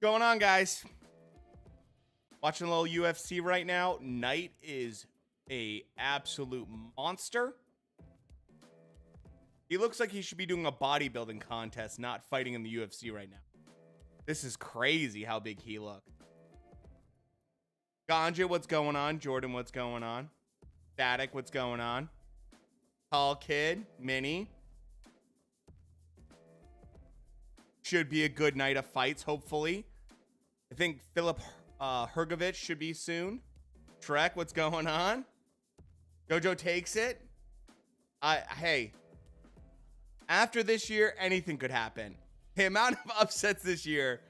Going on, guys? Watching a little UFC right now. Knight is a absolute monster. He looks like he should be doing a bodybuilding contest, not fighting in the UFC right now. This is crazy how big he looks. Ganja, what's going on? Jordan, what's going on? Static, what's going on? Tall Kid, Mini. Should be a good night of fights, hopefully. I think Philip Hergovich should be soon. Trek, what's going on? Jojo takes it. Hey, after this year, anything could happen. The amount of upsets this year,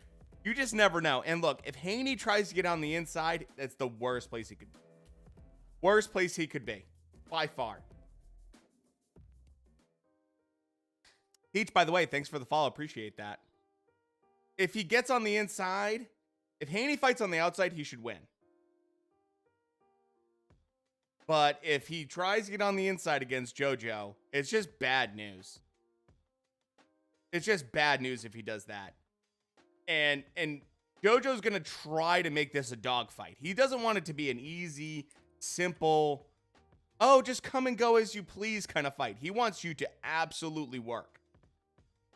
you just never know. And look, if Haney tries to get on the inside, that's the worst place he could be. Worst place he could be, by far. Peach, by the way, thanks for the follow. Appreciate that. If he gets on the inside, if Haney fights on the outside, he should win. But if he tries to get on the inside against JoJo, it's just bad news. It's just bad news if he does that. And JoJo's going to try to make this a dogfight. He doesn't want it to be an easy, simple, oh, just come and go as you please kind of fight. He wants you to absolutely work.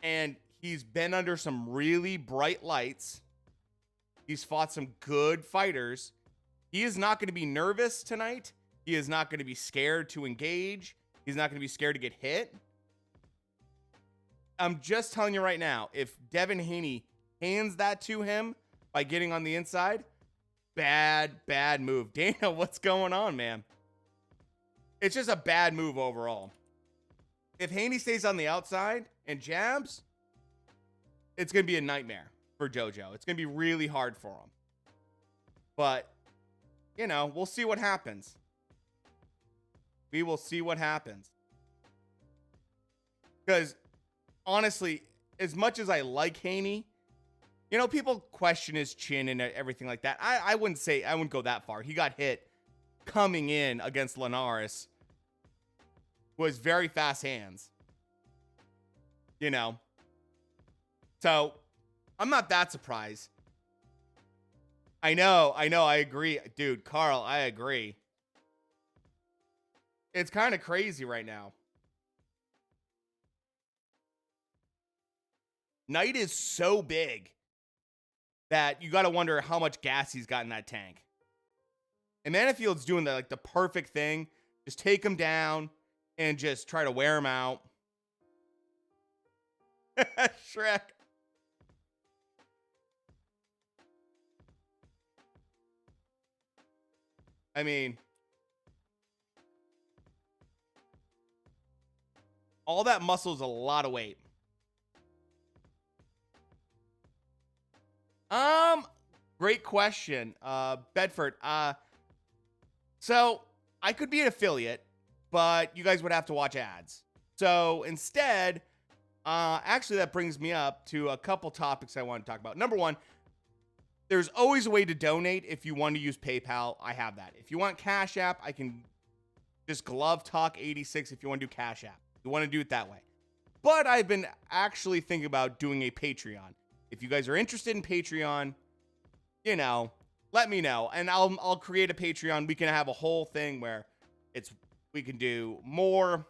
And he's been under some really bright lights. He's fought some good fighters. He is not going to be nervous tonight. He is not going to be scared to engage. He's not going to be scared to get hit. I'm just telling you right now, if Devin Haney hands that to him by getting on the inside, bad move. Dana, what's going on, man? It's just a bad move overall. If Haney stays on the outside and jabs, it's going to be a nightmare for JoJo. It's going to be really hard for him. But, you know, we'll see what happens. We will see what happens. Because, honestly, as much as I like Haney, you know, people question his chin and everything like that. I wouldn't go that far. He got hit coming in against Linares. Was very fast hands. You know. So, I'm not that surprised. I know, I agree. Dude, Carl, I agree. It's kind of crazy right now. Knight is so big that you got to wonder how much gas he's got in that tank. And Manafield's doing the perfect thing. Just take him down and just try to wear him out. Shrek. I mean, all that muscle is a lot of weight. Great question. Bedford. So I could be an affiliate, but you guys would have to watch ads. So instead, actually that brings me up to a couple topics I want to talk about. Number one, there's always a way to donate if you want to use PayPal. I have that. If you want Cash App, I can just Glove Talk 86 if you want to do Cash App. You want to do it that way. But I've been actually thinking about doing a Patreon. If you guys are interested in Patreon, you know, let me know. And I'll create a Patreon. We can have a whole thing where we can do more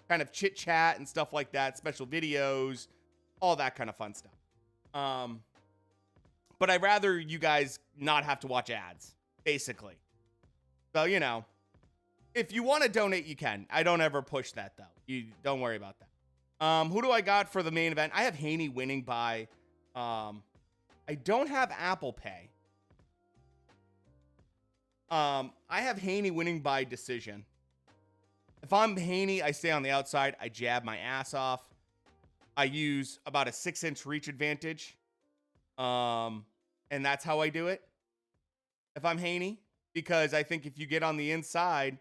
kind of chit chat and stuff like that, special videos, all that kind of fun stuff. But I'd rather you guys not have to watch ads, basically. So, you know, if you want to donate, you can. I don't ever push that, though. You don't worry about that. Who do I got for the main event? I have Haney winning by... I don't have Apple Pay. I have Haney winning by decision. If I'm Haney, I stay on the outside. I jab my ass off. I use about a 6-inch reach advantage. And that's how I do it. If I'm Haney, because I think if you get on the inside,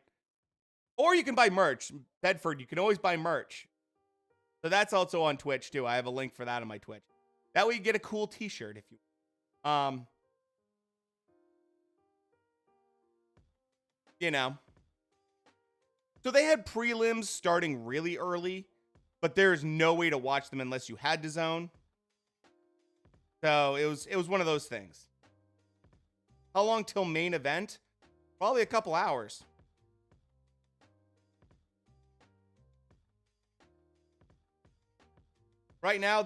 or you can buy merch. Bedford, you can always buy merch. So that's also on Twitch too. I have a link for that on my Twitch. That way you get a cool t-shirt if you you know. So they had prelims starting really early, but there's no way to watch them unless you had DAZN. So it was one of those things. How long till main event? Probably a couple hours. Right now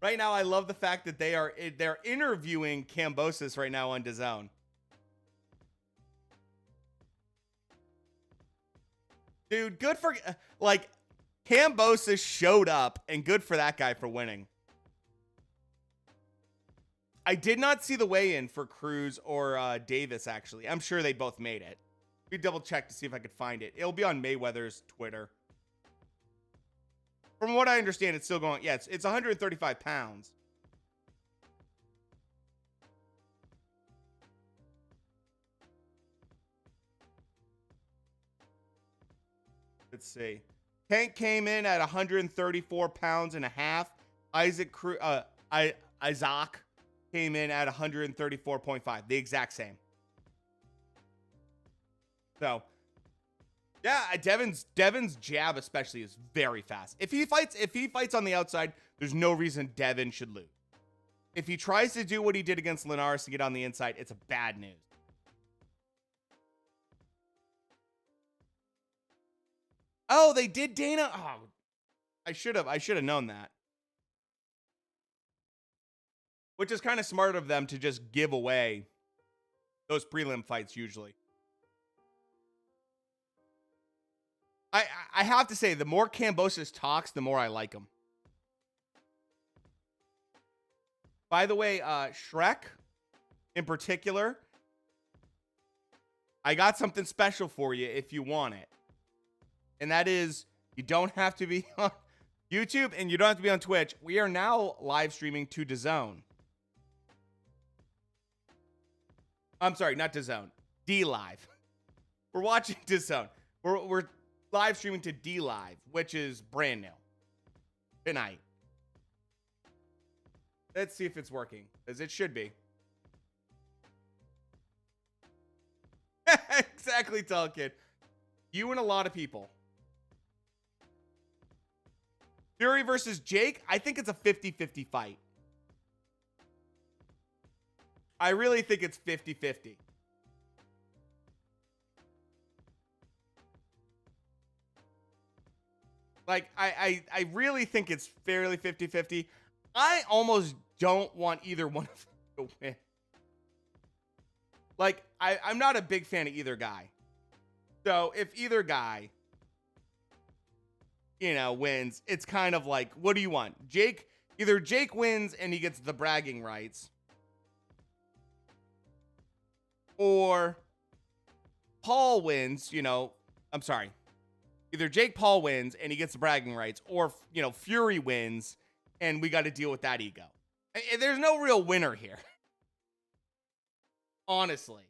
I love the fact that they're interviewing Kambosos right now on DAZN. Dude, good for like Kambosos showed up, and good for that guy for winning. I did not see the weigh-in for Cruz or Davis, actually. I'm sure they both made it. Let me double check to see if I could find it. It'll be on Mayweather's Twitter. From what I understand, it's still going. Yeah, it's 135 pounds. Let's see. Tank came in at 134 pounds and a half. Isaac came in at 134.5. The exact same. So, yeah, Devin's jab especially is very fast. If he fights on the outside, there's no reason Devin should lose. If he tries to do what he did against Linares to get on the inside, it's a bad news. Oh, they did Dana. Oh, I should have known that. Which is kind of smart of them to just give away those prelim fights usually. I have to say, the more Kambosos talks, the more I like him. By the way, Shrek, in particular, I got something special for you if you want it. And that is, you don't have to be on YouTube and you don't have to be on Twitch. We are now live streaming to DAZN. I'm sorry, not DAZN. DLive. We're watching DAZN. We're live streaming to DLive, which is brand new tonight. Let's see if it's working, as it should be. Exactly, tall kid. You and a lot of people. Fury versus Jake, I think it's a 50-50 fight. I really think it's 50-50. Like, I really think it's fairly 50-50. I almost don't want either one of them to win. Like, I'm not a big fan of either guy. So, if either guy, you know, wins, it's kind of like, what do you want? Either Jake wins and he gets the bragging rights, or Paul wins, you know, I'm sorry. Either Jake Paul wins and he gets the bragging rights, or, you know, Fury wins and we got to deal with that ego. There's no real winner here. Honestly.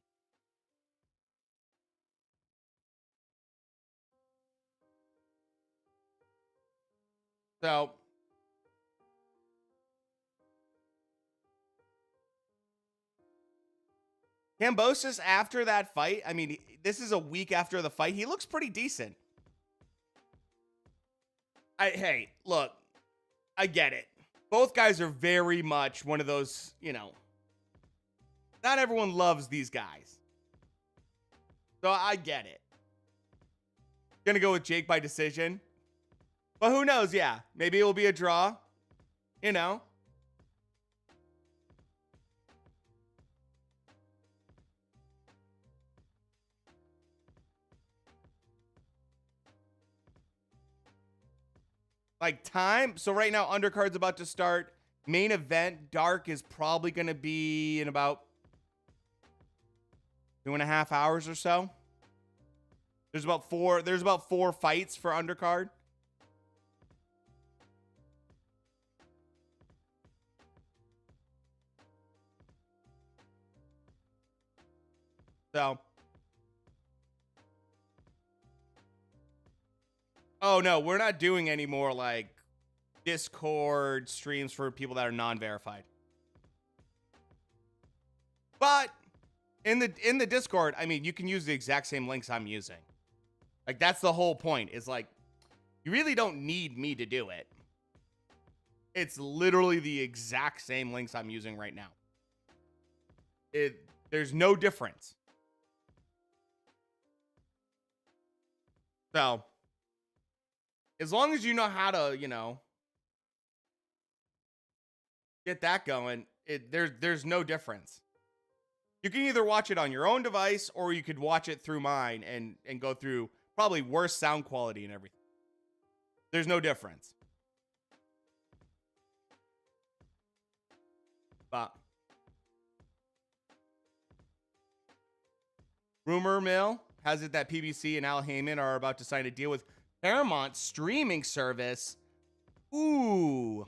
So, Kambosos after that fight, I mean, this is a week after the fight. He looks pretty decent. Hey, look, I get it. Both guys are very much one of those, you know, not everyone loves these guys. So I get it. Gonna go with Jake by decision. But who knows? Yeah, maybe it will be a draw. You know. Like time. So right now, undercard's about to start. Main event, Dark, is probably going to be in about 2.5 hours or so. There's about four fights for undercard. So, oh no, we're not doing any more like Discord streams for people that are non-verified. But in the Discord, I mean, you can use the exact same links I'm using. Like, that's the whole point. Is like, you really don't need me to do it. It's literally the exact same links I'm using right now. There's no difference. So, as long as you know how to, get that going, there's no difference. You can either watch it on your own device or you could watch it through mine and go through probably worse sound quality and everything. There's no difference. But rumor mill has it that PBC and Al Heyman are about to sign a deal with Paramount streaming service. Ooh.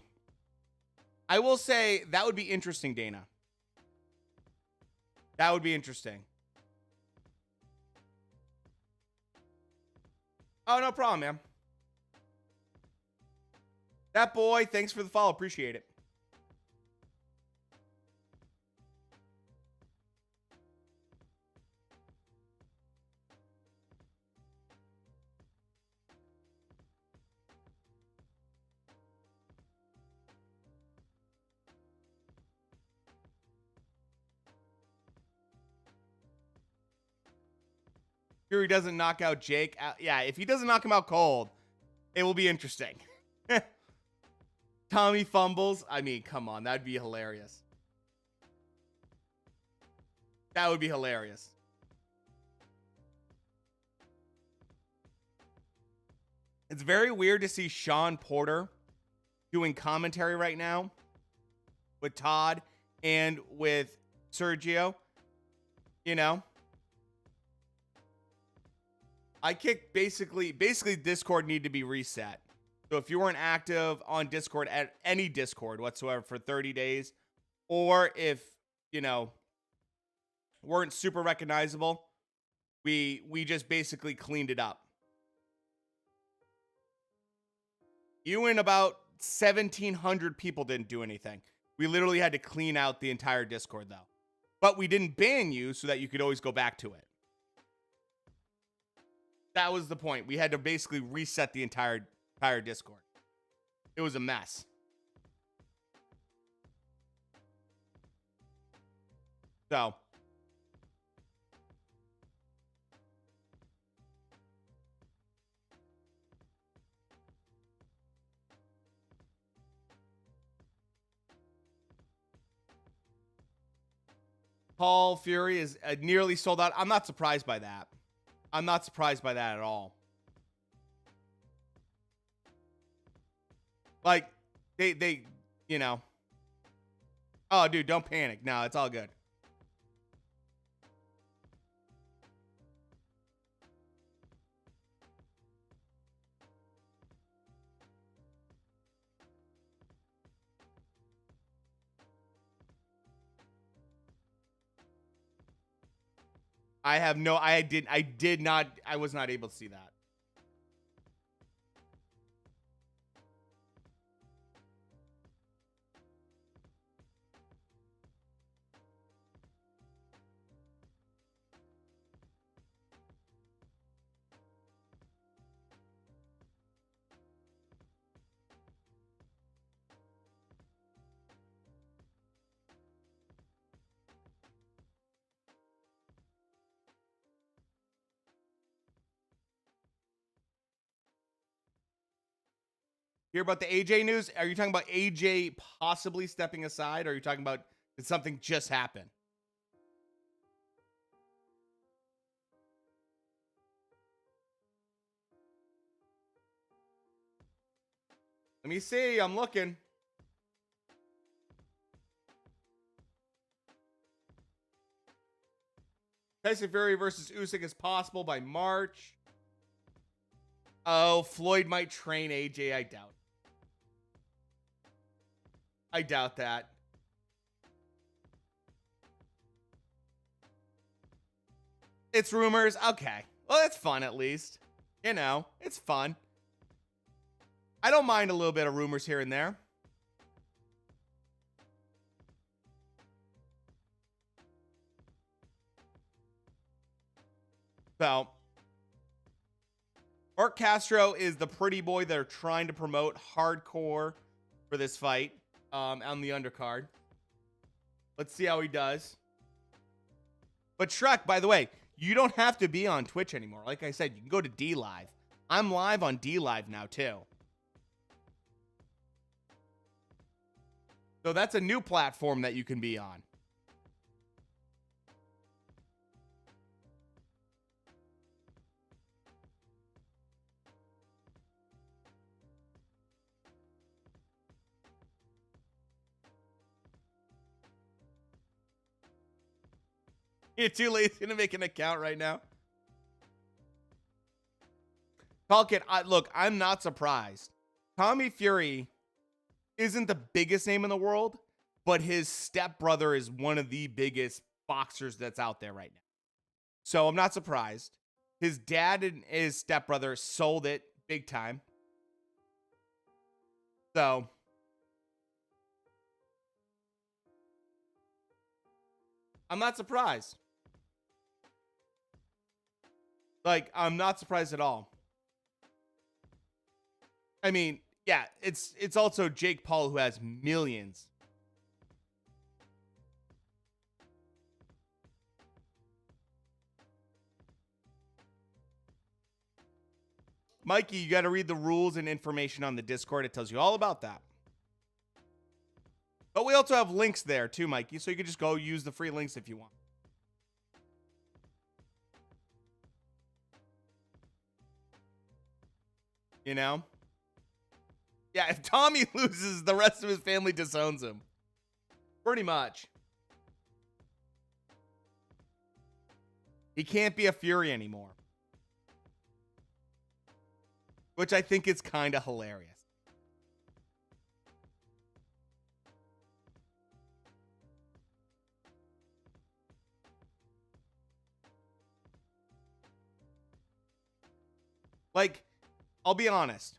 I will say that would be interesting, Dana. That would be interesting. Oh, no problem, man. That boy, thanks for the follow. Appreciate it. Fury doesn't knock out Jake. Yeah, if he doesn't knock him out cold, it will be interesting. Tommy fumbles. I mean, come on. That'd be hilarious. That would be hilarious. It's very weird to see Sean Porter doing commentary right now with Todd and with Sergio. I kicked basically Discord needed to be reset. So if you weren't active on Discord at any Discord whatsoever for 30 days, or if, weren't super recognizable, we just basically cleaned it up. You and about 1,700 people didn't do anything. We literally had to clean out the entire Discord, though. But we didn't ban you so that you could always go back to it. That was the point. We had to basically reset the entire Discord. It was a mess. So, Paul Fury is nearly sold out. I'm not surprised by that. I'm not surprised by that at all. Like, they oh, dude, don't panic. No, it's all good. I was not able to see that. Hear about the AJ news? Are you talking about AJ possibly stepping aside? Or are you talking about did something just happen? Let me see. I'm looking. Tyson Fury versus Usyk is possible by March. Oh, Floyd might train AJ. I doubt that. It's rumors. Okay. Well, that's fun at least. It's fun. I don't mind a little bit of rumors here and there. So, Mark Castro is the pretty boy they're trying to promote hardcore for this fight on the undercard. Let's see how he does. But Shrek, by the way, you don't have to be on Twitch anymore. Like I said, you can go to DLive. I'm live on DLive now, too. So that's a new platform that you can be on. You're too lazy to make an account right now. Talkin, look, I'm not surprised. Tommy Fury isn't the biggest name in the world, but his stepbrother is one of the biggest boxers that's out there right now. So I'm not surprised. His dad and his stepbrother sold it big time. So I'm not surprised. Like, I'm not surprised at all. I mean, yeah, it's also Jake Paul who has millions. Mikey, you got to read the rules and information on the Discord. It tells you all about that. But we also have links there too, Mikey, so you can just go use the free links if you want. You know? Yeah, if Tommy loses, the rest of his family disowns him. Pretty much. He can't be a Fury anymore. Which I think is kind of hilarious. Like, I'll be honest.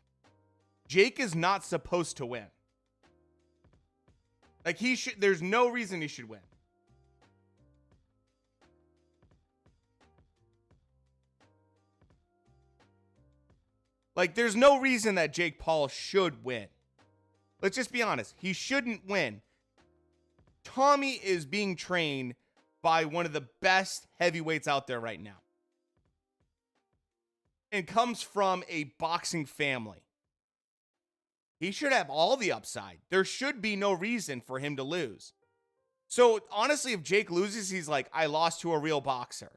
Jake is not supposed to win. Like, there's no reason he should win. Like, there's no reason that Jake Paul should win. Let's just be honest. He shouldn't win. Tommy is being trained by one of the best heavyweights out there right now. And comes from a boxing family. He should have all the upside. There should be no reason for him to lose. So, honestly, if Jake loses, he's like, I lost to a real boxer.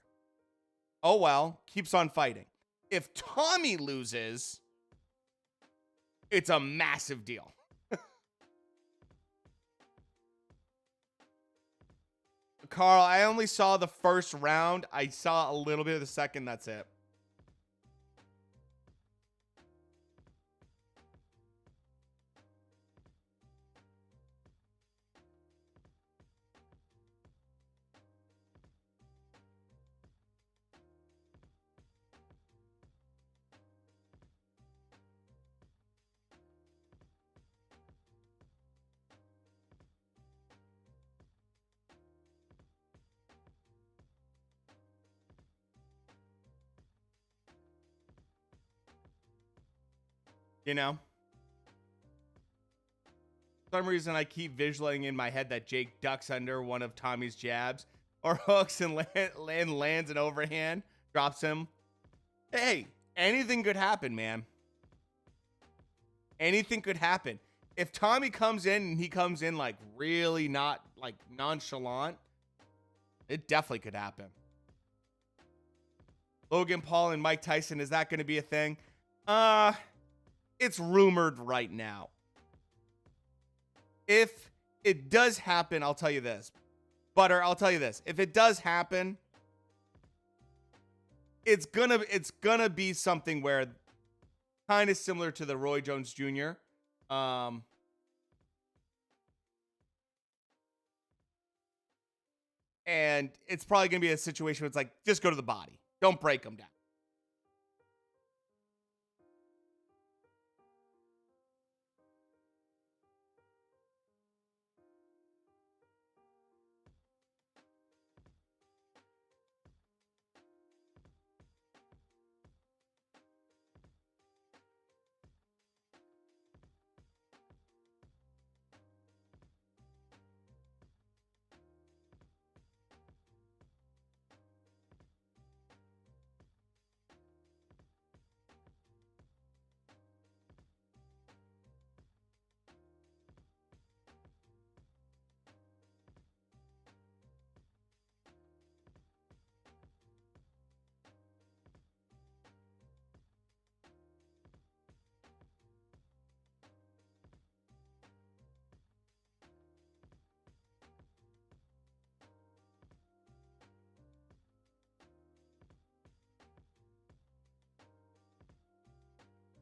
Oh, well, keeps on fighting. If Tommy loses, it's a massive deal. Carl, I only saw the first round. I saw a little bit of the second. That's it. You know? For some reason, I keep visualizing in my head that Jake ducks under one of Tommy's jabs or hooks and lands an overhand, drops him. Hey, anything could happen, man. Anything could happen. If Tommy comes in and he comes in like really not like nonchalant, it definitely could happen. Logan Paul and Mike Tyson, is that going to be a thing? It's rumored right now. If it does happen, I'll tell you this. Butter, I'll tell you this. If it does happen, it's gonna be something where kind of similar to the Roy Jones Jr. And it's probably gonna be a situation where it's like, just go to the body. Don't break them down.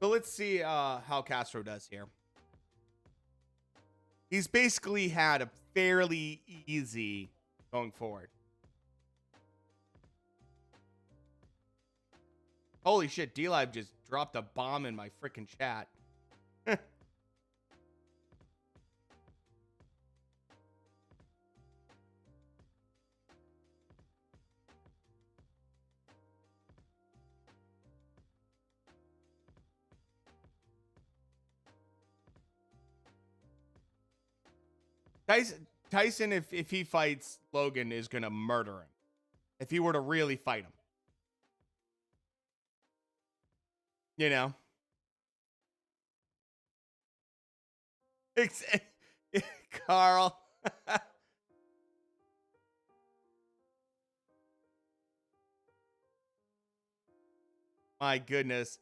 So let's see how Castro does here. He's basically had a fairly easy going forward. Holy shit, D-Live just dropped a bomb in my freaking chat. Tyson, if he fights Logan, is going to murder him. If he were to really fight him. You know? Carl. My goodness.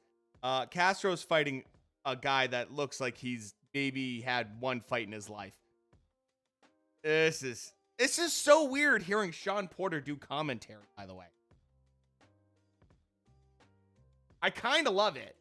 Castro's fighting a guy that looks like he's maybe had one fight in his life. It's just so weird hearing Sean Porter do commentary, by the way. I kind of love it.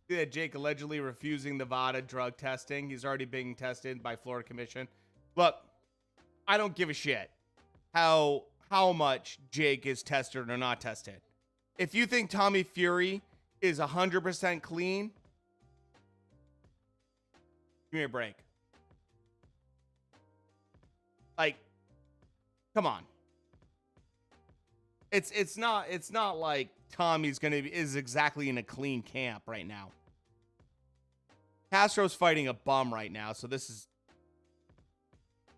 That Jake allegedly refusing Nevada drug testing. He's already being tested by Florida Commission. Look, I don't give a shit how much Jake is tested or not tested. If you think Tommy Fury is 100% clean, give me a break. Like, come on. It's not like Tommy's is exactly in a clean camp right now. Castro's fighting a bum right now, so this is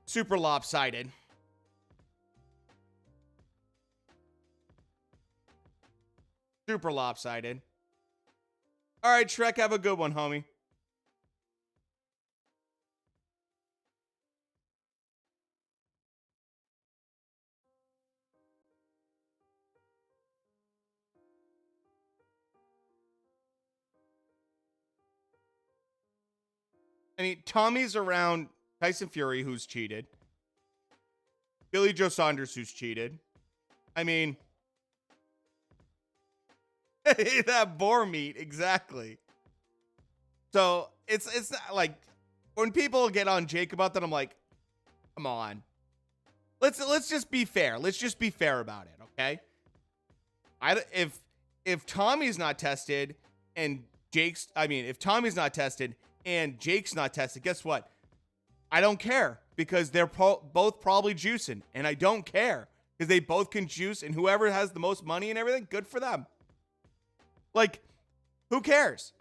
super lopsided. Super lopsided. All right, Shrek, have a good one, homie. I mean, Tommy's around Tyson Fury, who's cheated. Billy Joe Saunders, who's cheated. I mean, that boar meat, exactly. So it's not like when people get on Jake about that, I'm like, come on. Let's just be fair. Let's just be fair about it, okay? If Tommy's not tested and if Tommy's not tested and Jake's not tested, guess what? I don't care because they're both probably juicing, and I don't care because they both can juice, and whoever has the most money and everything, good for them. Like, who cares?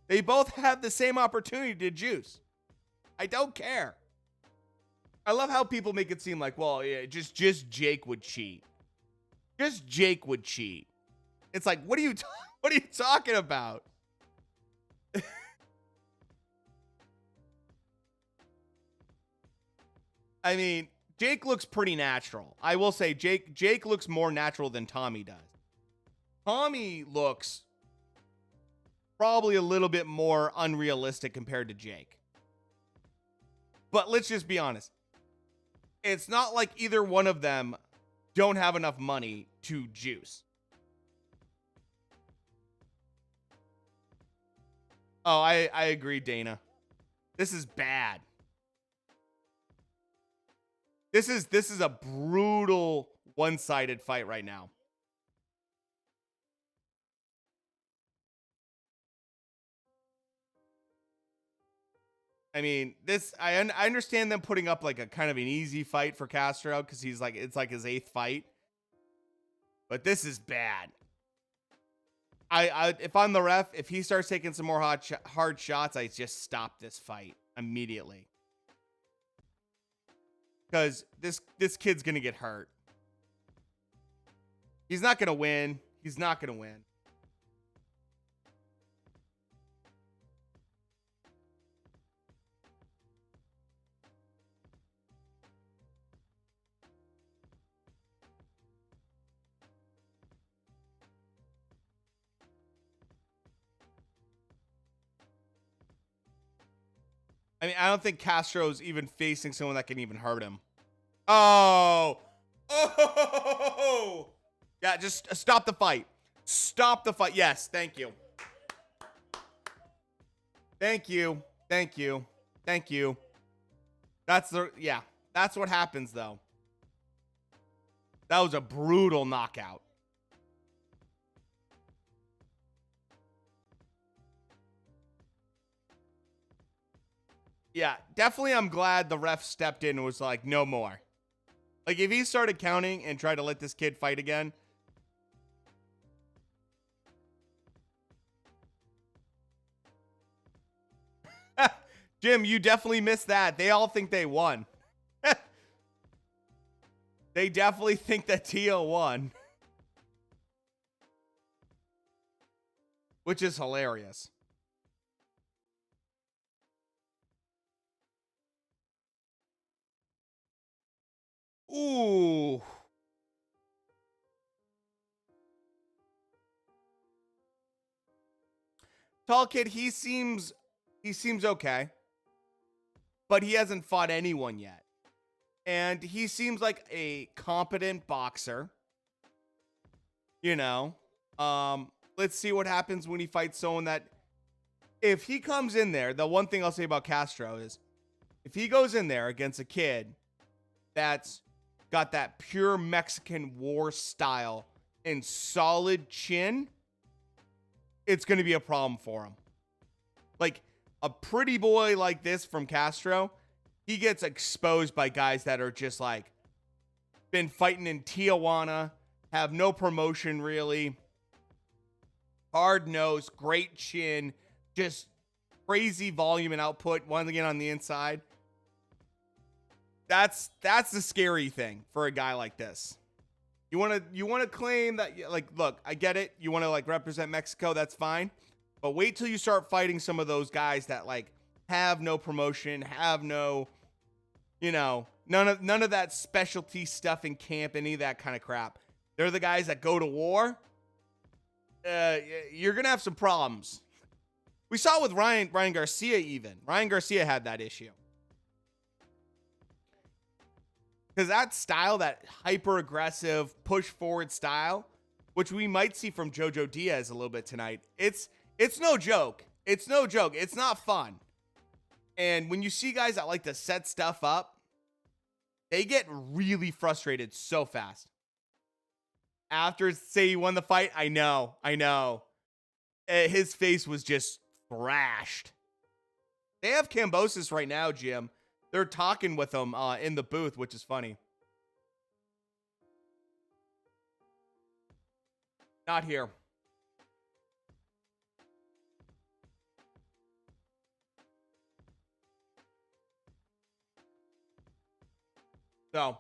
They both have the same opportunity to juice. I don't care. I love how people make it seem like, well, yeah, just Jake would cheat. Just Jake would cheat. It's like, what are you talking about? I mean, Jake looks pretty natural. I will say Jake looks more natural than Tommy does. Tommy looks probably a little bit more unrealistic compared to Jake. But let's just be honest. It's not like either one of them don't have enough money to juice. Oh, I agree, Dana. This is bad. This is a brutal one-sided fight right now. I mean, I understand them putting up like a kind of an easy fight for Castro because it's like his 8th fight. But this is bad. If I'm the ref, if he starts taking some more hard shots, I just stop this fight immediately. Because this kid's going to get hurt. He's not going to win. He's not going to win. I mean, I don't think Castro's even facing someone that can even hurt him. Oh. Oh. Yeah, just stop the fight. Stop the fight. Yes, thank you. Thank you. Thank you. Thank you. That's what happens though. That was a brutal knockout. Yeah, definitely I'm glad the ref stepped in and was like, no more. Like, if he started counting and tried to let this kid fight again. Jim, you definitely missed that. They all think they won. They definitely think that Tio won. Which is hilarious. Ooh. Tall kid, he seems okay. But he hasn't fought anyone yet. And he seems like a competent boxer. You know. Let's see what happens when he fights someone that, if he comes in there, the one thing I'll say about Castro is, if he goes in there against a kid that's got that pure Mexican war style and solid chin, it's going to be a problem for him. Like, a pretty boy like this from Castro, he gets exposed by guys that are just like, been fighting in Tijuana, have no promotion really, hard nose, great chin, just crazy volume and output, once again on the inside. That's the scary thing for a guy like this. You want to claim that, like, look, I get it. You want to like represent Mexico, that's fine. But wait till you start fighting some of those guys that like have no promotion, have no, you know, none of that specialty stuff in camp, any of that kind of crap. They're the guys that go to war. You're gonna have some problems. We saw it with Ryan Garcia even. Ryan Garcia had that issue. Because that style, that hyper-aggressive, push-forward style, which we might see from Jojo Diaz a little bit tonight, it's no joke. It's no joke. It's not fun. And when you see guys that like to set stuff up, they get really frustrated so fast. After, say, he won the fight, I know. His face was just thrashed. They have Cambosis right now, Jim. They're talking with him in the booth, which is funny. Not here. So.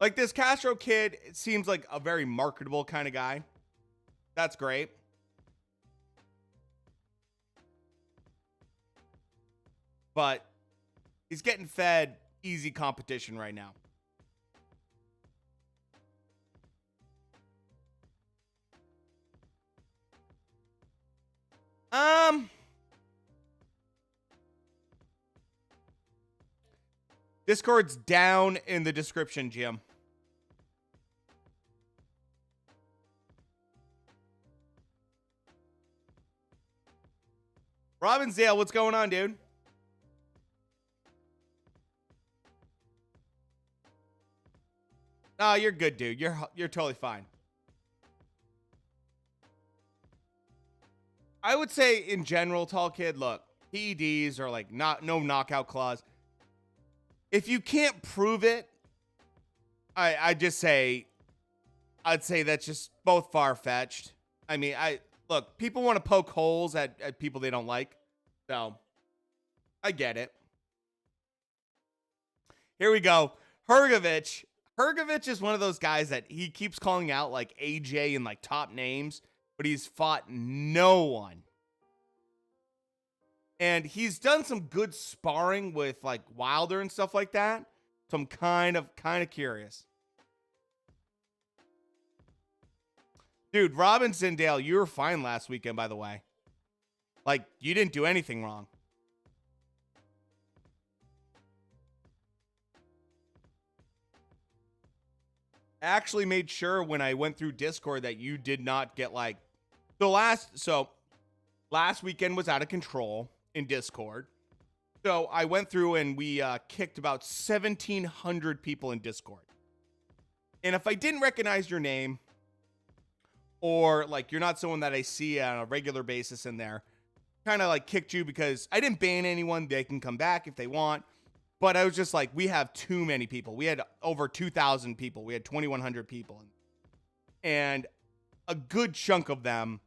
Like, this Castro kid, it seems like a very marketable kind of guy. That's great. But he's getting fed easy competition right now. Discord's down in the description, Jim. Robin Zale, what's going on, dude? No, you're good, dude. You're totally fine. I would say in general, tall kid, look, PEDs are like no knockout clause. If you can't prove it, I'd say that's just both far-fetched. I mean, look, people want to poke holes at people they don't like. So, I get it. Here we go. Hrgovic. Hrgovic is one of those guys that he keeps calling out like AJ and like top names, but he's fought no one. And he's done some good sparring with like Wilder and stuff like that. So I'm kind of curious. Dude, Robinson Dale, you were fine last weekend, by the way. Like, you didn't do anything wrong. I actually made sure when I went through Discord that you did not get like last weekend was out of control in Discord. So I went through and we kicked about 1,700 people in Discord. And if I didn't recognize your name, or like you're not someone that I see on a regular basis in there, kind of like kicked you because I didn't ban anyone. They can come back if they want. But I was just like, we have too many people. We had over 2,000 people. We had 2,100 people. And a good chunk of them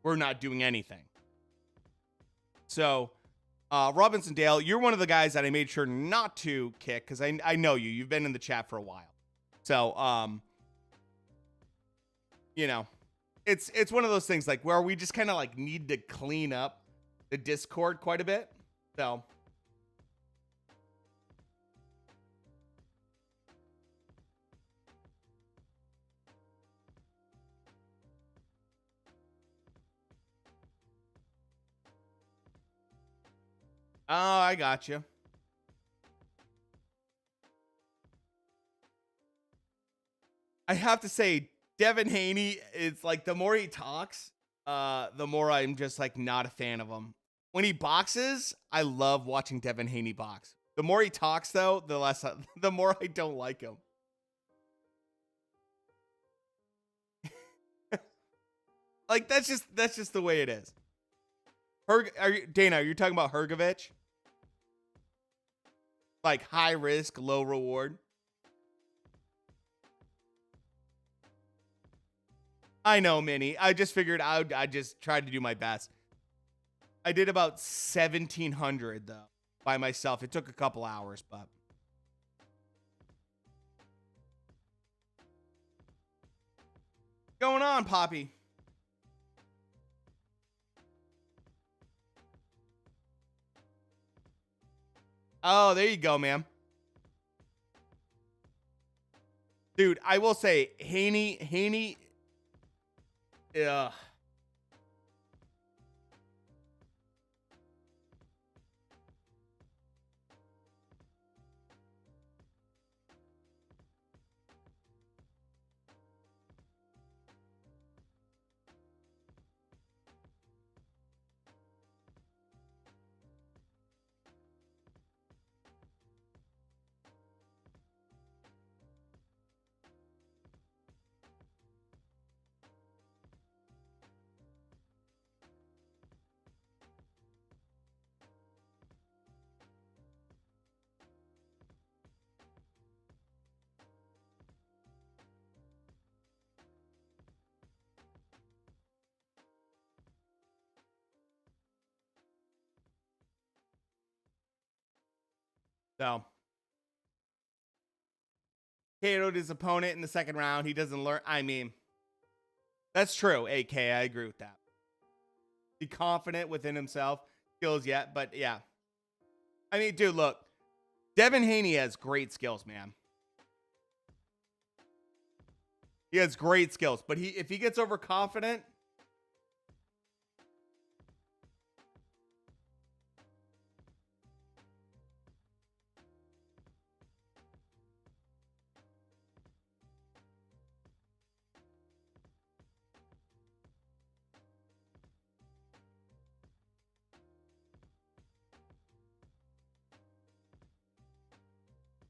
were not doing anything. So, Robinson Dale, you're one of the guys that I made sure not to kick because I know you. You've been in the chat for a while. So, you know, it's one of those things like where we just kind of like need to clean up the Discord quite a bit. So, oh, I got you. I have to say, Devin Haney is like the more he talks, the more I'm just like not a fan of him. When he boxes, I love watching Devin Haney box. The more he talks, though, the more I don't like him. Like that's just the way it is. Dana, are you talking about Hergovich? Like high risk, low reward. I know, Minnie. I just figured I just tried to do my best. I did about 1,700 though by myself. It took a couple hours, but going on, Poppy? Oh, there you go, ma'am. Dude, I will say, Haney, ugh. So, KO'd his opponent in the second round. He doesn't learn. I mean, that's true, AK. I agree with that. Be confident within himself. Skills yet, but yeah. I mean, dude, look. Devin Haney has great skills, man. He has great skills, but if he gets overconfident,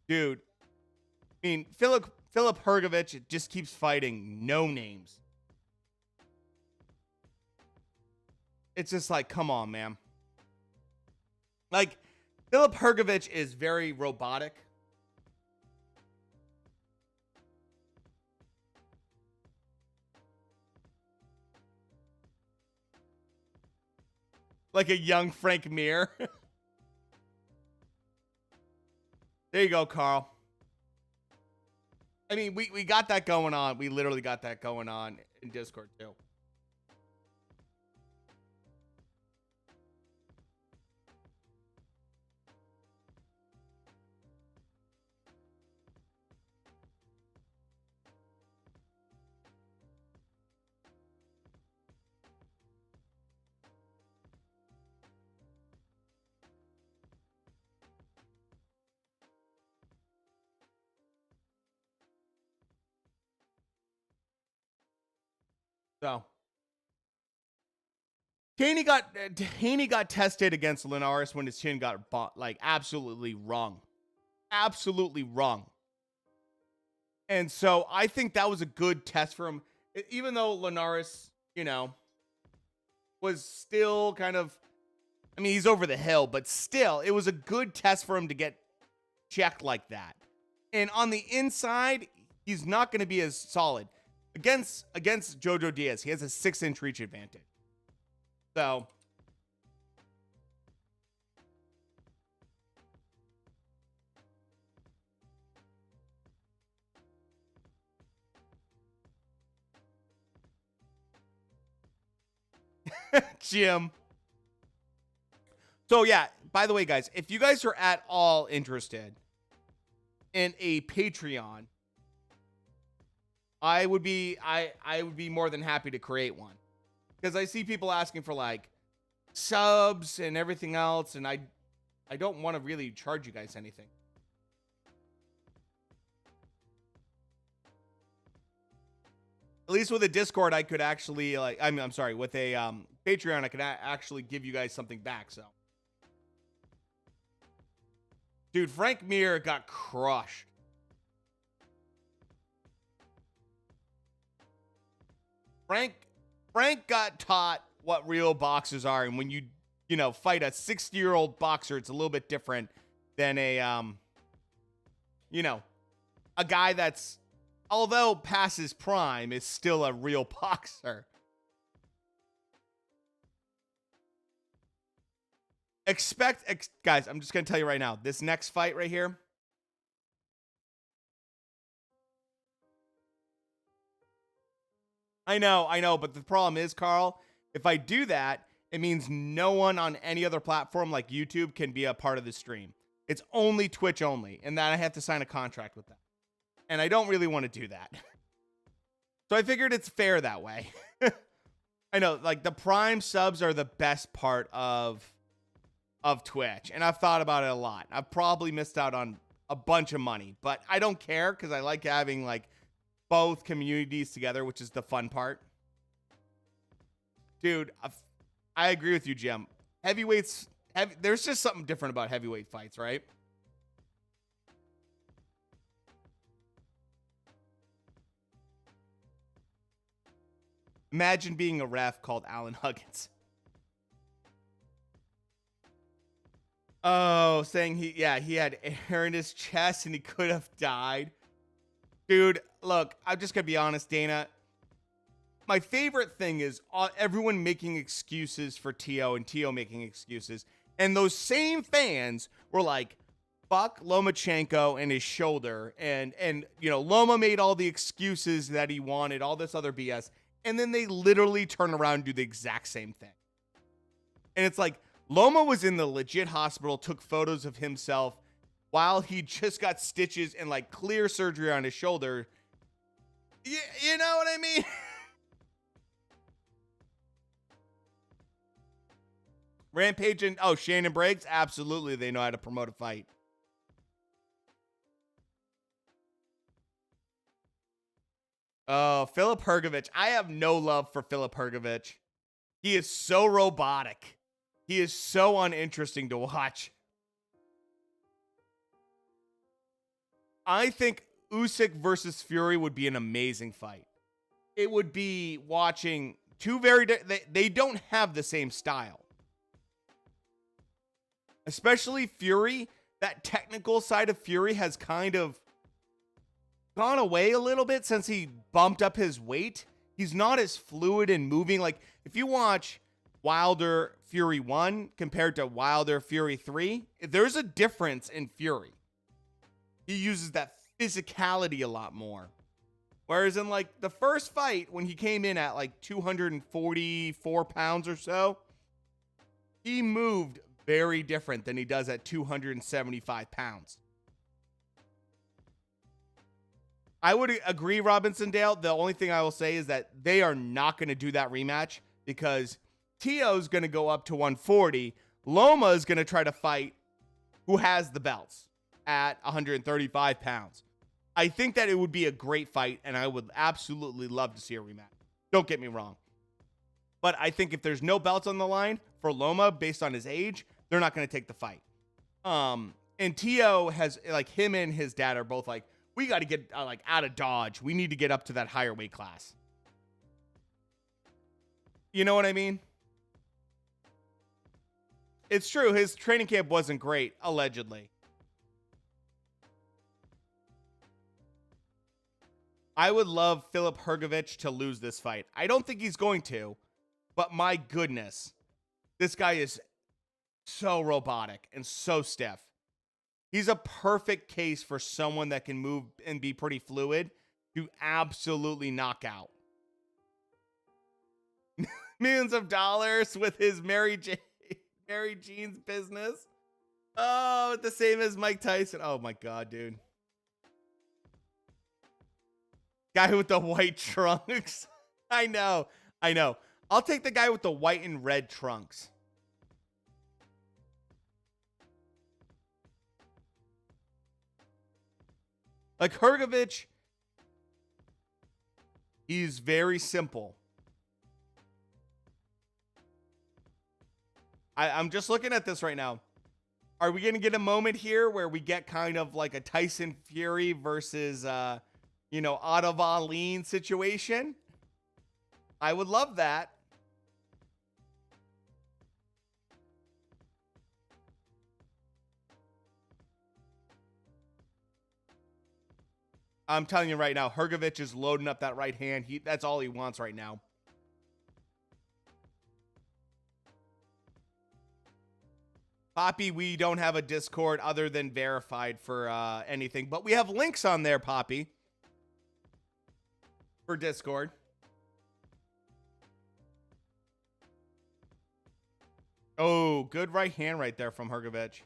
dude. I mean, Philip Hergovich just keeps fighting no names. It's just like, come on, man. Like, Philip Hergovich is very robotic. Like a young Frank Mir. There you go, Carl. I mean, we got that going on. We literally got that going on in Discord, too. So Haney got tested against Linares when his chin got like absolutely wrong. Absolutely wrong. And so I think that was a good test for him. Even though Linares, you know, was still kind of, I mean, he's over the hill, but still, it was a good test for him to get checked like that. And on the inside, he's not going to be as solid. Against Jojo Diaz, he has a 6-inch reach advantage. So Jim. So yeah, by the way, guys, if you guys are at all interested in a Patreon, I would be more than happy to create one. Because I see people asking for like subs and everything else, and I don't want to really charge you guys anything. At least with a Discord, I could actually like. I'm sorry, with a Patreon, I could actually give you guys something back. So, dude, Frank Mir got crushed. Frank got taught what real boxers are, and when you fight a 60-year-old boxer, it's a little bit different than a a guy that's, although past his prime, is still a real boxer. Guys, I'm just gonna tell you right now, this next fight right here. I know, but the problem is, Carl, if I do that, it means no one on any other platform like YouTube can be a part of the stream. It's only Twitch only, and that I have to sign a contract with them. And I don't really want to do that. So I figured it's fair that way. I know, like, the Prime subs are the best part of Twitch, and I've thought about it a lot. I've probably missed out on a bunch of money, but I don't care because I like having, like, both communities together, which is the fun part. Dude, I agree with you, Jim. Heavyweights, there's just something different about heavyweight fights, right? Imagine being a ref called Alan Huggins. Oh, saying he had air in his chest and he could have died. Dude, look, I'm just going to be honest, Dana. My favorite thing is everyone making excuses for T.O. and T.O. making excuses. And those same fans were like, fuck Lomachenko and his shoulder. And Loma made all the excuses that he wanted, all this other BS. And then they literally turn around and do the exact same thing. And it's like, Loma was in the legit hospital, took photos of himself while he just got stitches and like clear surgery on his shoulder. You know what I mean? Rampage and Shannon Briggs, absolutely, they know how to promote a fight. Oh, Filip Hrgović. I have no love for Filip Hrgović. He is so robotic. He is so uninteresting to watch. I think Usyk versus Fury would be an amazing fight. It would be watching two they don't have the same style. Especially Fury, that technical side of Fury has kind of gone away a little bit since he bumped up his weight. He's not as fluid and moving. Like, if you watch Wilder Fury 1 compared to Wilder Fury 3, there's a difference in Fury. He uses that physicality a lot more. Whereas in, like, the first fight, when he came in at, like, 244 pounds or so, he moved very different than he does at 275 pounds. I would agree, Robinson Dale. The only thing I will say is that they are not going to do that rematch because T.O.'s going to go up to 140. Loma is going to try to fight who has the belts at 135 pounds. I think that it would be a great fight, and I would absolutely love to see a rematch. Don't get me wrong. But I think if there's no belts on the line for Loma based on his age, they're not going to take the fight. And Tio has, like, him and his dad are both like, we got to get like out of Dodge. We need to get up to that higher weight class. You know what I mean? It's true. His training camp wasn't great, allegedly. I would love Filip Hrgović to lose this fight. I don't think he's going to, but my goodness, this guy is so robotic and so stiff. He's a perfect case for someone that can move and be pretty fluid to absolutely knock out. Millions of dollars with his Mary Jean's business. Oh, the same as Mike Tyson. Oh my God, dude. Guy with the white trunks. I know. I'll take the guy with the white and red trunks. Like Hrgović, he's very simple. I'm just looking at this right now. Are we going to get a moment here where we get kind of like a Tyson Fury versus, Otto Wallin situation? I would love that. I'm telling you right now, Hrgović is loading up that right hand. That's all he wants right now. Poppy, we don't have a Discord other than verified for anything, but we have links on there, Poppy, for Discord. Oh, good right hand right there from Hrgović.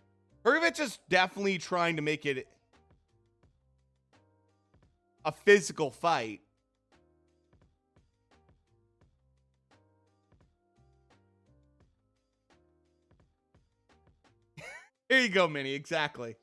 Hrgović is definitely trying to make it a physical fight. Here you go, Minnie. Exactly.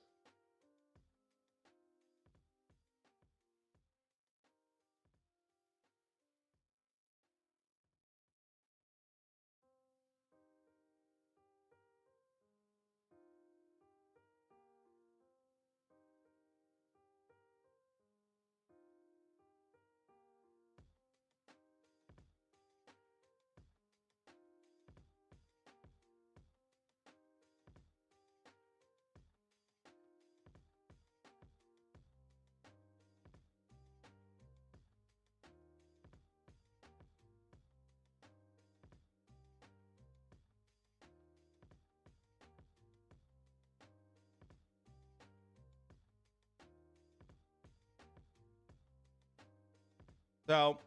So,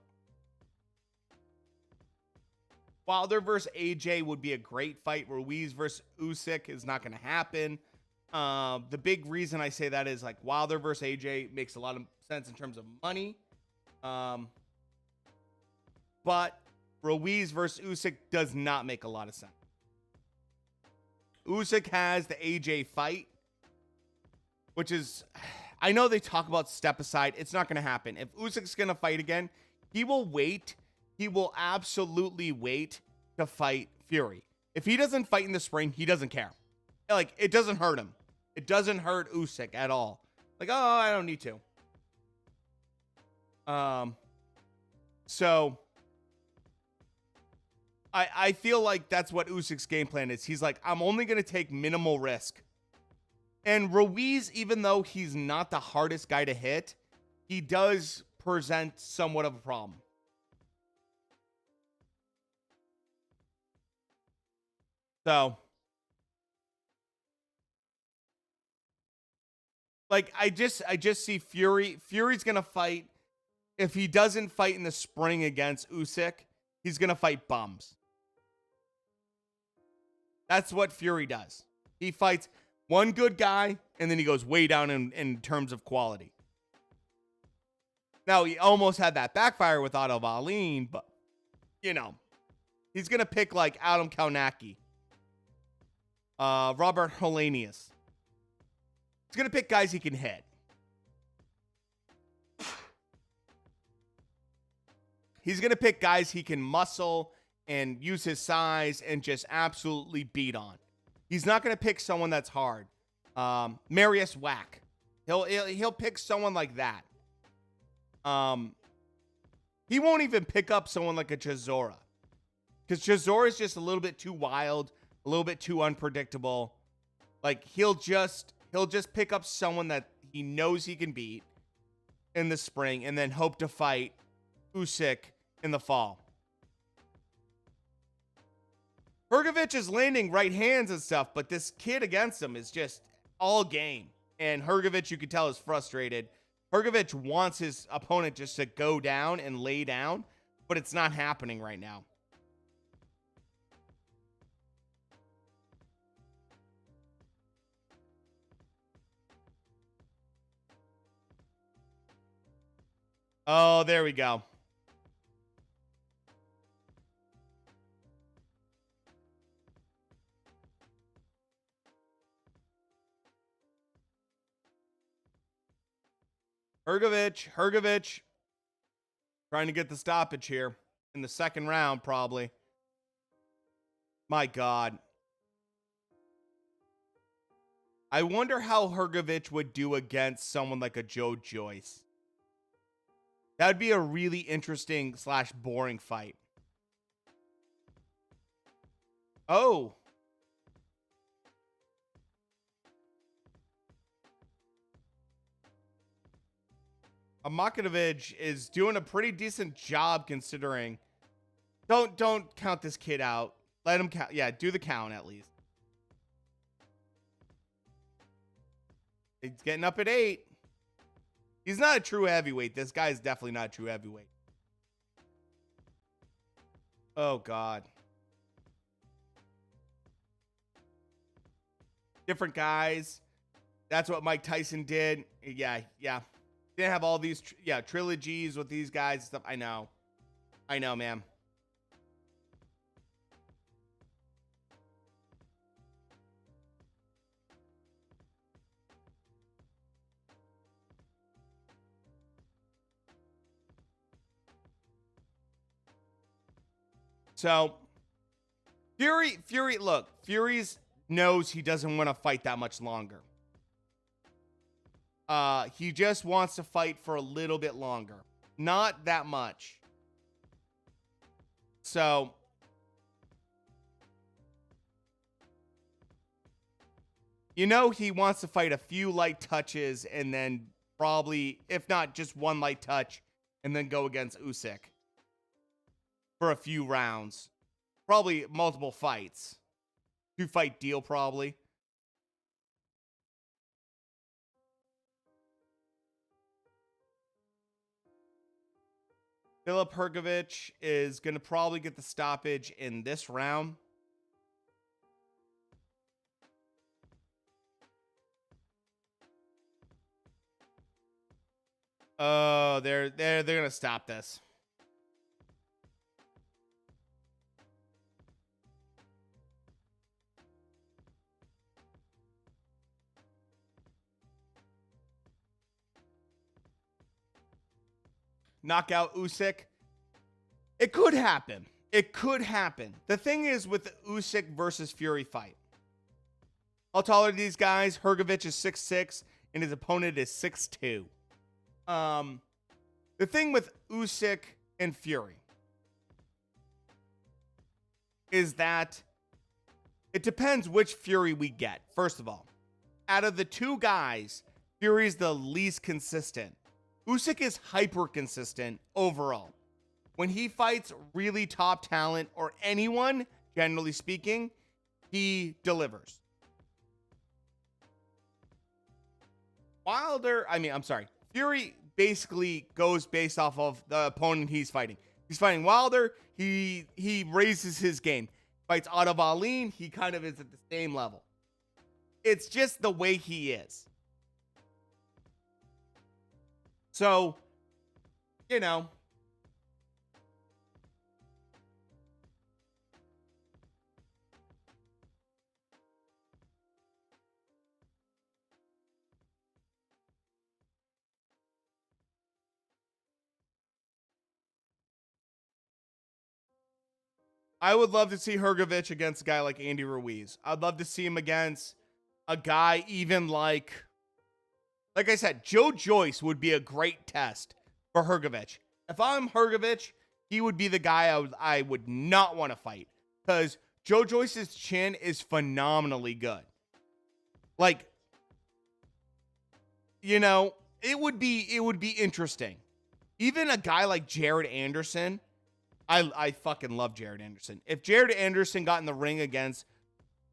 Wilder versus AJ would be a great fight. Ruiz versus Usyk is not going to happen. The big reason I say that is like Wilder versus AJ makes a lot of sense in terms of money. But Ruiz versus Usyk does not make a lot of sense. Usyk has the AJ fight, which is, I know they talk about step aside. It's not going to happen. If Usyk's going to fight again, he will wait. He will absolutely wait to fight Fury. If he doesn't fight in the spring, he doesn't care. Like, it doesn't hurt him. It doesn't hurt Usyk at all. Like, oh, I don't need to. So I feel like that's what Usyk's game plan is. He's like, I'm only going to take minimal risk. And Ruiz, even though he's not the hardest guy to hit, he does present somewhat of a problem. So, like, I just see Fury. Fury's going to fight. If he doesn't fight in the spring against Usyk, he's going to fight bums. That's what Fury does. He fights one good guy, and then he goes way down in terms of quality. Now, he almost had that backfire with Otto Wallin, but, he's going to pick, like, Adam Kaunacki, Robert Helenius. He's going to pick guys he can hit. He's going to pick guys he can muscle and use his size and just absolutely beat on. He's not going to pick someone that's hard. Marius Whack. He'll pick someone like that. He won't even pick up someone like a Chisora, because Chisora is just a little bit too wild, a little bit too unpredictable. Like he'll just pick up someone that he knows he can beat in the spring, and then hope to fight Usyk in the fall. Hrgovic is landing right hands and stuff, but this kid against him is just all game. And Hrgovic, you can tell, is frustrated. Hrgovic wants his opponent just to go down and lay down, but it's not happening right now. Oh, there we go. Hrgovic trying to get the stoppage here in the second round, probably. My God. I wonder how Hrgovic would do against someone like a Joe Joyce. That would be a really interesting / boring fight. Oh. Makhanovic is doing a pretty decent job considering. Don't count this kid out. Let him count. Yeah, do the count at least. He's getting up at 8. He's not a true heavyweight. This guy is definitely not a true heavyweight. Oh, God. Different guys. That's what Mike Tyson did. Yeah. Didn't have all these, trilogies with these guys and stuff. I know, man. So, Fury, look, Fury's knows he doesn't want to fight that much longer. He just wants to fight for a little bit longer. Not that much. So, he wants to fight a few light touches and then probably, if not just one light touch, and then go against Usyk for a few rounds. Probably multiple fights. 2-fight deal, probably. Filip Hrgovic is going to probably get the stoppage in this round. Oh, they're going to stop this. Knockout Usyk. It could happen. The thing is with the Usyk versus Fury fight, how tall are these guys? Hrgovic is 6'6", and his opponent is 6'2". The thing with Usyk and Fury is that it depends which Fury we get. First of all, out of the two guys, Fury's the least consistent. Usyk is hyper consistent overall. When he fights really top talent or anyone, generally speaking, he delivers. Fury basically goes based off of the opponent he's fighting. He's fighting Wilder, he raises his game. Fights Otto Wallin, he kind of is at the same level. It's just the way he is. So, I would love to see Hrgovic against a guy like Andy Ruiz. I'd love to see him against a guy even like I said, Joe Joyce would be a great test for Hrgovic. If I'm Hrgovic, he would be the guy I would not want to fight, because Joe Joyce's chin is phenomenally good. Like, you know, it would be interesting. Even a guy like Jared Anderson, I fucking love Jared Anderson. If Jared Anderson got in the ring against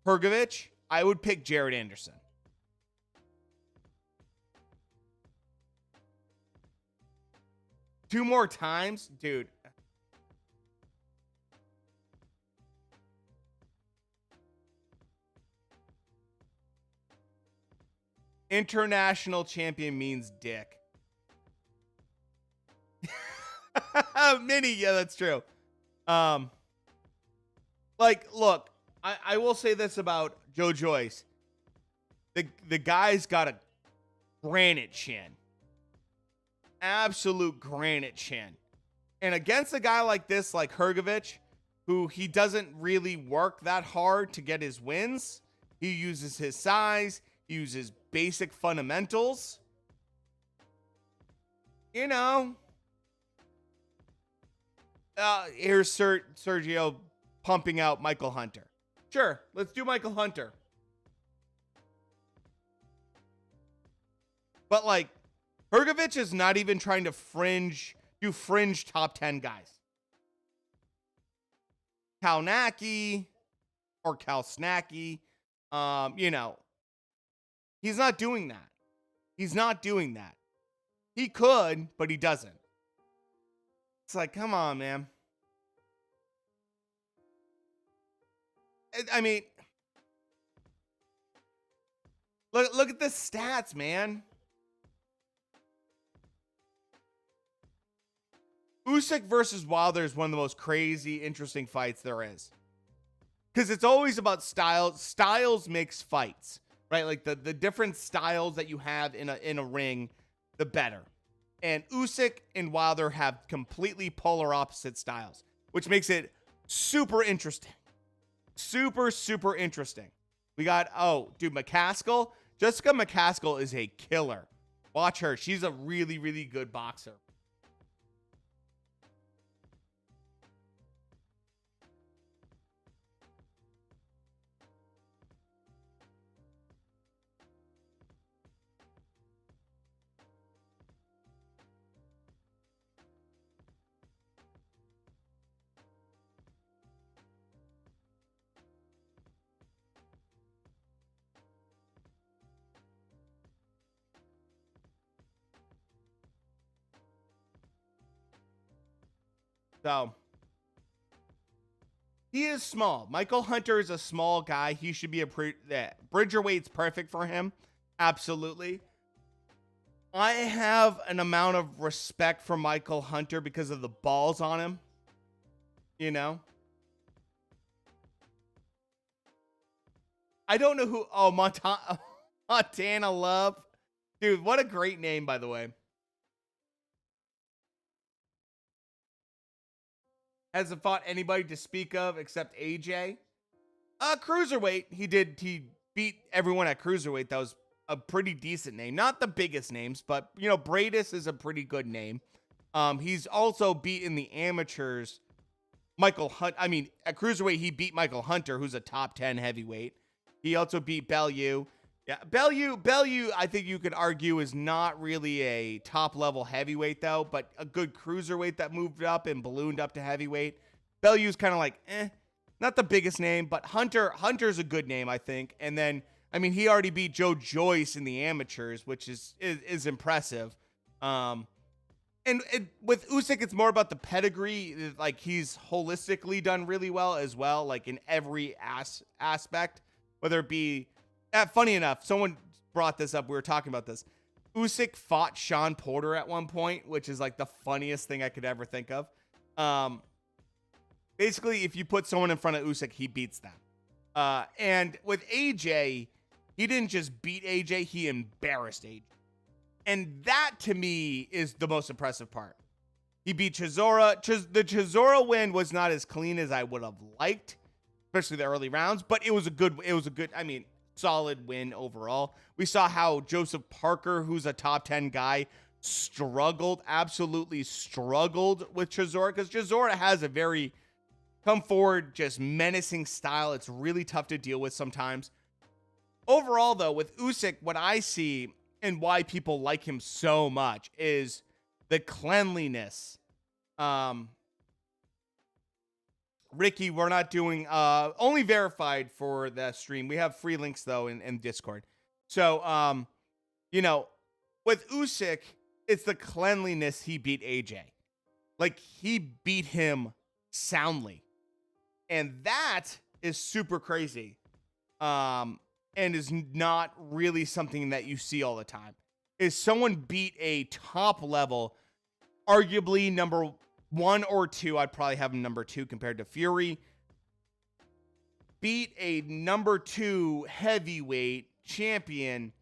Hrgovic, I would pick Jared Anderson. Two more times, dude. International champion means dick. Mini, yeah, that's true. Like, look, I will say this about Joe Joyce. The guy's got a granite chin. Absolute granite chin. And against a guy like this, like Hrgovic, who he doesn't really work that hard to get his wins, he uses his size, he uses basic fundamentals. You know, here's Sergio pumping out Michael Hunter. Sure, let's do Michael Hunter. But like, Hrgovic is not even trying to do fringe top 10 guys. Kalnacki or Kalsnacki, you know, he's not doing that. He's not doing that. He could, but he doesn't. It's like, come on, man. I mean, look at the stats, man. Usyk versus Wilder is one of the most crazy, interesting fights there is. Because it's always about styles. Styles makes fights, right? Like the different styles that you have in a ring, the better. And Usyk and Wilder have completely polar opposite styles, which makes it super interesting. Super, super interesting. We got, dude, McCaskill. Jessica McCaskill is a killer. Watch her. She's a really, really good boxer. So, he is small. Michael Hunter is a small guy. He should be Bridgerweight's perfect for him. Absolutely. I have an amount of respect for Michael Hunter because of the balls on him. You know? I don't know who... Oh, Montana Love. Dude, what a great name, by the way. Hasn't fought anybody to speak of except AJ. Cruiserweight. He beat everyone at cruiserweight. That was a pretty decent name. Not the biggest names, but, you know, Bradis is a pretty good name. He's also beaten the amateurs. Michael Hunt. I mean, at cruiserweight, he beat Michael Hunter, who's a top 10 heavyweight. He also beat Bellew. Yeah, Bellew, I think you could argue is not really a top-level heavyweight, though, but a good cruiserweight that moved up and ballooned up to heavyweight. Bellew's kind of like, not the biggest name, but Hunter's a good name, I think. And then, I mean, he already beat Joe Joyce in the amateurs, which is impressive. And with Usyk, it's more about the pedigree. Like, he's holistically done really well as well, like in every aspect, whether it be... funny enough, someone brought this up. We were talking about this. Usyk fought Sean Porter at one point, which is like the funniest thing I could ever think of. Basically, if you put someone in front of Usyk, he beats them. And with AJ, he didn't just beat AJ, he embarrassed AJ. And that, to me, is the most impressive part. He beat Chisora. The Chisora win was not as clean as I would have liked, especially the early rounds, but it was a good, I mean, solid win overall. We saw how Joseph Parker, who's a top 10 guy, absolutely struggled with Chisora, because Chisora has a very come forward, just menacing style. It's really tough to deal with sometimes. Overall, though, with Usyk, what I see and why people like him so much is the cleanliness. Ricky, we're not doing only verified for the stream. We have free links though in Discord. So you know, with Usyk, it's the cleanliness he beat AJ. Like, he beat him soundly. And that is super crazy. And is not really something that you see all the time. Is someone beat a top level, arguably number 1 or 2, I'd probably have him number 2 compared to Fury, beat a number 2 heavyweight champion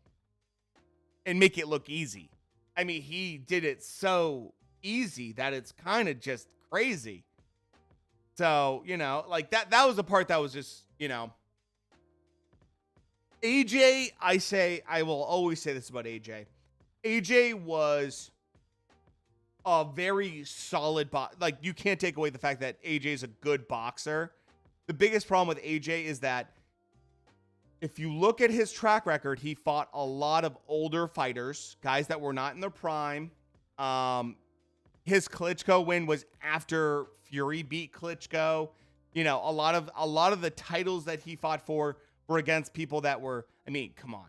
and make it look easy. I mean, he did it so easy that it's kind of just crazy. So, you know, like that was the part that was just, you know, AJ, I will always say this about AJ. AJ was a very solid like, you can't take away the fact that AJ is a good boxer. The biggest problem with AJ is that if you look at his track record, he fought a lot of older fighters, guys that were not in their prime. His Klitschko win was after Fury beat Klitschko. You know, a lot of the titles that he fought for were against people that were, I mean, come on.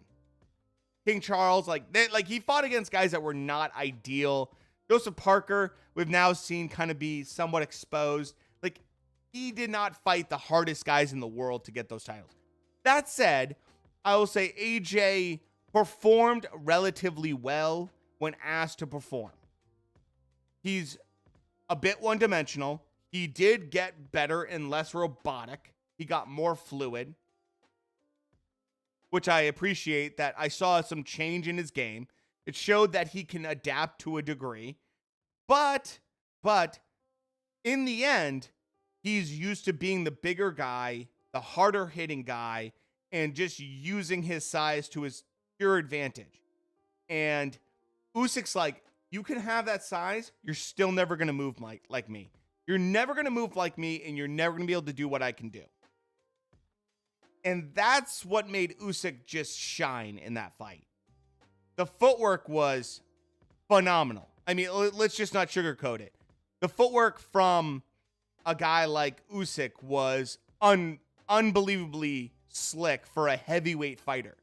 King Charles, like he fought against guys that were not ideal. Joseph Parker, we've now seen kind of be somewhat exposed. Like, he did not fight the hardest guys in the world to get those titles. That said, I will say AJ performed relatively well when asked to perform. He's a bit one-dimensional. He did get better and less robotic. He got more fluid, which I appreciate that I saw some change in his game. It showed that he can adapt to a degree. But in the end, he's used to being the bigger guy, the harder hitting guy, and just using his size to his pure advantage. And Usyk's like, you can have that size, you're still never going to move like me. You're never going to move like me, and you're never going to be able to do what I can do. And that's what made Usyk just shine in that fight. The footwork was phenomenal. I mean, let's just not sugarcoat it. The footwork from a guy like Usyk was unbelievably slick for a heavyweight fighter.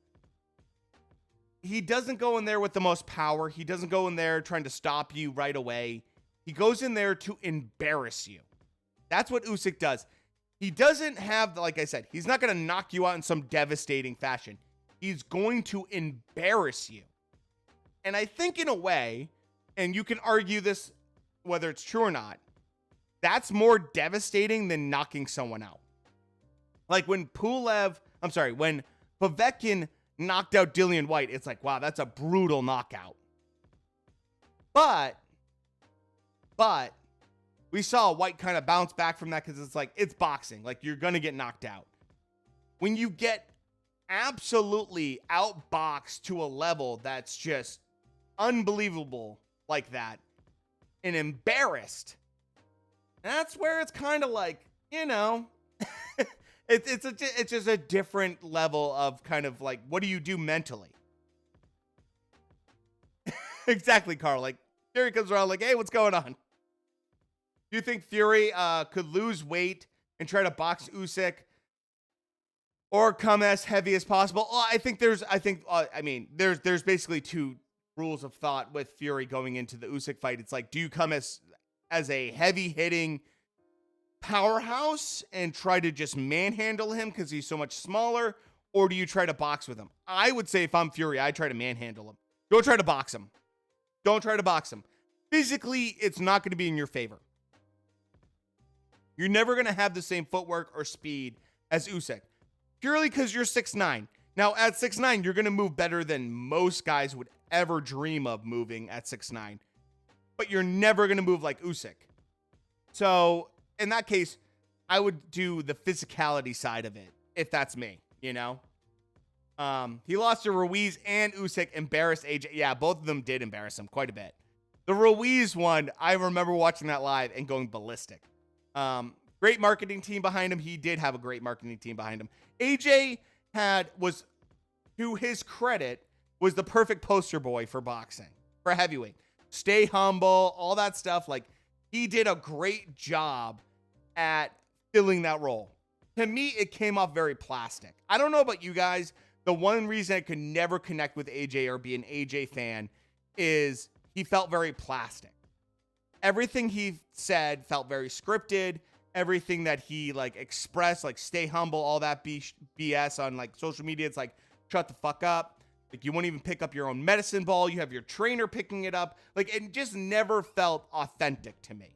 He doesn't go in there with the most power. He doesn't go in there trying to stop you right away. He goes in there to embarrass you. That's what Usyk does. He doesn't have, like I said, he's not going to knock you out in some devastating fashion. He's going to embarrass you. And I think in a way, and you can argue this whether it's true or not, that's more devastating than knocking someone out. Like when when Povetkin knocked out Dillian White, it's like, wow, that's a brutal knockout. But we saw White kind of bounce back from that because it's like, it's boxing. Like, you're going to get knocked out. When you get absolutely outboxed to a level that's just unbelievable like that and embarrassed, that's where it's kind of like, you know, it's just a different level of kind of like, what do you do mentally? Exactly, Carl. Like, Fury comes around like, hey, what's going on? Do you think Fury could lose weight and try to box Usyk or come as heavy as possible? Well, I mean, there's basically two rules of thought with Fury going into the Usyk fight. It's like, do you come as a heavy hitting powerhouse and try to just manhandle him because he's so much smaller, or do you try to box with him? I would say if I'm Fury, I try to manhandle him. Don't try to box him. Don't try to box him. Physically, it's not going to be in your favor. You're never going to have the same footwork or speed as Usyk, purely because you're 6'9". Now, at 6'9", you're going to move better than most guys would ever dream of moving at 6'9". but you're never going to move like Usyk. So in that case, I would do the physicality side of it, if that's me, you know? He lost to Ruiz and Usyk, embarrassed AJ. Yeah, both of them did embarrass him quite a bit. The Ruiz one, I remember watching that live and going ballistic. Great marketing team behind him. He did have a great marketing team behind him. AJ was, to his credit, was the perfect poster boy for boxing, for heavyweight. Stay humble, all that stuff. Like, he did a great job at filling that role. To me, it came off very plastic. I don't know about you guys. The one reason I could never connect with AJ or be an AJ fan is he felt very plastic. Everything he said felt very scripted. Everything that he like expressed, like stay humble, all that BS on like social media, it's like, shut the fuck up. Like, you won't even pick up your own medicine ball. You have your trainer picking it up. Like, it just never felt authentic to me.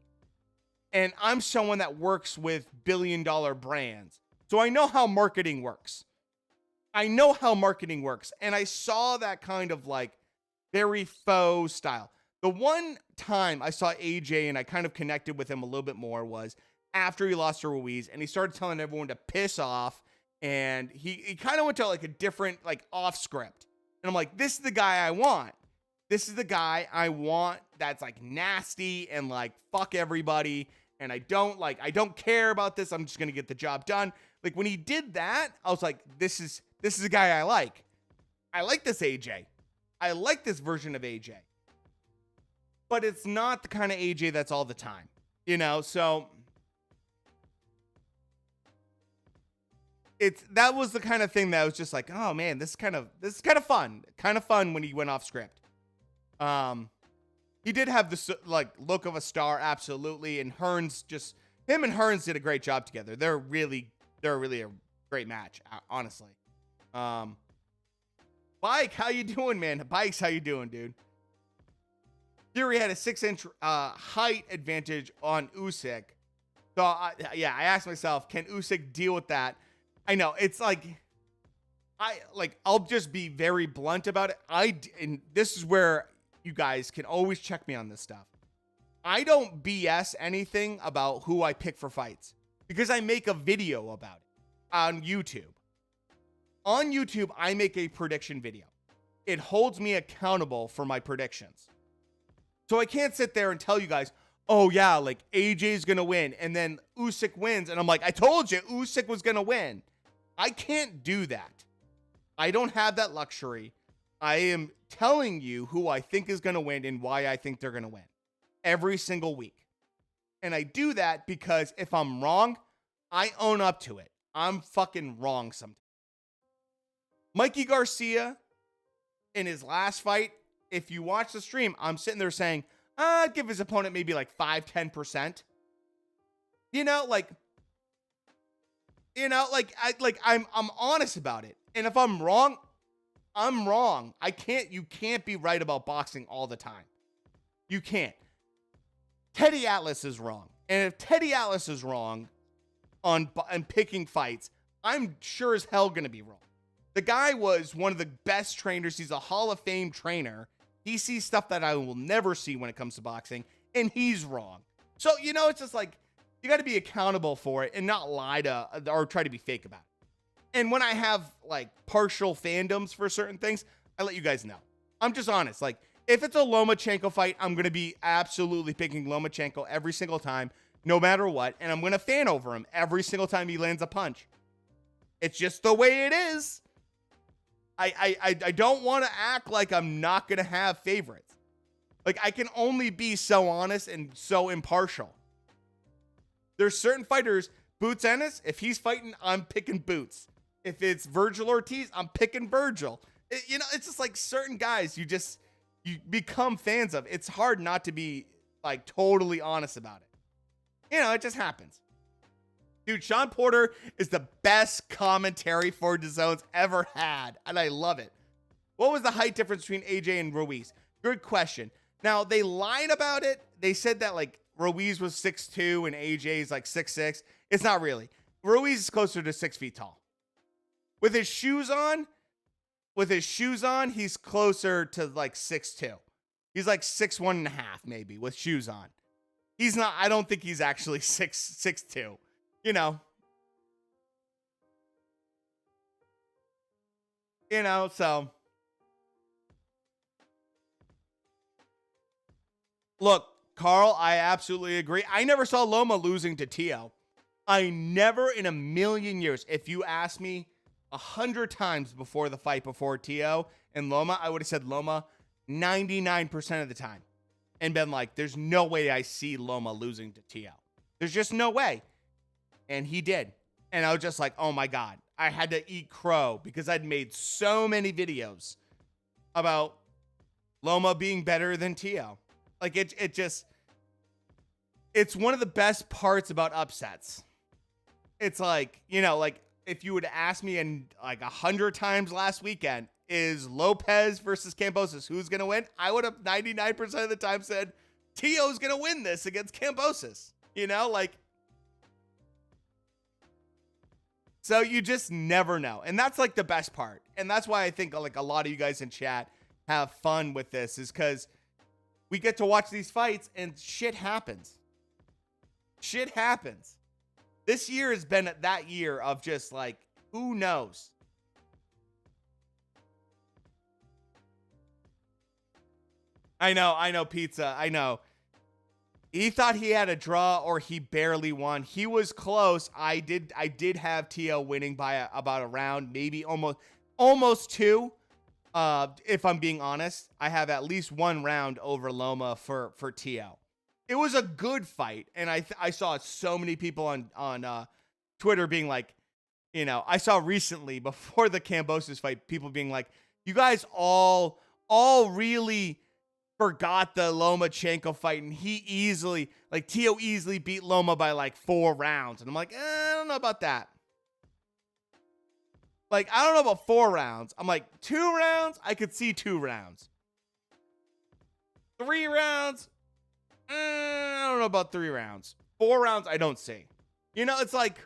And I'm someone that works with billion-dollar brands. So I know how marketing works. And I saw that kind of like very faux style. The one time I saw AJ and I kind of connected with him a little bit more was after he lost to Ruiz and he started telling everyone to piss off. And he kind of went to like a different, like off script. And I'm like, this is the guy I want. This is the guy I want that's like nasty and like fuck everybody. And I don't care about this. I'm just going to get the job done. Like, when he did that, I was like, this is a guy I like. I like this AJ. I like this version of AJ. But it's not the kind of AJ that's all the time, you know? So that was the kind of thing that was just like, oh man, this is kind of fun. Kind of fun when he went off script. He did have this like look of a star, absolutely. And him and Hearns did a great job together. They're really a great match, honestly. Bike, how you doing, man? Bikes, how you doing, dude? Fury had a 6-inch height advantage on Usyk. So I asked myself, can Usyk deal with that? I know it's like, I'll just be very blunt about it. And this is where you guys can always check me on this stuff. I don't BS anything about who I pick for fights because I make a video about it on YouTube. On YouTube, I make a prediction video. It holds me accountable for my predictions. So I can't sit there and tell you guys, oh yeah, like AJ's going to win. And then Usyk wins. And I'm like, I told you Usyk was going to win. I can't do that. I don't have that luxury. I am telling you who I think is going to win and why I think they're going to win every single week. And I do that because if I'm wrong, I own up to it. I'm fucking wrong sometimes. Mikey Garcia, in his last fight, if you watch the stream, I'm sitting there saying, I'd give his opponent maybe like 5-10%. I'm honest about it. And if I'm wrong, I'm wrong. You can't be right about boxing all the time. You can't. Teddy Atlas is wrong. And if Teddy Atlas is wrong on picking fights, I'm sure as hell going to be wrong. The guy was one of the best trainers. He's a Hall of Fame trainer. He sees stuff that I will never see when it comes to boxing, and he's wrong. So, it's just like, you got to be accountable for it and not lie to or try to be fake about it. And when I have like partial fandoms for certain things, I let you guys know. I'm just honest. Like, if it's a Lomachenko fight, I'm going to be absolutely picking Lomachenko every single time, no matter what. And I'm going to fan over him every single time he lands a punch. It's just the way it is. I don't want to act like I'm not going to have favorites. Like, I can only be so honest and so impartial. There's certain fighters, Boots Ennis, if he's fighting, I'm picking Boots. If it's Virgil Ortiz, I'm picking Virgil. It's just like certain guys you become fans of. It's hard not to be like totally honest about it. It just happens. Dude, Sean Porter is the best commentary for DAZN's ever had, and I love it. What was the height difference between AJ and Ruiz? Good question. Now, they lied about it. They said that, like, Ruiz was 6'2", and AJ is, like, 6'6". It's not really. Ruiz is closer to 6 feet tall. With his shoes on, he's closer to, like, 6'2". He's like 6'1.5", maybe, with shoes on. He's not, I don't think he's actually 6'2", you know. So look, Carl, I absolutely agree. I never saw Loma losing to Tio. I never in a million years, if you asked me 100 times before the fight before Tio and Loma, I would have said Loma 99% of the time and been like, there's no way I see Loma losing to Tio. There's just no way. And he did. And I was just like, oh my God. I had to eat crow because I'd made so many videos about Loma being better than Tio. Like it's one of the best parts about upsets. It's like, like if you would ask me in like 100 times last weekend, is Lopez versus Kambosos, who's going to win? I would have 99% of the time said Tio's going to win this against Kambosos, so you just never know. And that's like the best part. And that's why I think like a lot of you guys in chat have fun with this, is because we get to watch these fights and shit happens. Shit happens. This year has been that year of just like, who knows? I know, Pizza. I know. He thought he had a draw or he barely won. He was close. I did have Tio winning by about a round, maybe almost two. If I'm being honest, I have at least one round over Loma for Tio. It was a good fight, and I saw so many people on Twitter being like, I saw recently before the Kambosos fight, people being like, you guys all really forgot the Lomachenko fight, and Tio easily beat Loma by like 4 rounds. And I'm like, I don't know about that. Like, I don't know about 4 rounds. I'm like, 2 rounds? I could see 2 rounds. 3 rounds? I don't know about 3 rounds. 4 rounds, I don't see. It's like,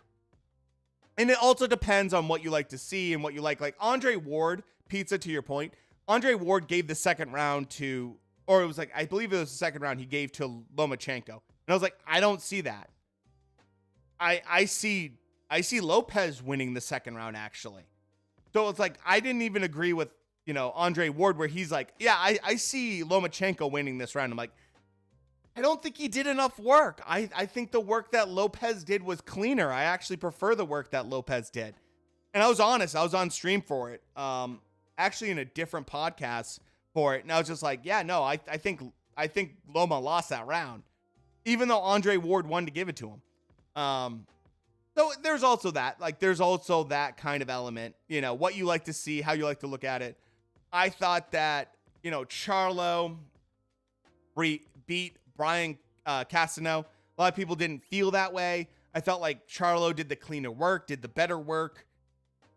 and it also depends on what you like to see and what you like. Like Andre Ward, Pizza, to your point, Andre Ward gave the second round to, or it was like, I believe it was the second round he gave to Lomachenko. And I was like, I don't see that. I see Lopez winning the second round, actually. So it's like, I didn't even agree with, Andre Ward, where he's like, yeah, I see Lomachenko winning this round. I'm like, I don't think he did enough work. I think the work that Lopez did was cleaner. I actually prefer the work that Lopez did. And I was honest. I was on stream for it. Actually in a different podcast for it. And I was just like, yeah, no, I think Loma lost that round, even though Andre Ward wanted to give it to him. So there's also that, there's also that kind of element, what you like to see, how you like to look at it. I thought that, Charlo beat Brian Castano. A lot of people didn't feel that way. I felt like Charlo did the cleaner work, did the better work.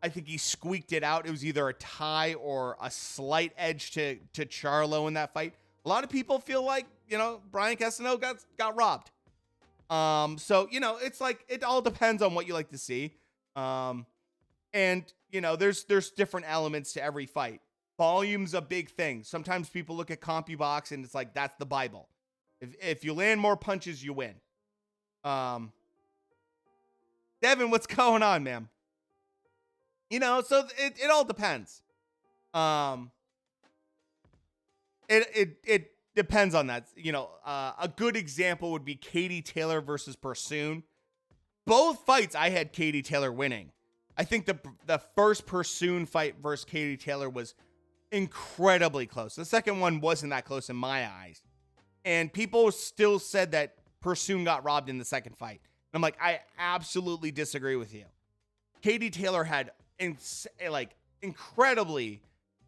I think he squeaked it out. It was either a tie or a slight edge to Charlo in that fight. A lot of people feel like, Brian Castano got robbed. So, it's like, it all depends on what you like to see. And, there's different elements to every fight. Volume's a big thing. Sometimes people look at CompuBox and it's like, that's the Bible. If you land more punches, you win. Devin, what's going on, man? So it all depends. It depends on that. A good example would be Katie Taylor versus Pursoon. Both fights I had Katie Taylor winning. I think the first Pursoon fight versus Katie Taylor was incredibly close. The second one wasn't that close in my eyes. And people still said that Pursoon got robbed in the second fight. And I'm like, I absolutely disagree with you. Katie Taylor had incredibly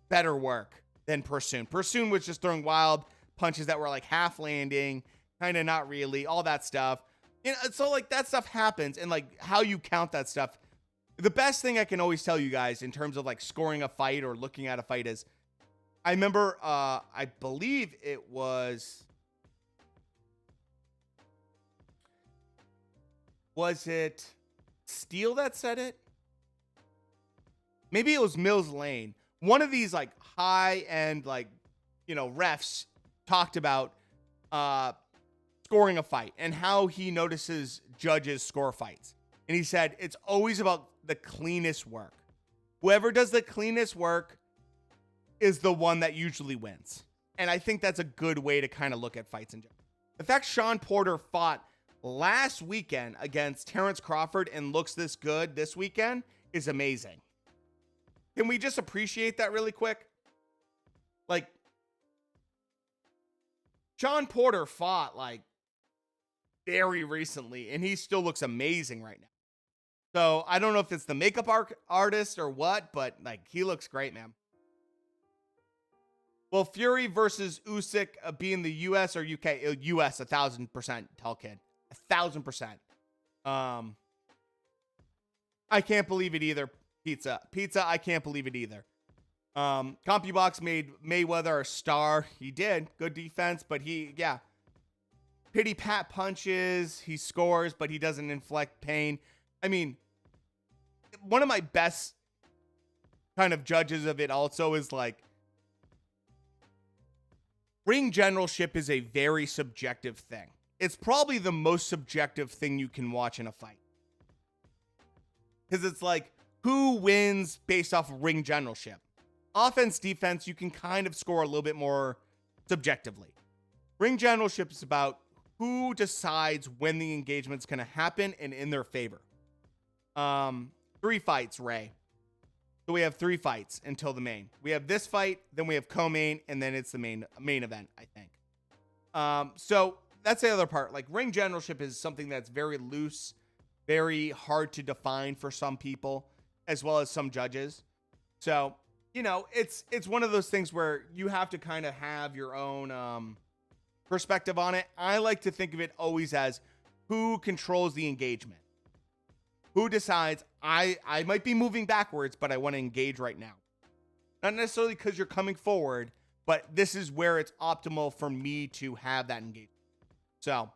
better work than Pursoon. Pursoon was just throwing wild punches that were like half landing, kind of not really, all that stuff. So like that stuff happens, and like how you count that stuff. The best thing I can always tell you guys in terms of like scoring a fight or looking at a fight is, I remember, I believe it was it Steele that said it? Maybe it was Mills Lane. One of these like high end, refs talked about scoring a fight and how he notices judges score fights. And he said, it's always about the cleanest work. Whoever does the cleanest work is the one that usually wins. And I think that's a good way to kind of look at fights in general. The fact Sean Porter fought last weekend against Terrence Crawford and looks this good this weekend is amazing. Can we just appreciate that really quick? Like, Sean Porter fought like very recently and he still looks amazing right now. So I don't know if it's the makeup artist or what, but like he looks great, man. Well, Fury versus Usyk be in the US or UK? US, 1,000%. Tell kid, 1,000%. I can't believe it either. Pizza, I can't believe it either. CompuBox made Mayweather a star. He did good defense, but pity pat punches. He scores, but he doesn't inflict pain. I mean, one of my best kind of judges of it also is like, ring generalship is a very subjective thing. It's probably the most subjective thing you can watch in a fight. Because it's like, who wins based off of ring generalship? Offense, defense, you can kind of score a little bit more subjectively. Ring generalship is about who decides when the engagement's going to happen and in their favor. 3 fights, Ray. So we have 3 fights until the main. We have this fight, then we have co-main, and then it's the main event, I think. So that's the other part. Like, ring generalship is something that's very loose, very hard to define for some people, as well as some judges. So, you know, it's one of those things where you have to kind of have your own perspective on it. I like to think of it always as who controls the engagement. Who decides, I might be moving backwards, but I want to engage right now. Not necessarily because you're coming forward, but this is where it's optimal for me to have that engagement. So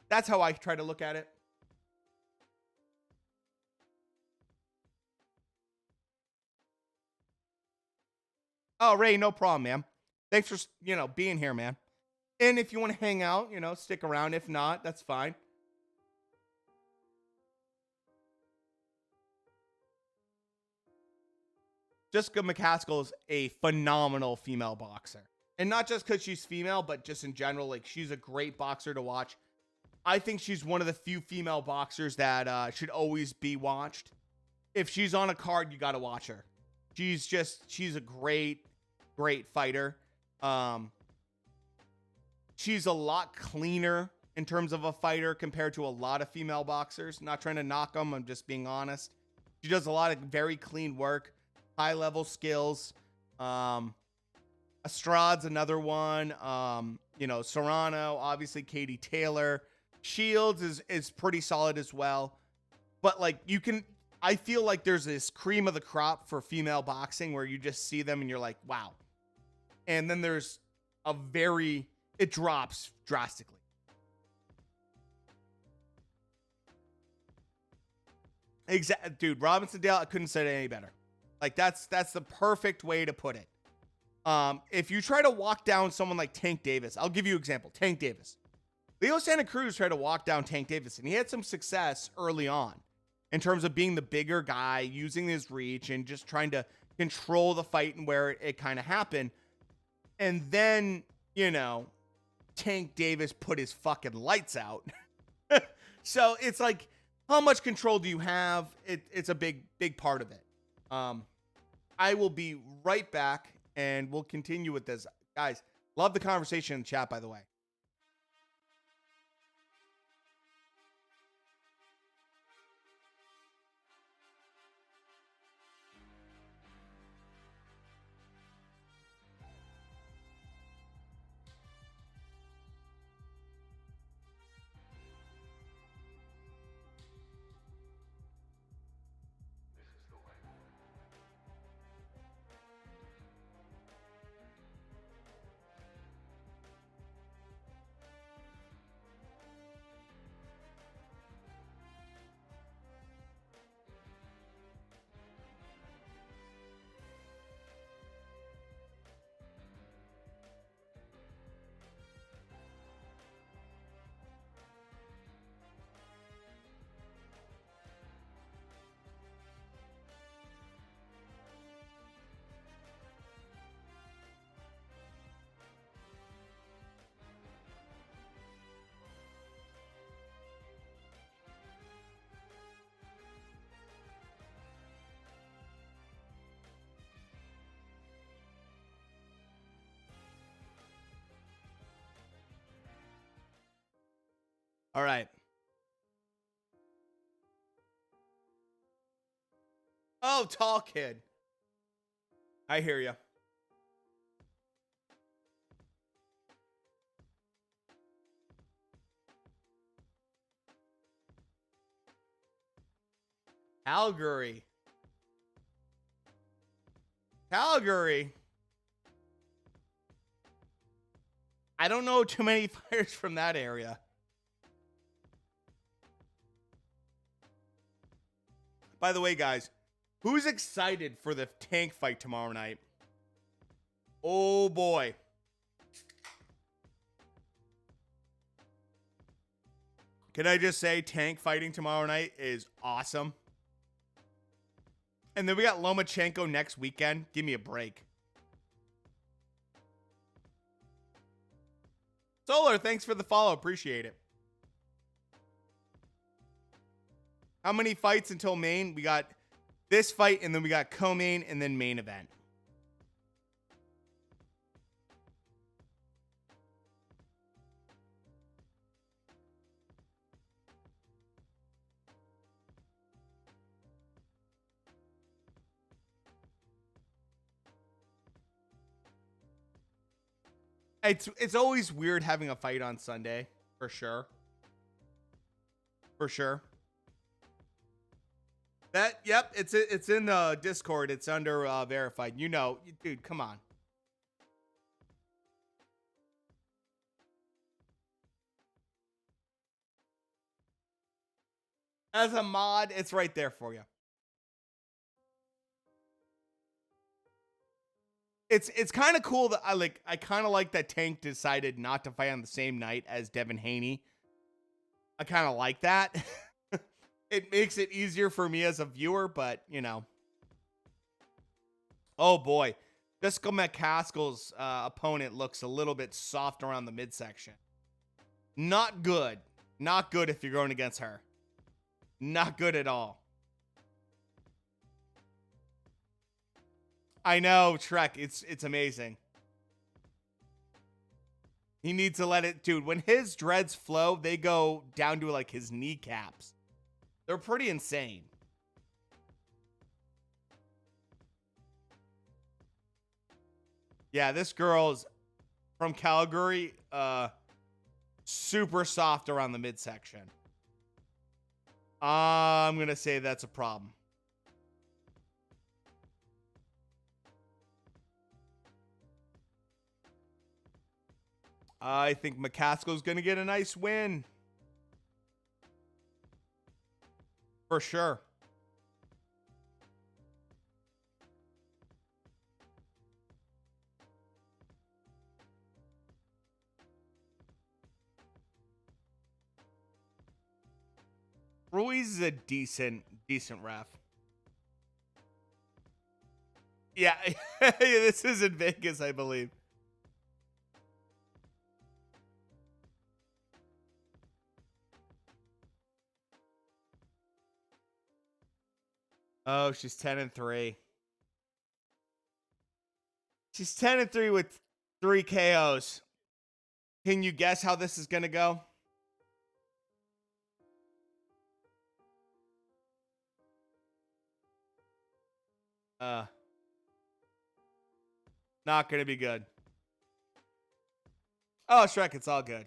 that's how I try to look at it. Oh, Ray, no problem, man. Thanks for, being here, man. And if you want to hang out, stick around. If not, that's fine. Jessica McCaskill is a phenomenal female boxer. And not just because she's female, but just in general, like, she's a great boxer to watch. I think she's one of the few female boxers that should always be watched. If she's on a card, you got to watch her. She's a great fighter. She's a lot cleaner in terms of a fighter compared to a lot of female boxers. Not trying to knock them, I'm just being honest. She does a lot of very clean work, high level skills. Estrade's another one. Serrano, obviously Katie Taylor. Shields is pretty solid as well. But like, I feel like there's this cream of the crop for female boxing where you just see them and you're like, wow. And then there's it drops drastically. Exactly, dude. Robinson Dale, I couldn't say it any better. Like, that's the perfect way to put it. If you try to walk down someone like Tank Davis, I'll give you an example. Tank Davis. Leo Santa Cruz tried to walk down Tank Davis, and he had some success early on in terms of being the bigger guy, using his reach, and just trying to control the fight and where it kind of happened. And then, Tank Davis put his fucking lights out. So it's like, how much control do you have? It's a big part of it. I will be right back, and we'll continue with this. Guys, love the conversation in the chat, by the way. All right. Oh, tall kid. I hear you. Calgary. Calgary. I don't know too many fighters from that area. By the way, guys, who's excited for the Tank fight tomorrow night? Oh, boy. Can I just say Tank fighting tomorrow night is awesome? And then we got Lomachenko next weekend. Give me a break. Solar, thanks for the follow. Appreciate it. How many fights until main? We got this fight, and then we got co-main, and then main event. It's always weird having a fight on Sunday, for sure. For sure. Yep, it's in the Discord. It's under verified. You know, dude, come on. As a mod, it's right there for you. It's kind of cool that I kind of like that Tank decided not to fight on the same night as Devin Haney. I kind of like that. It makes it easier for me as a viewer, but you know. Oh boy, Jessica McCaskill's opponent looks a little bit soft around the midsection. Not good. Not good if you're going against her. Not good at all. I know, Trek. It's amazing. He needs to let it, dude. When his dreads flow, they go down to like his kneecaps. They're pretty insane. Yeah, this girl's from Calgary. Super soft around the midsection. I'm gonna say that's a problem. I think McCaskill's going to get a nice win. For sure. Ruiz is a decent ref. Yeah, this is in Vegas, I believe. Oh, she's 10-3. She's 10-3 with 3 KOs. Can you guess how this is going to go? Not going to be good. Oh, Shrek, it's all good.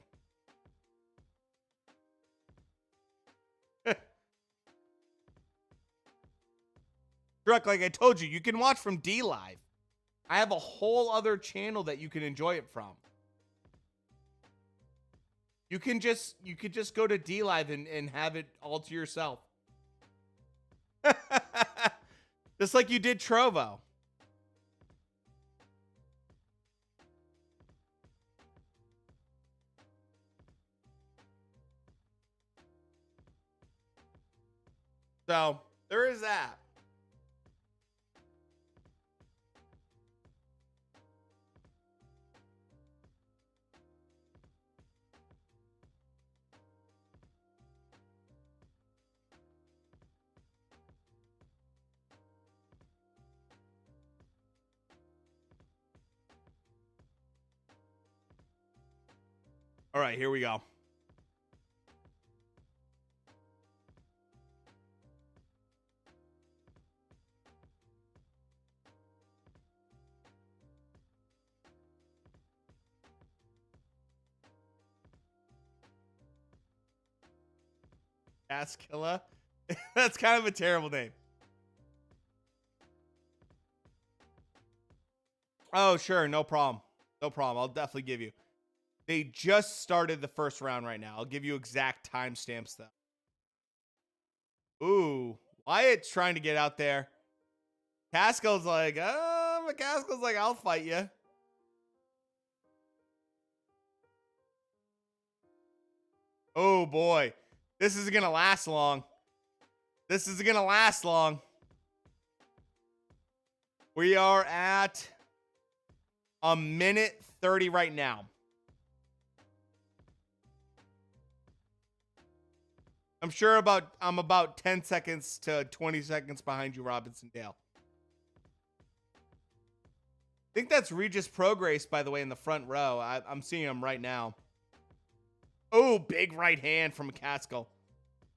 Shrek, like I told you, you can watch from D Live. I have a whole other channel that you can enjoy it from. You could just go to D Live and have it all to yourself. Just like you did Trovo. So, there is that. All right, here we go. Askilla. That's kind of a terrible name. Oh, sure. No problem. No problem. I'll definitely give you. They just started the first round right now. I'll give you exact timestamps, though. Ooh. Wyatt's trying to get out there. McCaskill's like, I'll fight you. Oh, boy. This isn't going to last long. This isn't going to last long. We are at a minute 30 right now. I'm sure I'm about 10 seconds to 20 seconds behind you, Robinson Dale. I think that's Regis Prograis, by the way, in the front row. I'm seeing him right now. Oh, big right hand from McCaskill.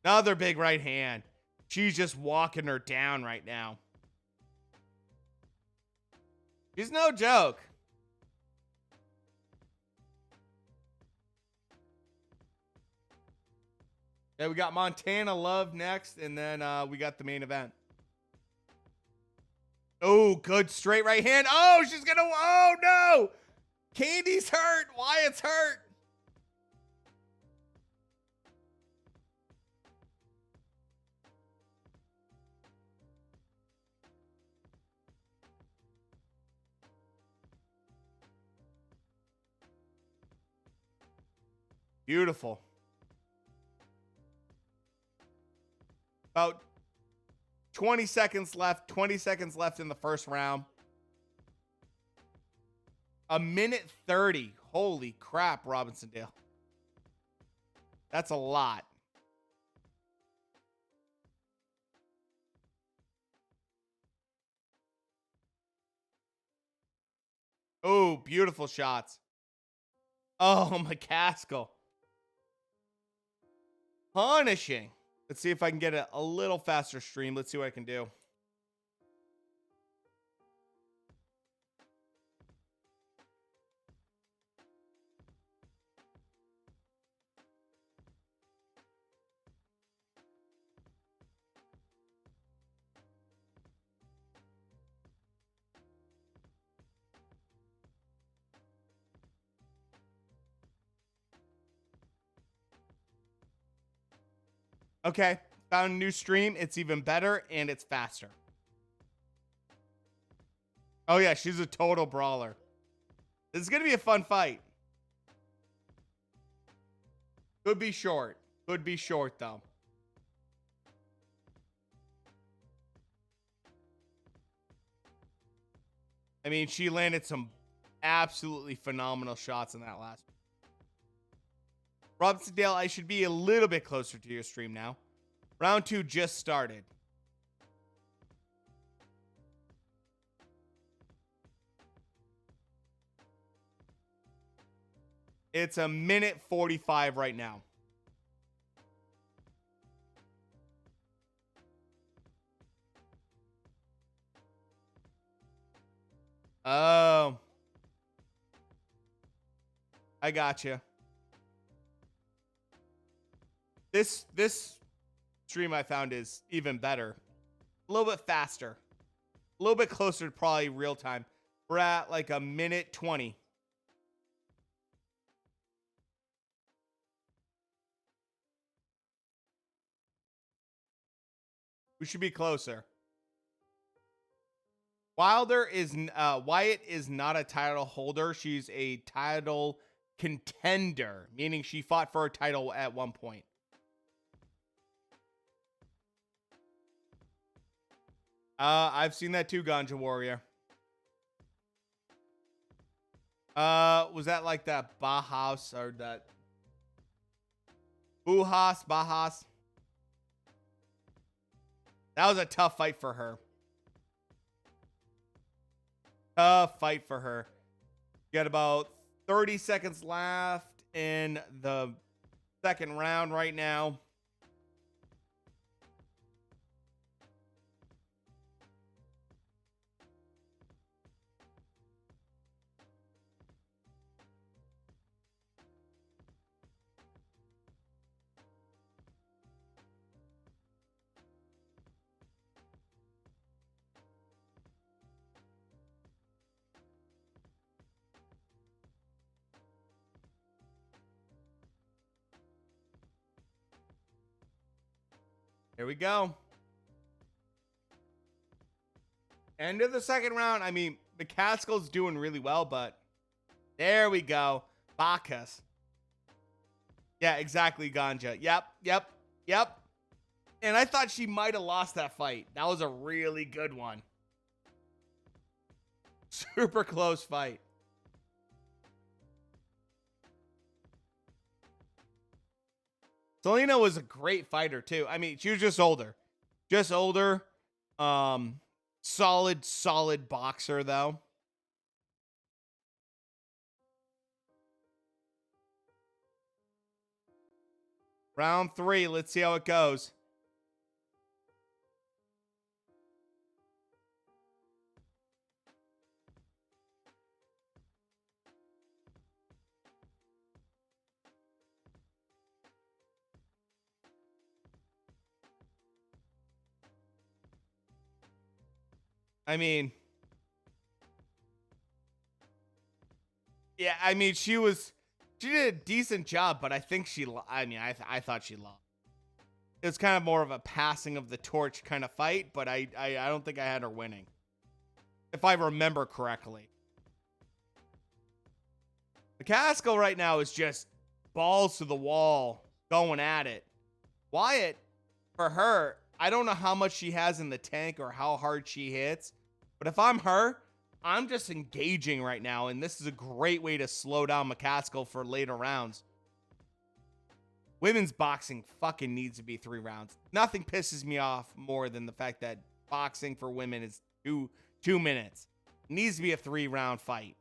Another big right hand. She's just walking her down right now. She's no joke. Yeah, we got Montana Love next, and then we got the main event. Oh, good straight right hand. Oh, she's gonna. Oh no, Candy's hurt. Wyatt's hurt. Beautiful. About 20 seconds left. 20 seconds left in the first round. A minute 30. Holy crap, Robinson Dale. That's a lot. Oh, beautiful shots. Oh, McCaskill. Punishing. Let's see if I can get a little faster stream. Let's see what I can do. Okay. Found a new stream. It's even better and it's faster. Oh, yeah. She's a total brawler. This is going to be a fun fight. Could be short. Could be short, though. I mean, she landed some absolutely phenomenal shots in that last one. Robinson Dale, I should be a little bit closer to your stream now. Round 2 just started. It's a minute 45 right now. Oh. I gotcha. This stream I found is even better. A little bit faster. A little bit closer to probably real time. We're at like a minute 20. We should be closer. Wyatt is not a title holder. She's a title contender, meaning she fought for a title at one point. I've seen that too, Ganja Warrior. Was that like that Bajas or that Bajas? That was a tough fight for her. Tough fight for her. Got about 30 seconds left in the second round right now. Here we go. End of the second round. I mean, McCaskill's doing really well, but there we go. Bacchus. Yeah, exactly, Ganja. Yep. And I thought she might have lost that fight. That was a really good one. Super close fight. Selena was a great fighter, too. I mean, she was just older. Solid boxer, though. Round 3. Let's see how it goes. I mean, yeah, I mean, she did a decent job, but I think I thought she lost. It was kind of more of a passing of the torch kind of fight, but I don't think I had her winning, if I remember correctly. McCaskill right now is just balls to the wall, going at it. Wyatt, for her, I don't know how much she has in the tank or how hard she hits, but if I'm her, I'm just engaging right now, and this is a great way to slow down McCaskill for later rounds. Women's boxing fucking needs to be 3 rounds. Nothing pisses me off more than the fact that boxing for women is 2 minutes. It needs to be a 3-round fight.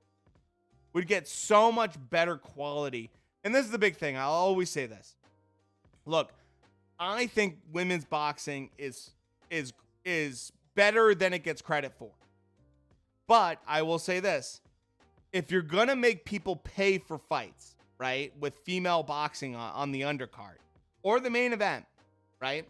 Would get so much better quality. And this is the big thing. I'll always say this. Look, I think women's boxing is better than it gets credit for. But I will say this. If you're going to make people pay for fights, right, with female boxing on the undercard or the main event, right?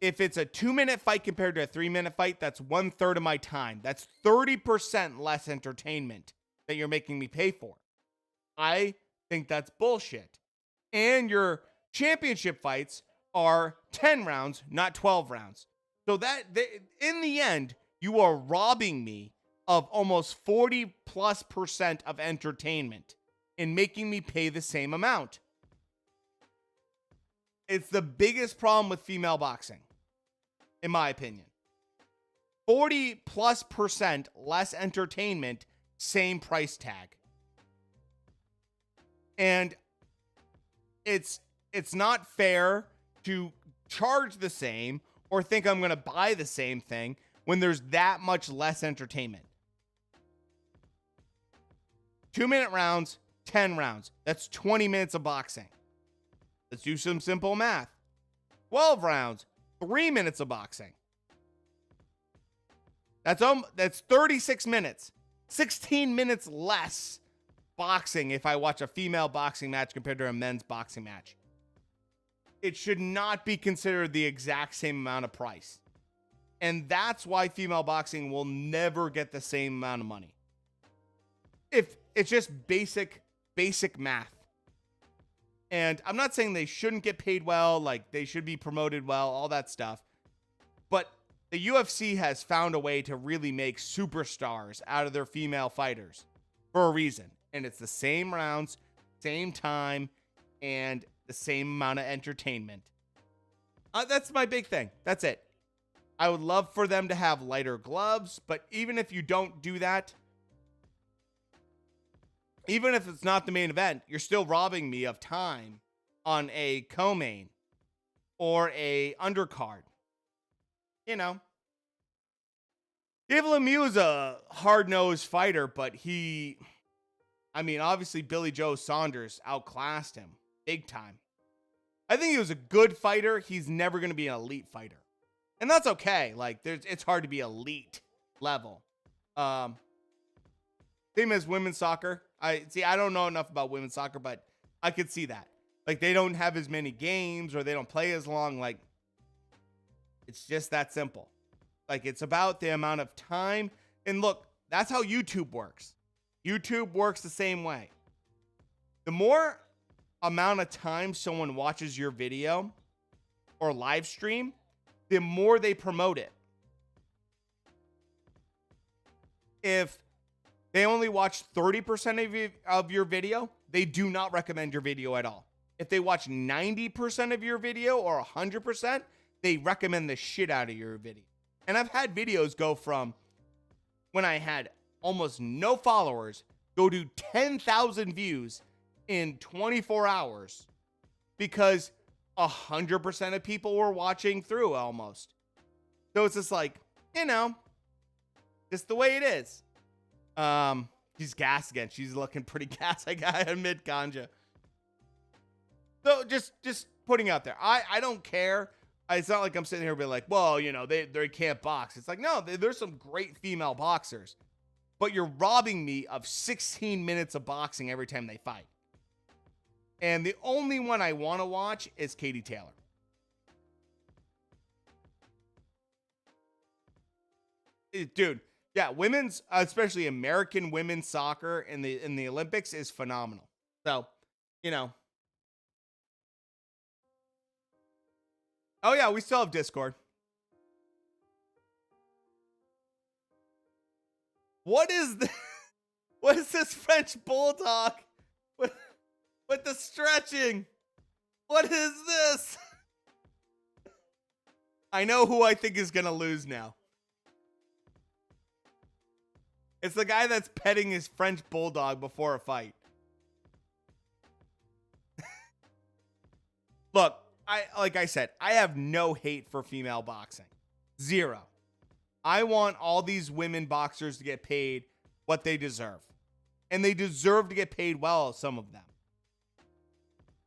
If it's a 2-minute fight compared to a 3-minute fight, that's 1/3 of my time. That's 30% less entertainment that you're making me pay for. I think that's bullshit. And your championship fights are 10 rounds, not 12 rounds. So that in the end, you are robbing me of almost 40+% of entertainment and making me pay the same amount. It's the biggest problem with female boxing, in my opinion. 40+% less entertainment, same price tag. And it's not fair to charge the same or think I'm going to buy the same thing when there's that much less entertainment. 2-minute rounds, 10 rounds. That's 20 minutes of boxing. Let's do some simple math. 12 rounds, 3 minutes of boxing. That's 36 minutes. 16 minutes less boxing if I watch a female boxing match compared to a men's boxing match. It should not be considered the exact same amount of price. And that's why female boxing will never get the same amount of money. If it's just basic math. And I'm not saying they shouldn't get paid well, like they should be promoted well, all that stuff. But the UFC has found a way to really make superstars out of their female fighters for a reason. And it's the same rounds, same time, and the same amount of entertainment. That's my big thing. That's it. I would love for them to have lighter gloves, but even if you don't do that, even if it's not the main event, you're still robbing me of time on a co-main or a undercard. You know, Dave Lemieux is a hard-nosed fighter, but obviously Billy Joe Saunders outclassed him big time. I think he was a good fighter. He's never going to be an elite fighter. And that's okay. Like, it's hard to be elite level. Same as women's soccer. I don't know enough about women's soccer, but I could see that. Like, they don't have as many games or they don't play as long. Like, it's just that simple. Like, it's about the amount of time. And look, that's how YouTube works. YouTube works the same way. The more amount of time someone watches your video, or live stream, the more they promote it. If they only watch 30% of your video, they do not recommend your video at all. If they watch 90% of your video or 100%, they recommend the shit out of your video. And I've had videos go from when I had almost no followers go to 10,000 views in 24 hours because 100% of people were watching through almost. So it's just like, you know, just the way it is. She's gas again. She's looking pretty gas. I gotta admit, Ganja. So just putting out there. I don't care. It's not like I'm sitting here being like, well, you know, they can't box. It's like, no, there's some great female boxers. But you're robbing me of 16 minutes of boxing every time they fight. And the only one I want to watch is Katie Taylor. Dude, yeah, women's, especially American women's soccer in the Olympics is phenomenal. So, you know. Oh yeah, we still have Discord. What is this? What is this French bulldog with the stretching? What is this? I know who I think is going to lose now. It's the guy that's petting his French bulldog before a fight. Look, like I said, I have no hate for female boxing. Zero. I want all these women boxers to get paid what they deserve. And they deserve to get paid well, some of them.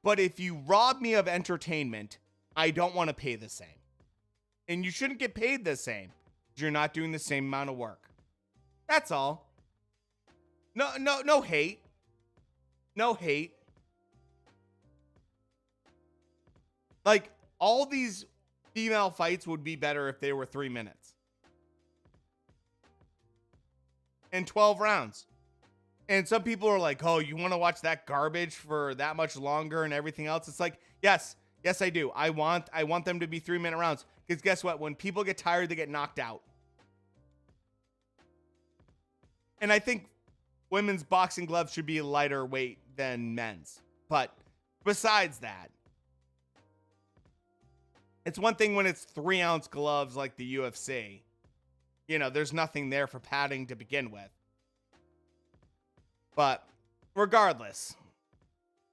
But if you rob me of entertainment, I don't want to pay the same. And you shouldn't get paid the same because you're not doing the same amount of work. That's all. No hate. No hate. Like, all these female fights would be better if they were 3 minutes. And 12 rounds. And some people are like, oh, you want to watch that garbage for that much longer and everything else? It's like, yes, I do. I want them to be 3-minute rounds. Because guess what? When people get tired, they get knocked out. And I think women's boxing gloves should be lighter weight than men's. But besides that, it's one thing when it's 3-ounce gloves like the UFC. You know, there's nothing there for padding to begin with. But regardless,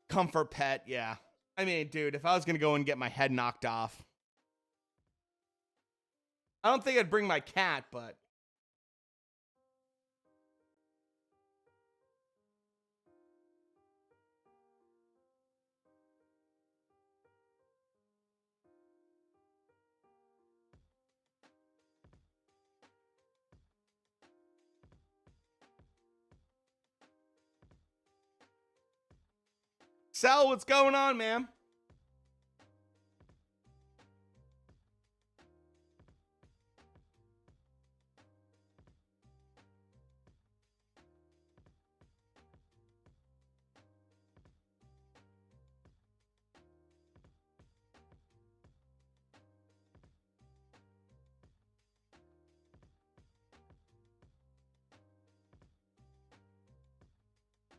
comfort pet, yeah. I mean, dude, if I was going to go and get my head knocked off, I don't think I'd bring my cat, but Sal, what's going on, man?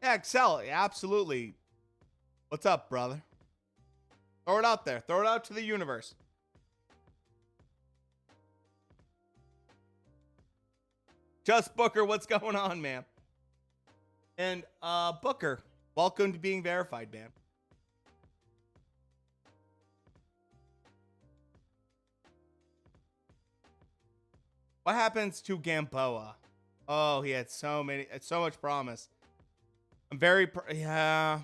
Yeah, Excel, absolutely. What's up, brother? Throw it out there. Throw it out to the universe. Just Booker, what's going on, man? And Booker, welcome to being verified, man. What happens to Gamboa? Oh, he had so much promise. I'm very, yeah.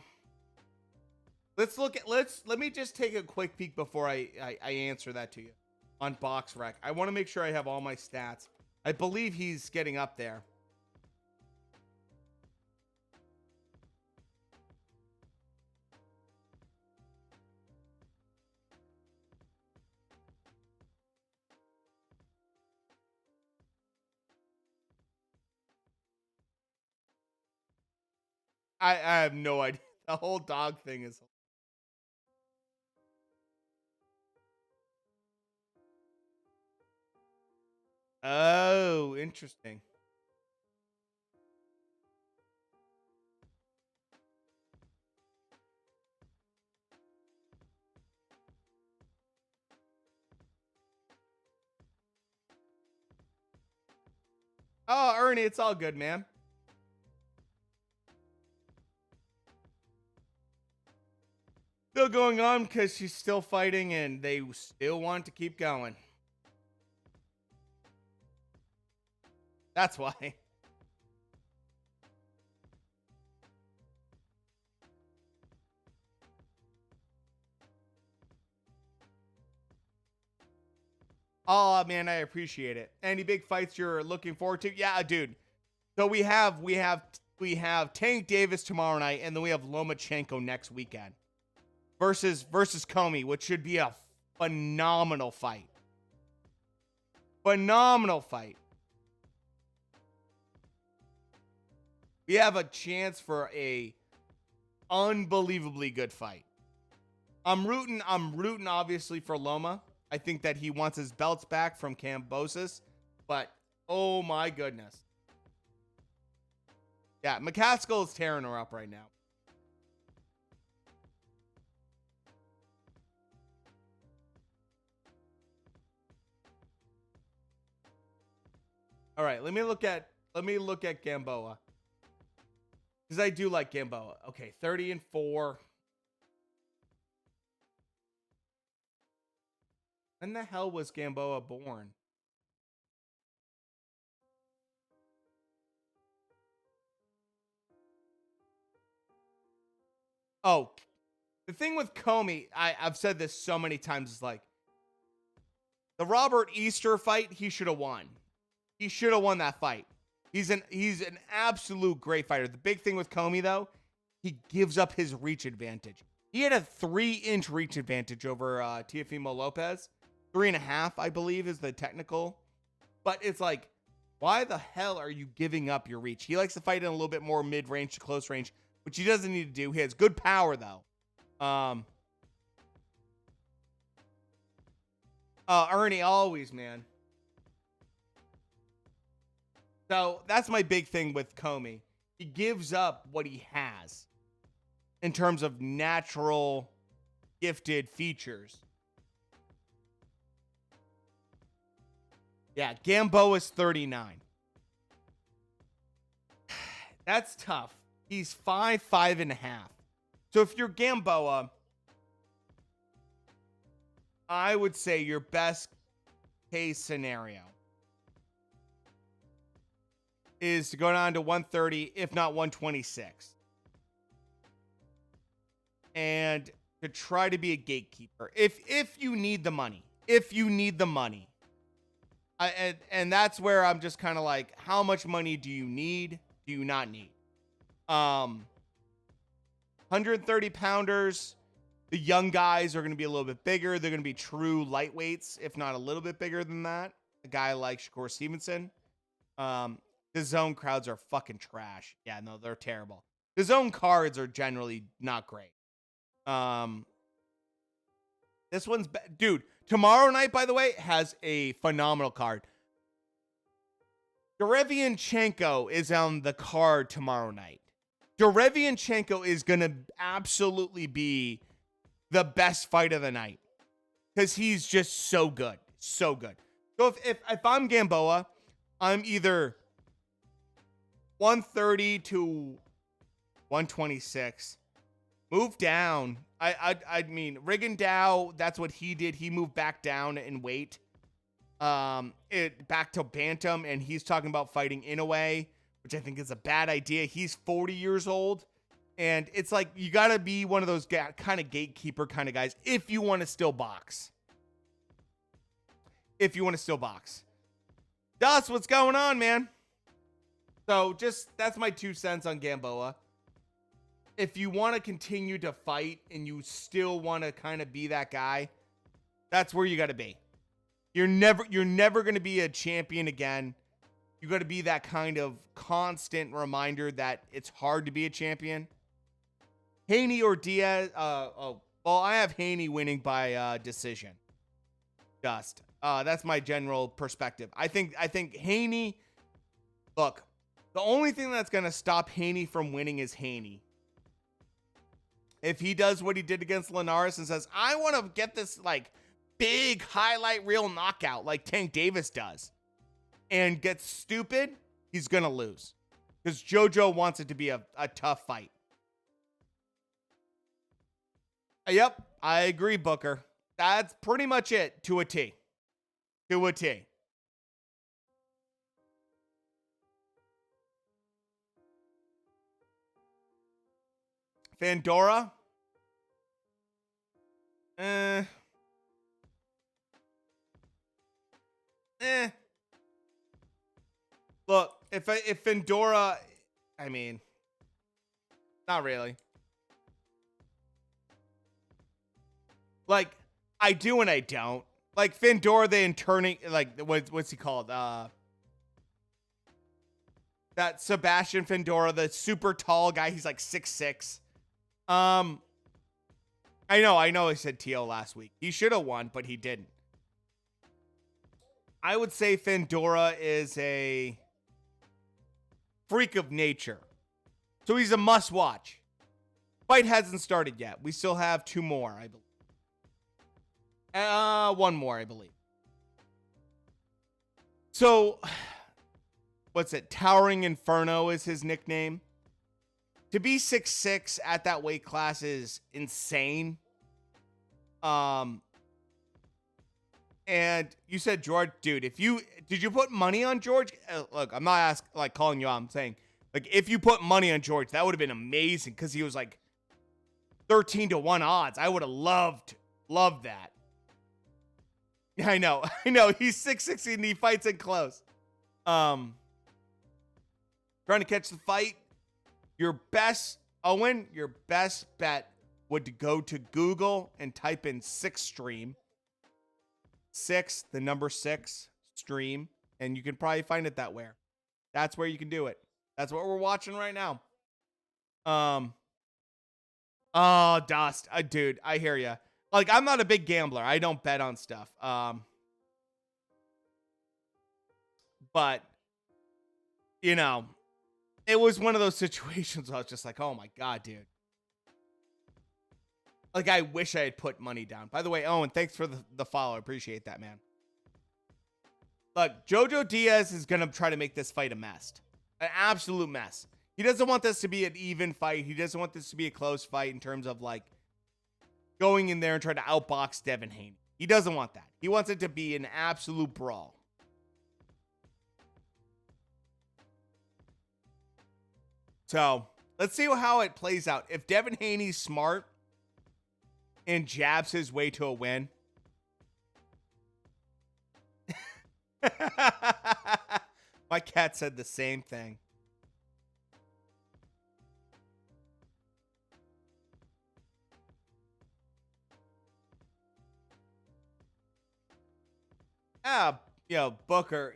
Let me just take a quick peek before I answer that to you on BoxRec. I want to make sure I have all my stats. I believe he's getting up there. I have no idea. The whole dog thing is. Oh, interesting. Oh, Ernie, it's all good, man. Still going on because she's still fighting and they still want to keep going. That's why. Oh man, I appreciate it. Any big fights you're looking forward to? Yeah, dude. So we have Tank Davis tomorrow night, and then we have Lomachenko next weekend versus Comey, which should be a phenomenal fight. Phenomenal fight. We have a chance for a unbelievably good fight. I'm rooting obviously for Loma. I think that he wants his belts back from Kambosos, but oh my goodness. Yeah, McCaskill is tearing her up right now. All right, let me look at Gamboa. Because I do like Gamboa. Okay, 30-4. When the hell was Gamboa born? Oh, the thing with Comey, I've said this so many times, is like the Robert Easter fight, he should have won. He should have won that fight. He's an absolute great fighter. The big thing with Comey, though, he gives up his reach advantage. He had a 3-inch reach advantage over Teofimo Lopez. 3.5, I believe, is the technical. But it's like, why the hell are you giving up your reach? He likes to fight in a little bit more mid-range to close range, which he doesn't need to do. He has good power, though. Ernie, always, man. So that's my big thing with Comey. He gives up what he has in terms of natural gifted features. Yeah, Gamboa's 39. That's tough. He's 5'5.5". So if you're Gamboa, I would say your best case scenario is to go down to 130, if not 126. And to try to be a gatekeeper. If you need the money. If you need the money. And that's where I'm just kind of like, how much money do you need? Do you not need? 130 pounders. The young guys are going to be a little bit bigger. They're going to be true lightweights, if not a little bit bigger than that. A guy like Shakur Stevenson. The zone crowds are fucking trash. Yeah, no, they're terrible. The zone cards are generally not great. This one's dude. Tomorrow night, by the way, has a phenomenal card. Derevianchenko is on the card tomorrow night. Derevianchenko is gonna absolutely be the best fight of the night because he's just so good, so good. So if I'm Gamboa, I'm either 130 to 126. Move down. I mean, Rigondeaux, that's what he did. He moved back down in weight. Back to bantam, and he's talking about fighting Inoue, which I think is a bad idea. He's 40 years old, and it's like you got to be one of those kind of gatekeeper kind of guys if you want to still box. If you want to still box. Dust, what's going on, man? So that's my 2 cents on Gamboa. If you want to continue to fight and you still want to kind of be that guy, that's where you got to be. You're never going to be a champion again. You got to be that kind of constant reminder that it's hard to be a champion. Haney or Diaz? Well, I have Haney winning by decision. Just That's my general perspective. I think Haney, look, the only thing that's going to stop Haney from winning is Haney. If he does what he did against Linares and says, I want to get this like big highlight reel knockout like Tank Davis does, and gets stupid, he's going to lose. Because JoJo wants it to be a tough fight. Yep, I agree, Booker. That's pretty much it, to a T. To a T. Fandora? Look, if Fandora, I mean, not really. Like, I do and I don't. Like, Fandora, the interning, like, what's he called? That Sebastian Fandora, the super tall guy. He's like 6'6". I know I said T.O. last week. He should have won, but he didn't. I would say Fandora is a freak of nature. So he's a must-watch. Fight hasn't started yet. We still have 2 more, I believe. 1 more, I believe. So, what's it? Towering Inferno is his nickname. To be 6'6" at that weight class is insane. And you said George, dude, did you put money on George? Look, I'm not calling you out. I'm saying, like, if you put money on George, that would have been amazing because he was like 13-1 odds. I would have loved that. I know. He's 6'6" and he fights in close. Trying to catch the fight. Your best bet would go to Google and type in 6 stream. 6, the number 6 stream, and you can probably find it that way. That's where you can do it. That's what we're watching right now. Oh, Dust, dude, I hear you. Like, I'm not a big gambler. I don't bet on stuff. But you know, it was one of those situations where I was just like, oh my God, dude. Like, I wish I had put money down. By the way, Owen, thanks for the follow. I appreciate that, man. Look, Jojo Diaz is going to try to make this fight a mess. An absolute mess. He doesn't want this to be an even fight. He doesn't want this to be a close fight in terms of, like, going in there and trying to outbox Devin Haney. He doesn't want that. He wants it to be an absolute brawl. So, let's see how it plays out. If Devin Haney's smart and jabs his way to a win. My cat said the same thing. Booker,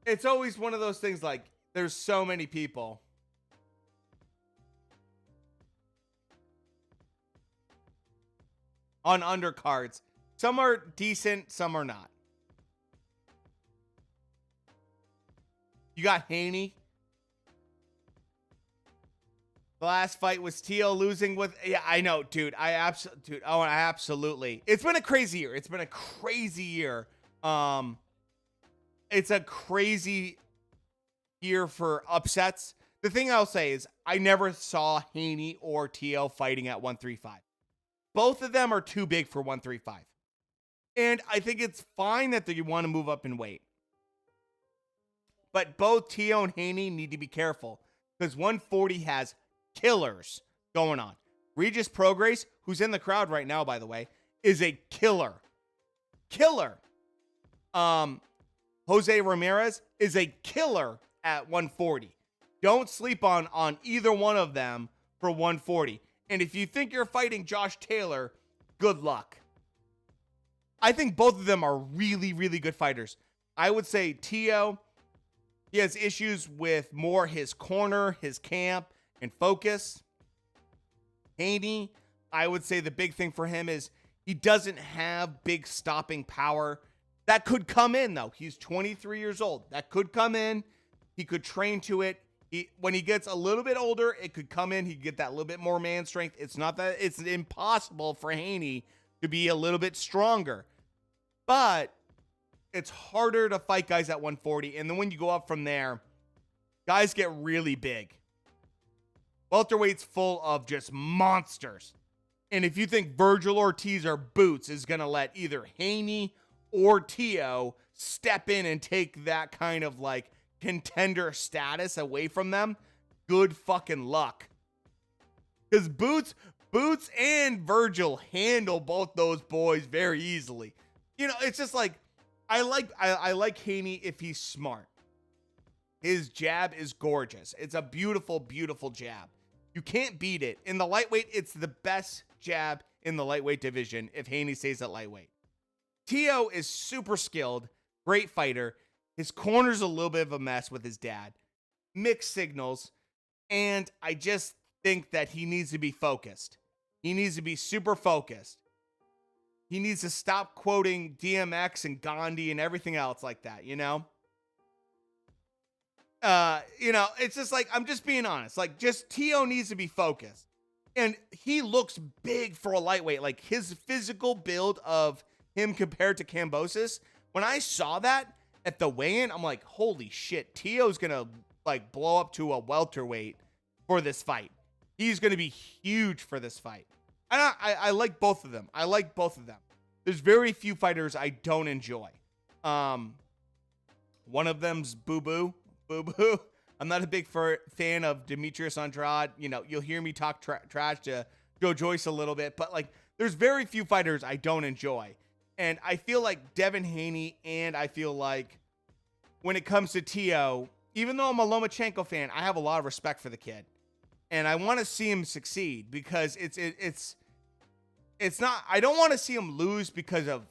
it's always one of those things, like, there's so many people. On undercards. Some are decent, some are not. You got Haney. The last fight was Teal losing with... Yeah, I know, dude. Absolutely. It's been a crazy year. It's a crazy year for upsets. The thing I'll say is I never saw Haney or Teal fighting at 135. Both of them are too big for 135. And I think it's fine that you want to move up in weight. But both Teal and Haney need to be careful because 140 has killers going on. Regis Prograis, who's in the crowd right now, by the way, is a killer. Jose Ramirez is a killer at 140. Don't sleep on either one of them for 140. And if you think you're fighting Josh Taylor, good luck. I think both of them are really, really good fighters. I would say Tio, he has issues with more his corner, his camp, and focus. Haney, I would say the big thing for him is He doesn't have big stopping power. That could come in, though. He's 23 years old. That could come in. He could train to it. When he gets a little bit older, it could come in. He could get that little bit more man strength. It's not that it's impossible for Haney to be a little bit stronger. But it's harder to fight guys at 140. And then when you go up from there, guys get really big. Welterweight's full of just monsters. And if you think Virgil Ortiz or Boots is going to let either Haney or Tio step in and take that kind of like contender status away from them, good fucking luck. Because Boots and Virgil handle both those boys very easily. You know, it's just like, I like Haney if he's smart. His jab is gorgeous. It's a beautiful, beautiful jab. You can't beat it. In the lightweight, it's the best jab in the lightweight division if Haney stays at lightweight. Tio is super skilled, great fighter. His corner's a little bit of a mess with his dad. Mixed signals. And I just think that he needs to be focused. He needs to be super focused. He needs to stop quoting DMX and Gandhi and everything else like that, you know? It's just like, I'm just being honest. Like, just Tio needs to be focused. And he looks big for a lightweight. Like, his physical build of him compared to Kambosos, when I saw that at the weigh-in, I'm like, holy shit, Tio's gonna, like, blow up to a welterweight for this fight. He's gonna be huge for this fight. And I like both of them. I like both of them. There's very few fighters I don't enjoy. One of them's Boo Boo. I'm not a big fan of Demetrius Andrade. You know, you'll hear me talk trash to Joe Joyce a little bit, but like, there's very few fighters I don't enjoy. And I feel like Devin Haney, and I feel like when it comes to Tio, even though I'm a Lomachenko fan, I have a lot of respect for the kid. And I want to see him succeed because it's not, I don't want to see him lose because of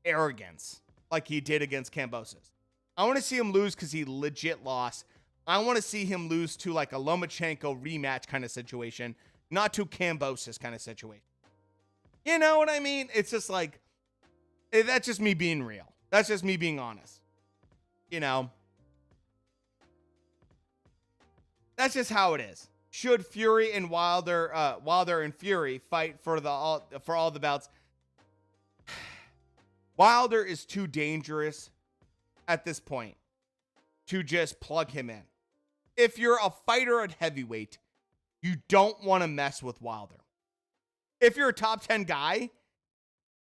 arrogance like he did against Kambosos. I want to see him lose because he legit lost. I want to see him lose to like a Lomachenko rematch kind of situation, not to Kambosos kind of situation. You know what I mean? It's just like, that's just me being real. That's just me being honest. You know? That's just how it is. Should Fury and Wilder and Fury fight for all the belts? Wilder is too dangerous at this point to just plug him in. If you're a fighter at heavyweight, you don't want to mess with Wilder. If you're a top 10 guy,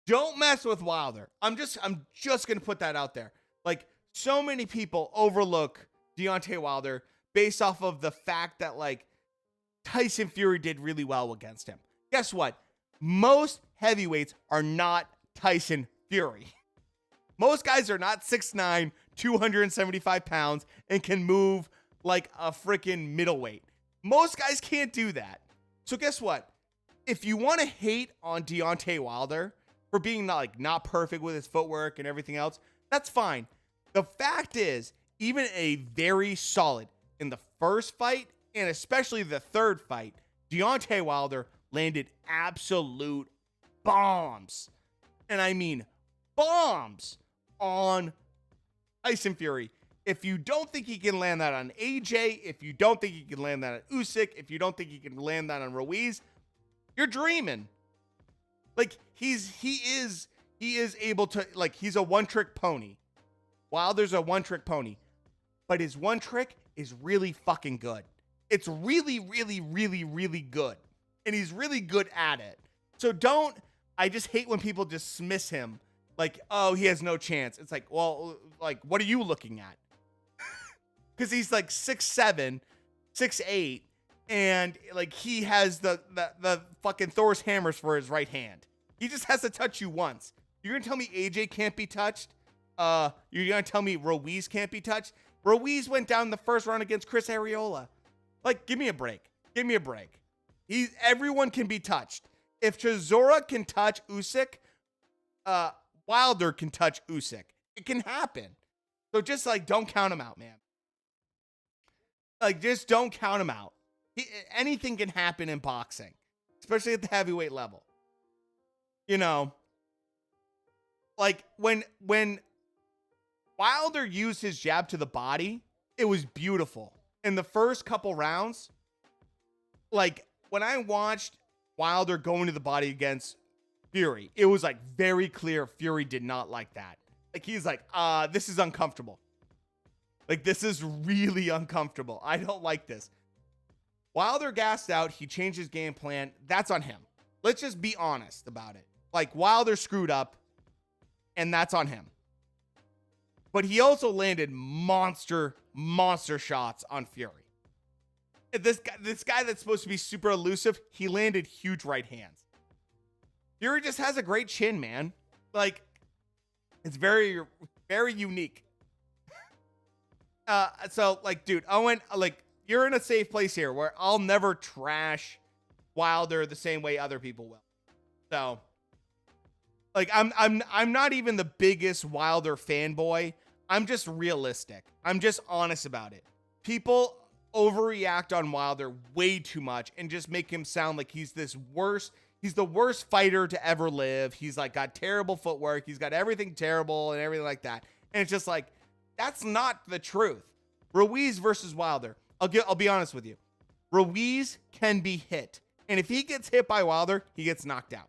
don't mess with Wilder. I'm just going to put that out there. Like, so many people overlook Deontay Wilder based off of the fact that, like, Tyson Fury did really well against him. Guess what? Most heavyweights are not Tyson Fury. Most guys are not 6'9", 275 pounds, and can move like a freaking middleweight. Most guys can't do that. So guess what? If you want to hate on Deontay Wilder for being not perfect with his footwork and everything else, that's fine. The fact is, even a very solid in the first fight, and especially the third fight, Deontay Wilder landed absolute bombs. And I mean bombs on Tyson Fury. If you don't think he can land that on AJ, if you don't think he can land that on Usyk, if you don't think he can land that on Ruiz, you're dreaming. Like, he is able to, like, he's a one-trick pony. Wilder's a one-trick pony. But his one trick is really fucking good. It's really, really, really, really good. And he's really good at it. So I just hate when people dismiss him. Like, oh, he has no chance. It's like, well, like, what are you looking at? Because he's like 6'7", 6'8", and like he has the fucking Thor's hammers for his right hand. He just has to touch you once. You're gonna tell me AJ can't be touched? You're gonna tell me Ruiz can't be touched? Ruiz went down in the first round against Chris Arreola. Like, give me a break. Give me a break. Everyone can be touched. If Chisora can touch Usyk, Wilder can touch Usyk. It can happen. So just like, don't count him out, man. Like, just don't count him out. Anything can happen in boxing, especially at the heavyweight level. You know, like when Wilder used his jab to the body, it was beautiful. In the first couple rounds, like when I watched Wilder go into the body against Fury, it was like very clear Fury did not like that. Like he's like, this is uncomfortable. Like this is really uncomfortable. I don't like this. Wilder gassed out. He changed his game plan. That's on him. Let's just be honest about it. Like Wilder screwed up, and that's on him. But he also landed monster shots on Fury. This guy that's supposed to be super elusive, he landed huge right hands. Fury just has a great chin, man. Like, it's very, very unique. So, like, dude, Owen, like, you're in a safe place here where I'll never trash Wilder the same way other people will. So, like, I'm not even the biggest Wilder fanboy. I'm just realistic. I'm just honest about it. People overreact on Wilder way too much and just make him sound like he's the worst fighter to ever live. He's like got terrible footwork. He's got everything terrible and everything like that. And it's just like, that's not the truth. Ruiz versus Wilder. I'll be honest with you. Ruiz can be hit. And if he gets hit by Wilder, he gets knocked out.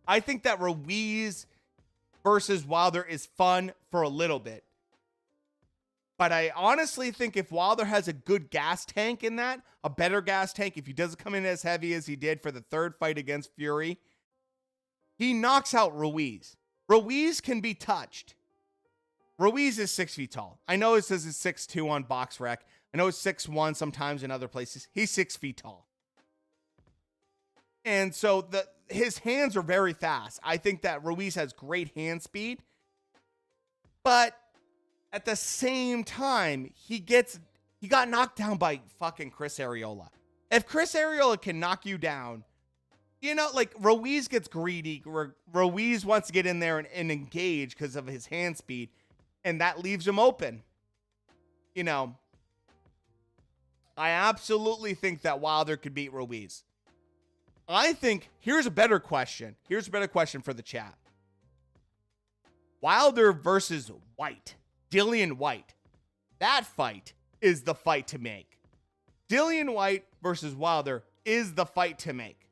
I think that Ruiz versus Wilder is fun for a little bit. But I honestly think if Wilder has a good gas tank in that, a better gas tank, if he doesn't come in as heavy as he did for the third fight against Fury, he knocks out Ruiz. Ruiz can be touched. Ruiz is 6 feet tall. I know it says it's 6'2" on BoxRec. I know it's 6'1" sometimes in other places. He's 6 feet tall. And so his hands are very fast. I think that Ruiz has great hand speed. But at the same time, he got knocked down by fucking Chris Arreola. If Chris Arreola can knock you down, you know, like Ruiz gets greedy. Ruiz wants to get in there and engage because of his hand speed, and that leaves him open. You know, I absolutely think that Wilder could beat Ruiz. I think here's a better question. Here's a better question for the chat. Wilder versus White. Dillian White. That fight is the fight to make. Dillian White versus Wilder is the fight to make.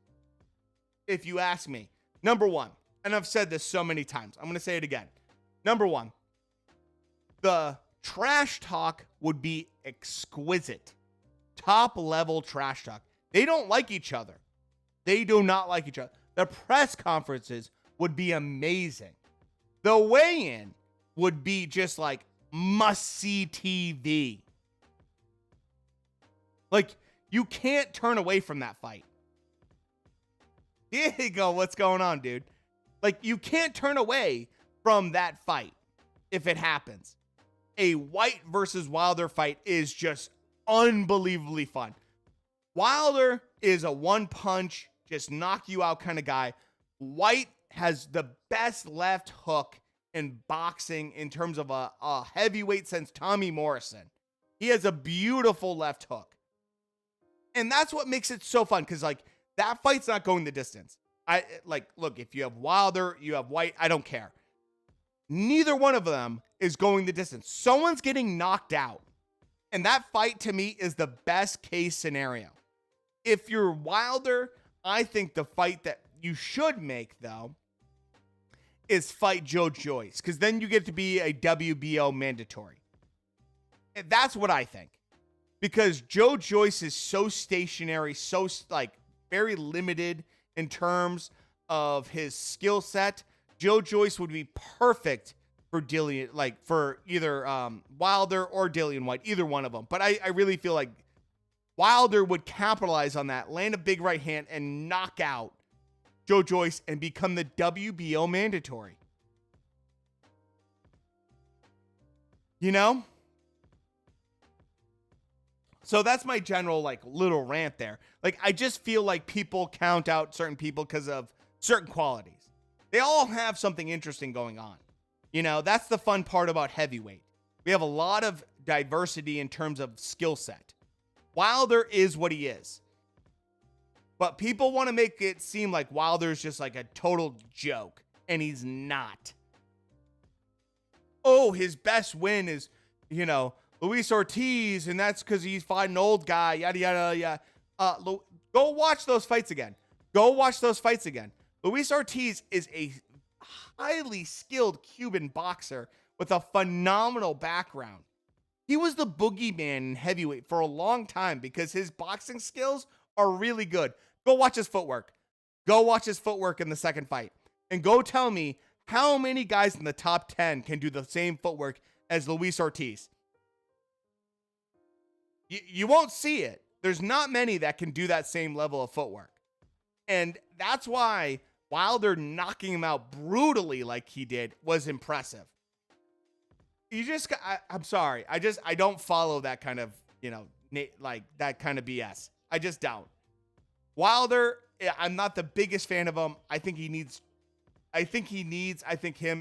If you ask me. Number one, and I've said this so many times, I'm going to say it again. Number one, the trash talk would be exquisite. Top level trash talk. They don't like each other. They do not like each other. The press conferences would be amazing. The weigh-in would be just like must-see TV. Like, you can't turn away from that fight. There you go. What's going on, dude? Like, you can't turn away from that fight if it happens. A White versus Wilder fight is just unbelievably fun. Wilder is a one-punch, just knock you out kind of guy. White has the best left hook in boxing in terms of a heavyweight since Tommy Morrison. He has a beautiful left hook. And that's what makes it so fun, because like that fight's not going the distance. Look, if you have Wilder, you have White, I don't care. Neither one of them is going the distance. Someone's getting knocked out. And that fight to me is the best case scenario. If you're Wilder, I think the fight that you should make, though, is fight Joe Joyce, because then you get to be a WBO mandatory. And that's what I think. Because Joe Joyce is so stationary, so like very limited in terms of his skill set. Joe Joyce would be perfect for Dillian, like for either Wilder or Dillian White, either one of them. But I really feel like Wilder would capitalize on that, land a big right hand, and knock out Joe Joyce and become the WBO mandatory. You know? So that's my general, like, little rant there. Like, I just feel like people count out certain people because of certain qualities. They all have something interesting going on. You know, that's the fun part about heavyweight. We have a lot of diversity in terms of skill set. Wilder is what he is. But people want to make it seem like Wilder's just like a total joke, and he's not. Oh, his best win is, Luis Ortiz, and that's because he's fighting an old guy, yada, yada, yada. Go watch those fights again. Luis Ortiz is a highly skilled Cuban boxer with a phenomenal background. He was the boogeyman in heavyweight for a long time because his boxing skills are really good. Go watch his footwork. Go watch his footwork in the second fight. And go tell me how many guys in the top 10 can do the same footwork as Luis Ortiz. You won't see it. There's not many that can do that same level of footwork. And that's why Wilder knocking him out brutally like he did was impressive. I'm sorry. I don't follow that kind of, like that kind of BS. I just don't. Wilder, I'm not the biggest fan of him. I think him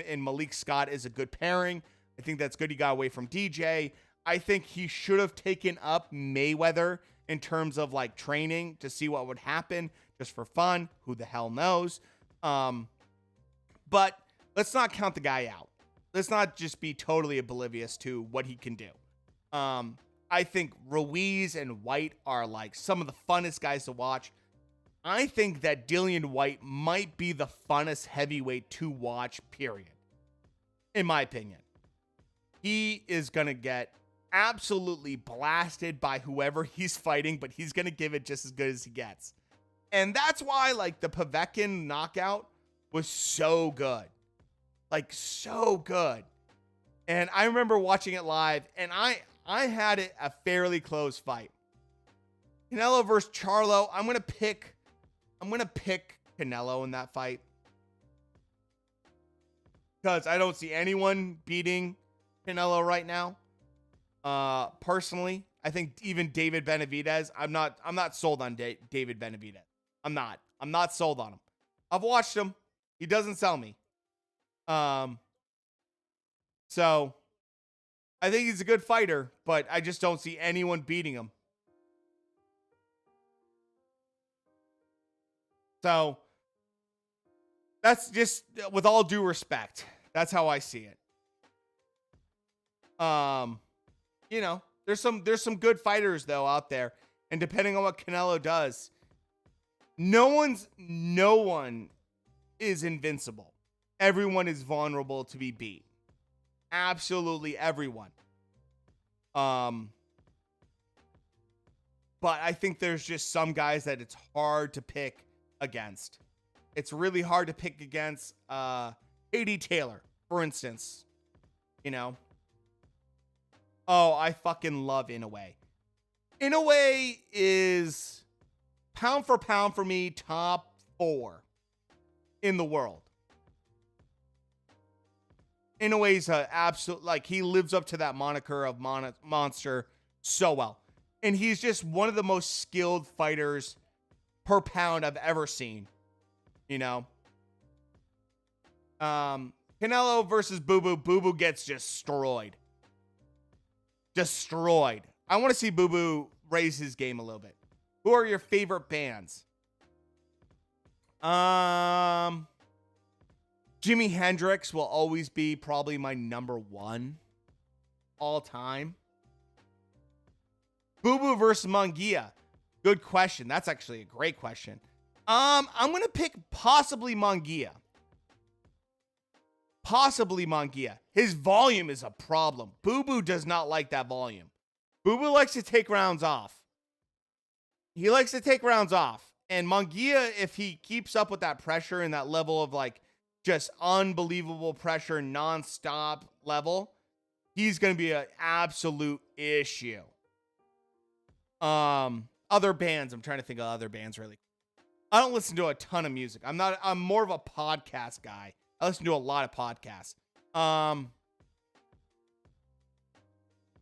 and Malik Scott is a good pairing. I think that's good. He got away from DJ. I think he should have taken up Mayweather in terms of like training to see what would happen just for fun. Who the hell knows? But let's not count the guy out. Let's not just be totally oblivious to what he can do. I think Ruiz and White are like some of the funnest guys to watch. I think that Dillian White might be the funnest heavyweight to watch, period. In my opinion. He is going to get absolutely blasted by whoever he's fighting, but he's going to give it just as good as he gets. And that's why, like, the Povetkin knockout was so good. Like, so good. And I remember watching it live, and I had it a fairly close fight. Canelo versus Charlo. I'm gonna pick Canelo in that fight. Because I don't see anyone beating Canelo right now. Personally, I think even David Benavidez, I'm not sold on David Benavidez. I'm not sold on him. I've watched him. He doesn't sell me. So I think he's a good fighter, but I just don't see anyone beating him. So that's just with all due respect. That's how I see it. There's some good fighters though out there, and depending on what Canelo does, no one is invincible. Everyone is vulnerable to be beat. Absolutely everyone. But I think there's just some guys that it's hard to pick against. It's really hard to pick against A.D. Taylor, for instance. Oh, I fucking love Inoue. Inoue is pound for pound for me top 4 in the world. Inoue's a absolute, like, he lives up to that moniker of monster so well. And he's just one of the most skilled fighters per pound I've ever seen. Canelo versus Boo Boo. Boo Boo gets destroyed. Destroyed. I want to see Boo Boo raise his game a little bit. Who are your favorite bands? Jimi Hendrix will always be probably my number 1 all time. Boo Boo versus Munguia. Good question. That's actually a great question. I'm going to pick possibly Munguia. Possibly Munguia. His volume is a problem. Boo Boo does not like that volume. Boo Boo likes to take rounds off. He likes to take rounds off. And Munguia, if he keeps up with that pressure and that level of like just unbelievable pressure, nonstop level, he's going to be an absolute issue. Other bands. I'm trying to think of other bands really. I don't listen to a ton of music. I'm more of a podcast guy. I listen to a lot of podcasts. I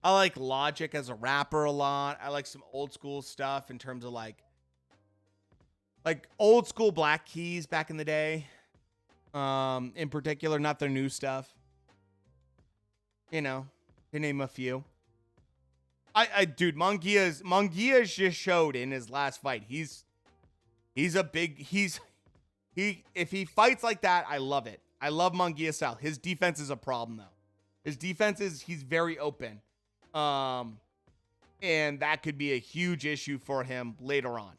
like Logic as a rapper a lot. I like some old school stuff in terms of like old school Black Keys back in the day. In particular, not their new stuff. To name a few. Dude, Munguia's just showed in his last fight. He's He's a big, if he fights like that, I love it. I love Munguia style. His defense is a problem though. His defense is, he's very open. And that could be a huge issue for him later on.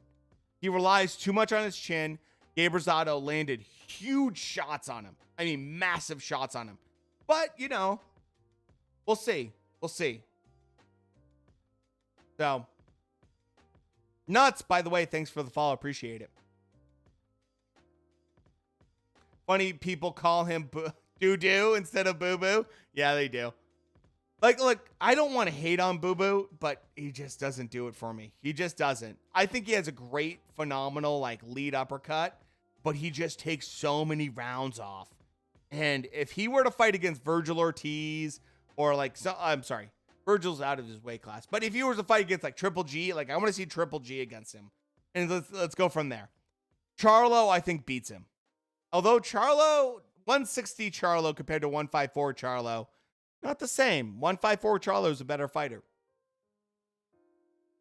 He relies too much on his chin. Gabe Rosado landed huge shots on him. I mean, massive shots on him. But, you know, we'll see. We'll see. So, Nuts, by the way, thanks for the follow. Appreciate it. Funny people call him Doo-Doo instead of Boo-Boo. Yeah, they do. Like, look, I don't want to hate on Boo-Boo, but he just doesn't do it for me. He just doesn't. I think he has a great, phenomenal, like, lead uppercut, but he just takes so many rounds off. And if he were to fight against Virgil Ortiz or, like, I'm sorry, Virgil's out of his weight class. But if he was to fight against, like, Triple G, like, I want to see Triple G against him. And let's go from there. Charlo, I think, beats him. Although Charlo, 160 Charlo compared to 154 Charlo, not the same. 154 Charlo is a better fighter.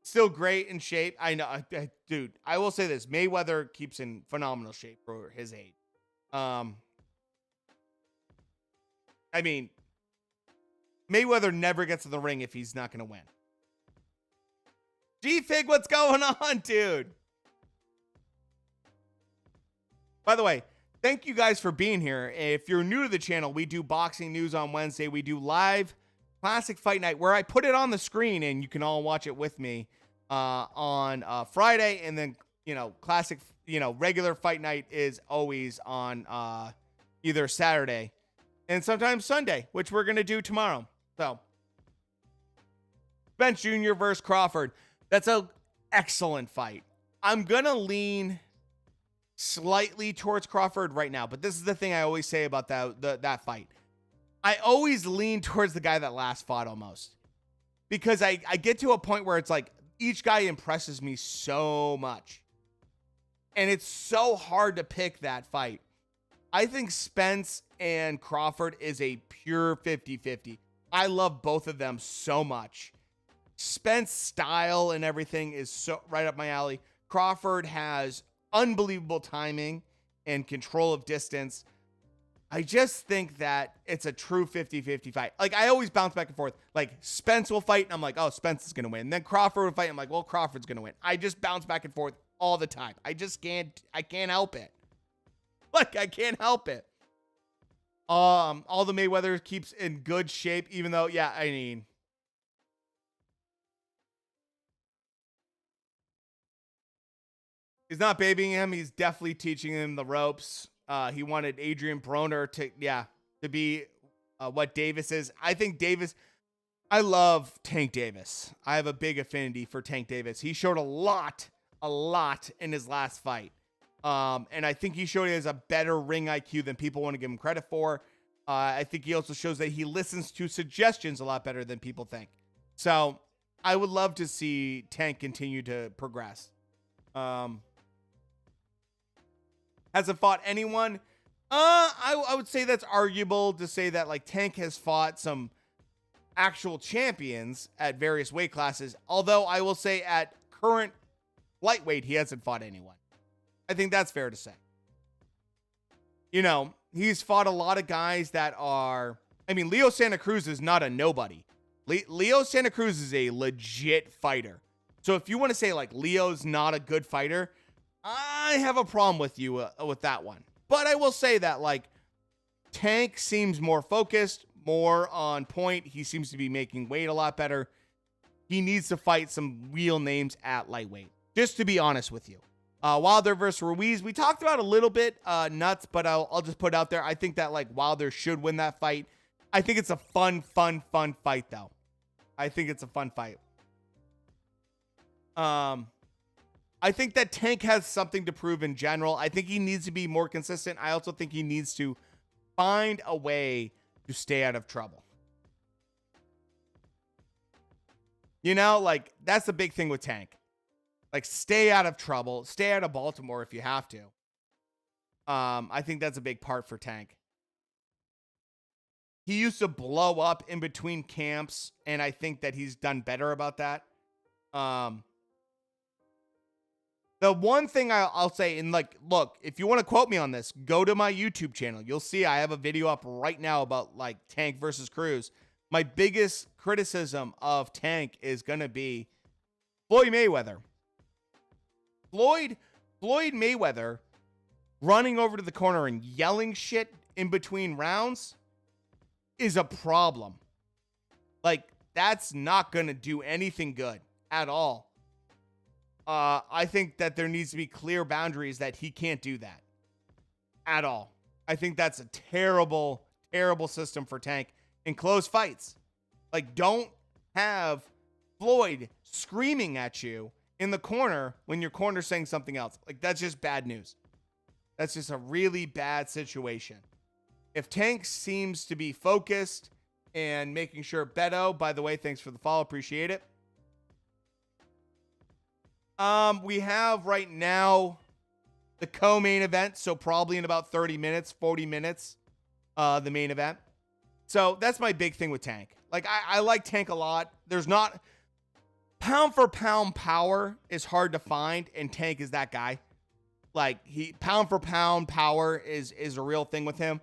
Still great in shape. I know, dude, I will say this. Mayweather keeps in phenomenal shape for his age. I mean, Mayweather never gets in the ring if he's not going to win. G-Fig, what's going on, dude? By the way, thank you guys for being here. If you're new to the channel, we do boxing news on Wednesday. We do live classic fight night where I put it on the screen and you can all watch it with me on Friday. And then, you know, classic, you know, regular fight night is always on either Saturday and sometimes Sunday, which we're going to do tomorrow. So, Spence Jr. versus Crawford. That's an excellent fight. I'm going to lean slightly towards Crawford right now, but this is the thing I always say about that fight. I always lean towards the guy that last fought almost, because I get to a point where it's like each guy impresses me so much, and it's so hard to pick that fight. I think Spence and Crawford is a pure 50-50. I love both of them so much. Spence's style and everything is so right up my alley. Crawford has unbelievable timing and control of distance. I just think that it's a true 50-50 fight. Like, I always bounce back and forth. Like, Spence will fight, and I'm like, oh, Spence is going to win. And then Crawford will fight, and I'm like, well, Crawford's going to win. I just bounce back and forth all the time. I can't help it. Like, I can't help it. All the Mayweather keeps in good shape, even though, yeah, I mean, he's not babying him. He's definitely teaching him the ropes. He wanted Adrian Broner to be what Davis is. I think Davis, I love Tank Davis. I have a big affinity for Tank Davis. He showed a lot in his last fight. And I think he showed he has a better ring IQ than people want to give him credit for. I think he also shows that he listens to suggestions a lot better than people think. So I would love to see Tank continue to progress. Hasn't fought anyone. I would say that's arguable to say that, like, Tank has fought some actual champions at various weight classes. Although I will say at current lightweight, he hasn't fought anyone. I think that's fair to say. You know, he's fought a lot of guys that are, I mean, Leo Santa Cruz is not a nobody. Leo Santa Cruz is a legit fighter. So if you want to say, like, Leo's not a good fighter, I have a problem with you with that one. But I will say that, like, Tank seems more focused, more on point. He seems to be making weight a lot better. He needs to fight some real names at lightweight, just to be honest with you. Wilder versus Ruiz, we talked about a little bit, Nuts, but I'll just put it out there. I think that, like, Wilder should win that fight. I think it's a fun fight, though. I think it's a fun fight. I think that Tank has something to prove in general. I think he needs to be more consistent. I also think he needs to find a way to stay out of trouble. You know, like, that's the big thing with Tank. Like, stay out of trouble. Stay out of Baltimore if you have to. I think that's a big part for Tank. He used to blow up in between camps, and I think that he's done better about that. The one thing I'll say, and like, look, if you want to quote me on this, go to my YouTube channel. You'll see I have a video up right now about like Tank versus Cruz. My biggest criticism of Tank is going to be Floyd Mayweather. Floyd Mayweather running over to the corner and yelling shit in between rounds is a problem. Like, that's not going to do anything good at all. I think that there needs to be clear boundaries that he can't do that at all. I think that's a terrible, terrible system for Tank in close fights. Like, don't have Floyd screaming at you in the corner when your corner's saying something else. Like, that's just bad news. That's just a really bad situation. If Tank seems to be focused and making sure Beto, by the way, thanks for the follow, appreciate it. We have right now the co-main event, so probably in about 30 minutes, 40 minutes, the main event. So that's my big thing with Tank. Like, I like Tank a lot. There's not pound for pound power is hard to find, and Tank is that guy. Like, pound for pound power is a real thing with him,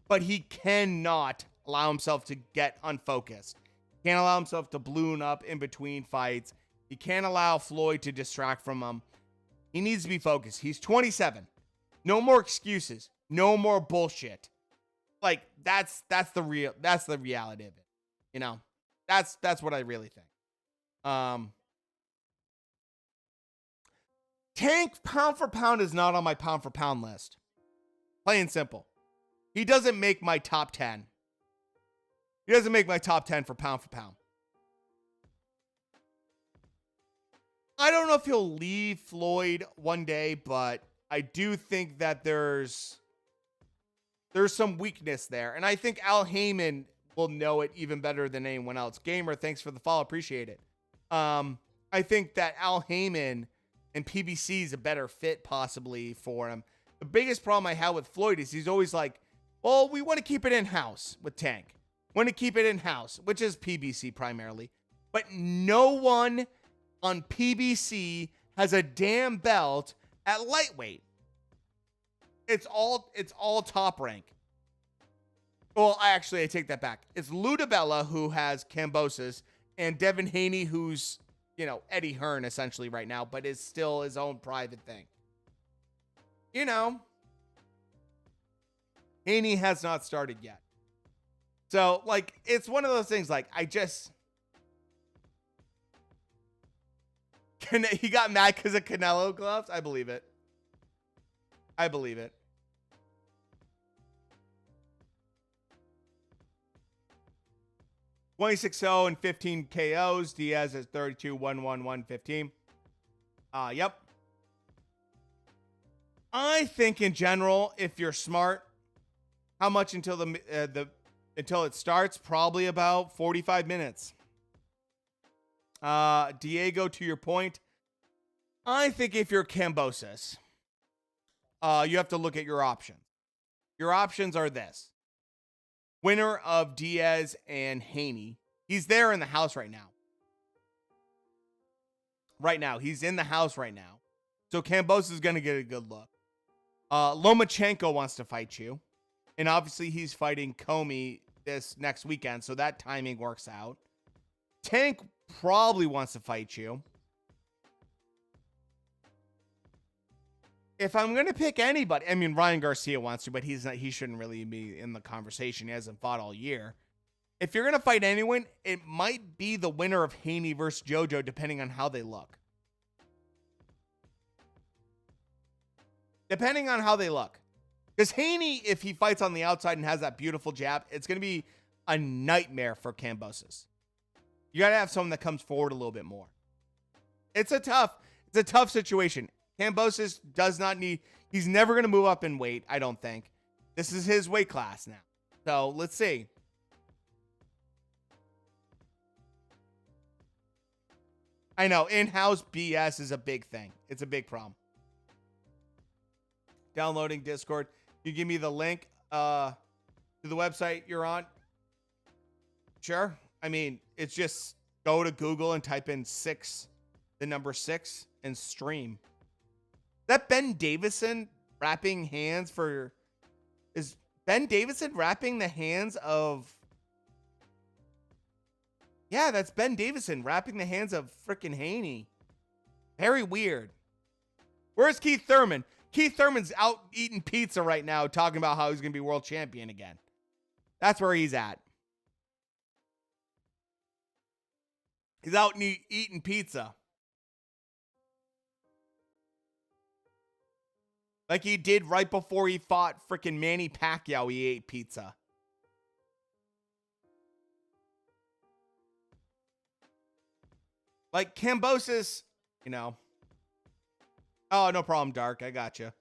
but he cannot allow himself to get unfocused. Can't allow himself to balloon up in between fights. He can't allow Floyd to distract from him. He needs to be focused. He's 27. No more excuses. No more bullshit. Like, that's the reality of it. You know? That's what I really think. Tank pound for pound is not on my pound for pound list. Plain and simple. He doesn't make my top 10. He doesn't make my top 10 for pound. I don't know if he'll leave Floyd one day, but I do think that there's some weakness there. And I think Al Heyman will know it even better than anyone else. Gamer, thanks for the follow. Appreciate it. I think that Al Heyman and PBC is a better fit possibly for him. The biggest problem I have with Floyd is he's always like, well, we want to keep it in-house with Tank. Want to keep it in-house, which is PBC primarily. But no one on PBC has a damn belt at lightweight. It's all top rank. Well, I take that back. It's Ludabella who has Kambosos and Devin Haney who's, you know, Eddie Hearn essentially right now, but is still his own private thing. You know, Haney has not started yet. So, like, it's one of those things, like, he got mad because of Canelo gloves? I believe it. 26-0 and 15 KOs. Diaz is 32-1-1-1-15. Yep. I think in general, if you're smart, how much until until it starts? Probably about 45 minutes. Diego, to your point, I think if you're Kambosos, you have to look at your options. Your options are this. Winner of Diaz and Haney. He's there in the house right now. He's in the house right now. So Kambosos is going to get a good look. Lomachenko wants to fight you. And obviously he's fighting Comey this next weekend. So that timing works out. Tank probably wants to fight you. If I'm going to pick anybody, I mean, Ryan Garcia wants to, but he shouldn't really be in the conversation. He hasn't fought all year. If you're going to fight anyone, it might be the winner of Haney versus JoJo, depending on how they look. Because Haney, if he fights on the outside and has that beautiful jab, it's going to be a nightmare for Kambosos. You got to have someone that comes forward a little bit more. It's a tough situation. Kambosos he's never going to move up in weight, I don't think. This is his weight class now. So let's see. I know, in-house BS is a big thing. It's a big problem. Downloading Discord. You give me the link to the website you're on? Sure. I mean, it's just go to Google and type in the number 6, and stream. that Ben Davison wrapping hands for... Is Ben Davison wrapping the hands of... Yeah, that's Ben Davison wrapping the hands of frickin' Haney. Very weird. Where's Keith Thurman? Keith Thurman's out eating pizza right now, talking about how he's going to be world champion again. That's where he's at. He's out eating pizza. Like he did right before he fought frickin' Manny Pacquiao, he ate pizza. Like Kambosos, you know. Oh, no problem, Dark. I got you.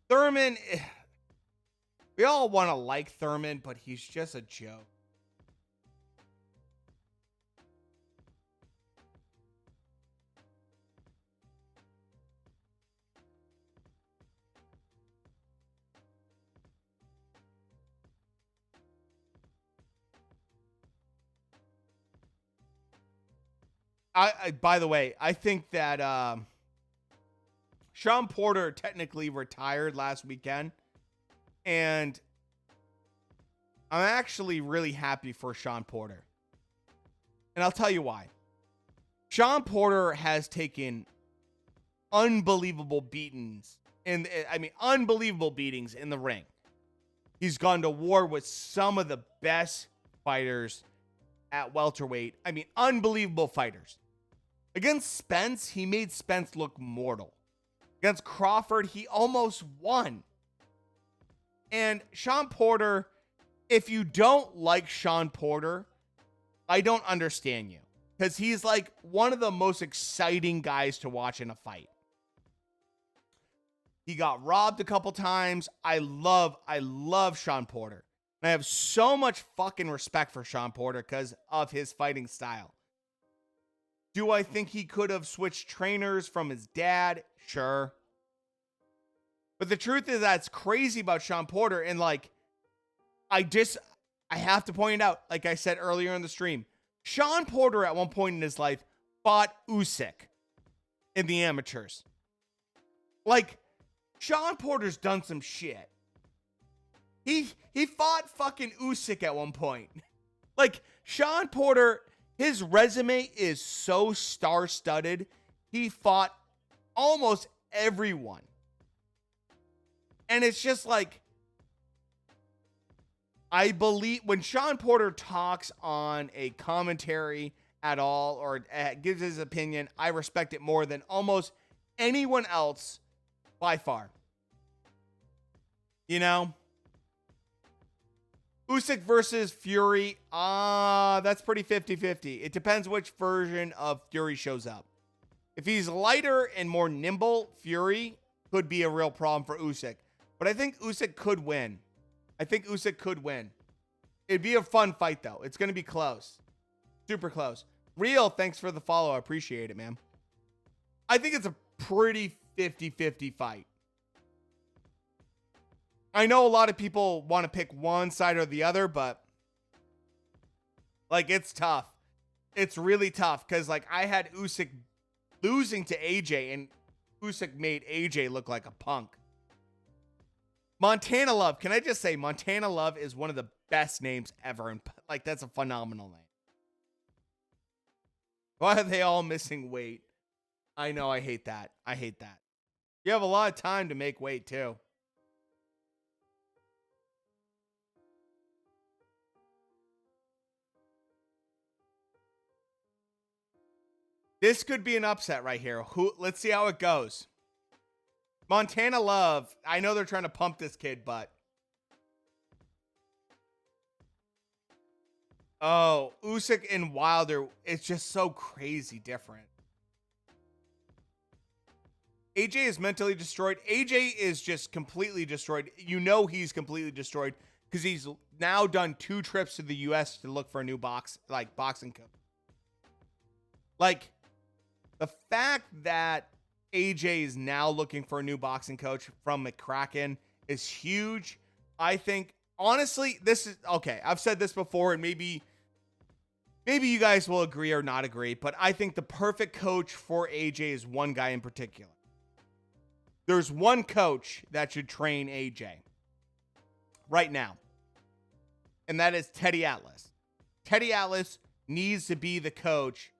Thurman, we all want to like Thurman, but he's just a joke. By the way, I think that Sean Porter technically retired last weekend, and I'm actually really happy for Sean Porter. And I'll tell you why. Sean Porter has taken unbelievable beatings unbelievable beatings in the ring. He's gone to war with some of the best fighters at welterweight. Unbelievable fighters. Against Spence, he made Spence look mortal. Against Crawford, he almost won. And Sean Porter, if you don't like Sean Porter, I don't understand you. Because he's like one of the most exciting guys to watch in a fight. He got robbed a couple times. I love Sean Porter. And I have so much fucking respect for Sean Porter because of his fighting style. Do I think he could have switched trainers from his dad? Sure. But the truth is that's crazy about Sean Porter. And like, I have to point out, like I said earlier in the stream, Sean Porter at one point in his life fought Usyk in the amateurs. Like, Sean Porter's done some shit. He fought fucking Usyk at one point. Like, Sean Porter, his resume is so star-studded. He fought almost everyone. And it's just like, I believe when Sean Porter talks on a commentary at all or gives his opinion, I respect it more than almost anyone else by far. You know? Usyk versus Fury, that's pretty 50-50. It depends which version of Fury shows up. If he's lighter and more nimble, Fury could be a real problem for Usyk. But I think Usyk could win. It'd be a fun fight, though. It's going to be close. Super close. Real, thanks for the follow. I appreciate it, man. I think it's a pretty 50-50 fight. I know a lot of people want to pick one side or the other, but like, it's tough. It's really tough because like I had Usyk losing to AJ and Usyk made AJ look like a punk. Montana Love. Can I just say Montana Love is one of the best names ever. And like, that's a phenomenal name. Why are they all missing weight? I know. I hate that. You have a lot of time to make weight too. This could be an upset right here. Let's see how it goes. Montana Love. I know they're trying to pump this kid, but oh, Usyk and Wilder. It's just so crazy different. AJ is mentally destroyed. AJ is just completely destroyed. You know he's completely destroyed because he's now done 2 trips to the U.S. to look for a new boxing coach. Like, the fact that AJ is now looking for a new boxing coach from McCracken is huge. I think honestly, this is okay. I've said this before, and maybe you guys will agree or not agree, but I think the perfect coach for AJ is one guy in particular. There's one coach that should train AJ right now, and that is Teddy Atlas. Teddy Atlas needs to be the coach.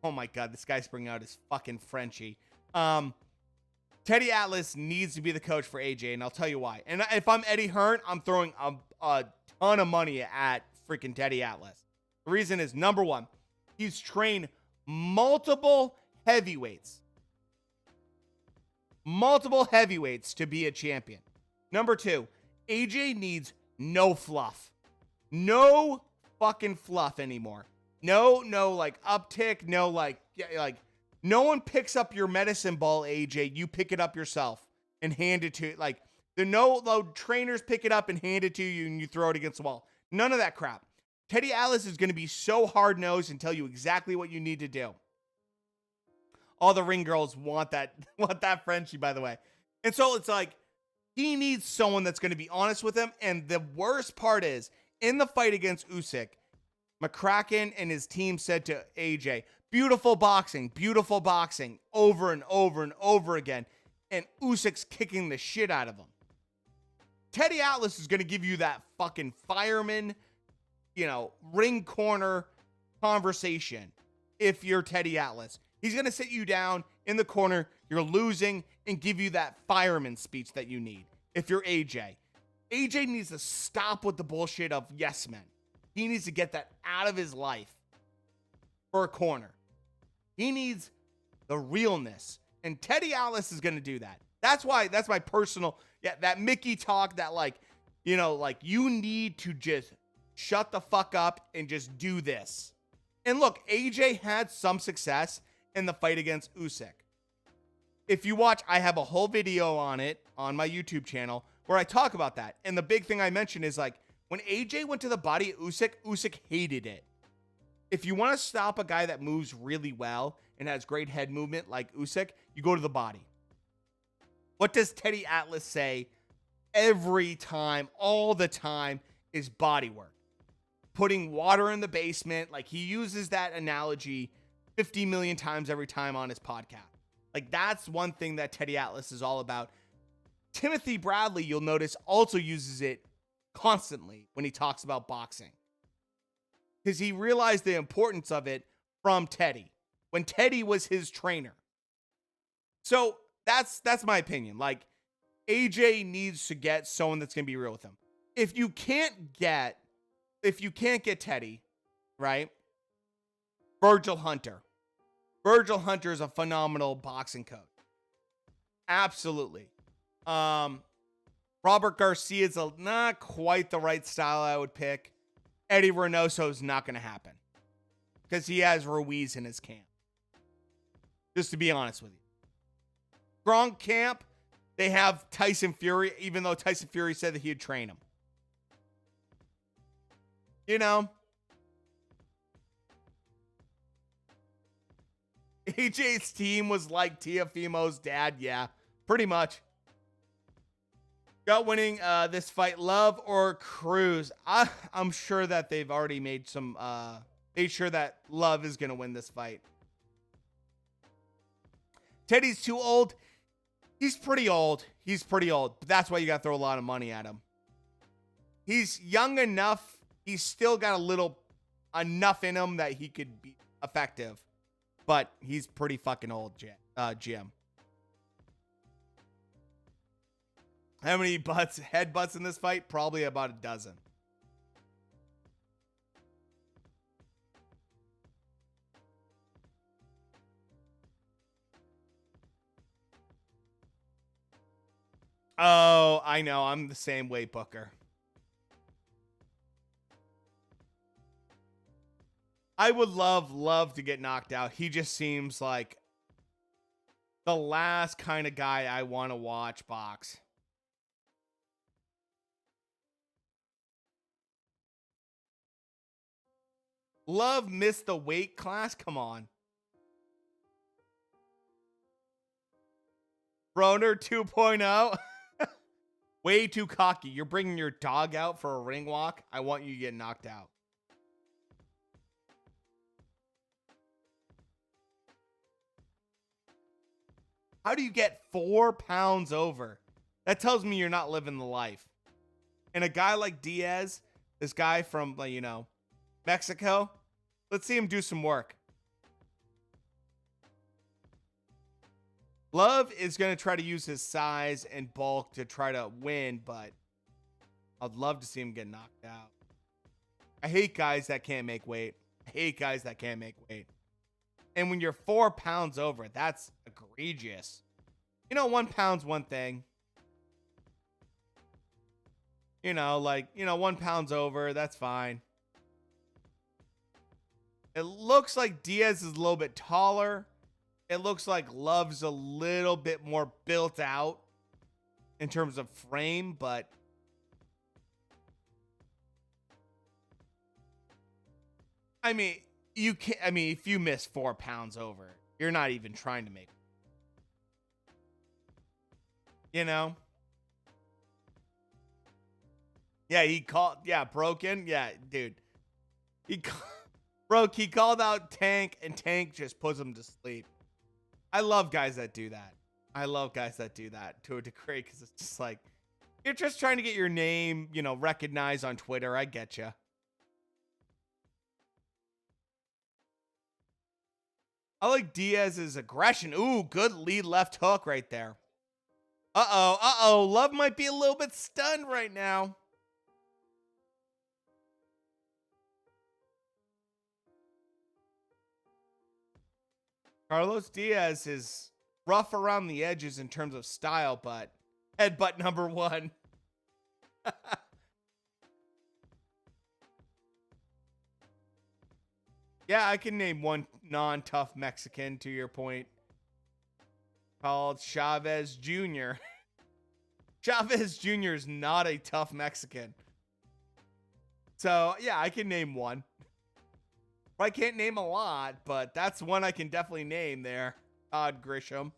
Oh my God, this guy's bringing out his fucking Frenchie. Teddy Atlas needs to be the coach for AJ, and I'll tell you why. And if I'm Eddie Hearn, I'm throwing a ton of money at freaking Teddy Atlas. The reason is, number one, he's trained multiple heavyweights to be a champion. Number two, AJ needs no fluff. No fucking fluff anymore. No, like uptick. No, like no one picks up your medicine ball, AJ. You pick it up yourself and hand it to, like, no trainers pick it up and hand it to you and you throw it against the wall. None of that crap. Teddy Atlas is going to be so hard-nosed and tell you exactly what you need to do. All the ring girls want that Frenchie, by the way. And so it's like, he needs someone that's going to be honest with him. And the worst part is, in the fight against Usyk, McCracken and his team said to AJ, beautiful boxing, over and over and over again. And Usyk's kicking the shit out of him. Teddy Atlas is going to give you that fucking fireman, ring corner conversation. If you're Teddy Atlas, he's going to sit you down in the corner, you're losing, and give you that fireman speech that you need. If you're AJ needs to stop with the bullshit of yes men. He needs to get that out of his life for a corner. He needs the realness. And Teddy Atlas is going to do that. That's my personal, that Mickey talk that you need to just shut the fuck up and just do this. And look, AJ had some success in the fight against Usyk. If you watch, I have a whole video on it on my YouTube channel where I talk about that. And the big thing I mentioned is, like, when AJ went to the body of Usyk hated it. If you want to stop a guy that moves really well and has great head movement like Usyk, you go to the body. What does Teddy Atlas say every time, all the time, is body work. Putting water in the basement. Like, he uses that analogy 50 million times every time on his podcast. Like, that's one thing that Teddy Atlas is all about. Timothy Bradley, you'll notice, also uses it constantly when he talks about boxing, because he realized the importance of it from Teddy when Teddy was his trainer. So that's my opinion. Like, AJ needs to get someone that's going to be real with him. If you can't get Teddy, right? Virgil Hunter. Virgil Hunter is a phenomenal boxing coach. Absolutely. Robert Garcia is not quite the right style I would pick. Eddie Reynoso is not going to happen because he has Ruiz in his camp. Just to be honest with you. Gronk camp, they have Tyson Fury, even though Tyson Fury said that he'd train him. AJ's team was like Tiafimo's dad. Yeah, pretty much. Got winning this fight, Love or Cruz? I'm sure that they've already made sure that Love is going to win this fight. Teddy's too old. He's pretty old. But that's why you got to throw a lot of money at him. He's young enough. He's still got enough in him that he could be effective. But he's pretty fucking old, Jim. How many headbutts in this fight? Probably about a dozen. Oh, I know. I'm the same way, Booker. I would love to get knocked out. He just seems like the last kind of guy I want to watch box. Love missed the weight class? Come on. Broner 2.0. Way too cocky. You're bringing your dog out for a ring walk. I want you to get knocked out. How do you get 4 pounds over? That tells me you're not living the life. And a guy like Diaz, this guy from, you know, Mexico, let's see him do some work. Love is going to try to use his size and bulk to try to win, but I'd love to see him get knocked out. I hate guys that can't make weight. I hate guys that can't make weight. And when you're 4 pounds over, that's egregious. You know, 1 pound's one thing. You know, like, you know, 1 pound's over. That's fine. It looks like Diaz is a little bit taller. It looks like Love's a little bit more built out in terms of frame, but I mean, you can't, I mean, if you miss 4 pounds over, you're not even trying to make, you know? Yeah, he called, yeah, broken. Yeah, dude. He called out Tank, and Tank just puts him to sleep. I love guys that do that. I love guys that do that to a degree, because it's just like, you're just trying to get your name, you know, recognized on Twitter. I get you. I like Diaz's aggression. Ooh, good lead left hook right there. Uh-oh, uh-oh. Love might be a little bit stunned right now. Carlos Diaz is rough around the edges in terms of style, but headbutt number 1. Yeah, I can name one non-tough Mexican, to your point, called Chavez Jr. Chavez Jr. is not a tough Mexican. So, yeah, I can name one. I can't name a lot, but that's one I can definitely name there. Todd Grisham.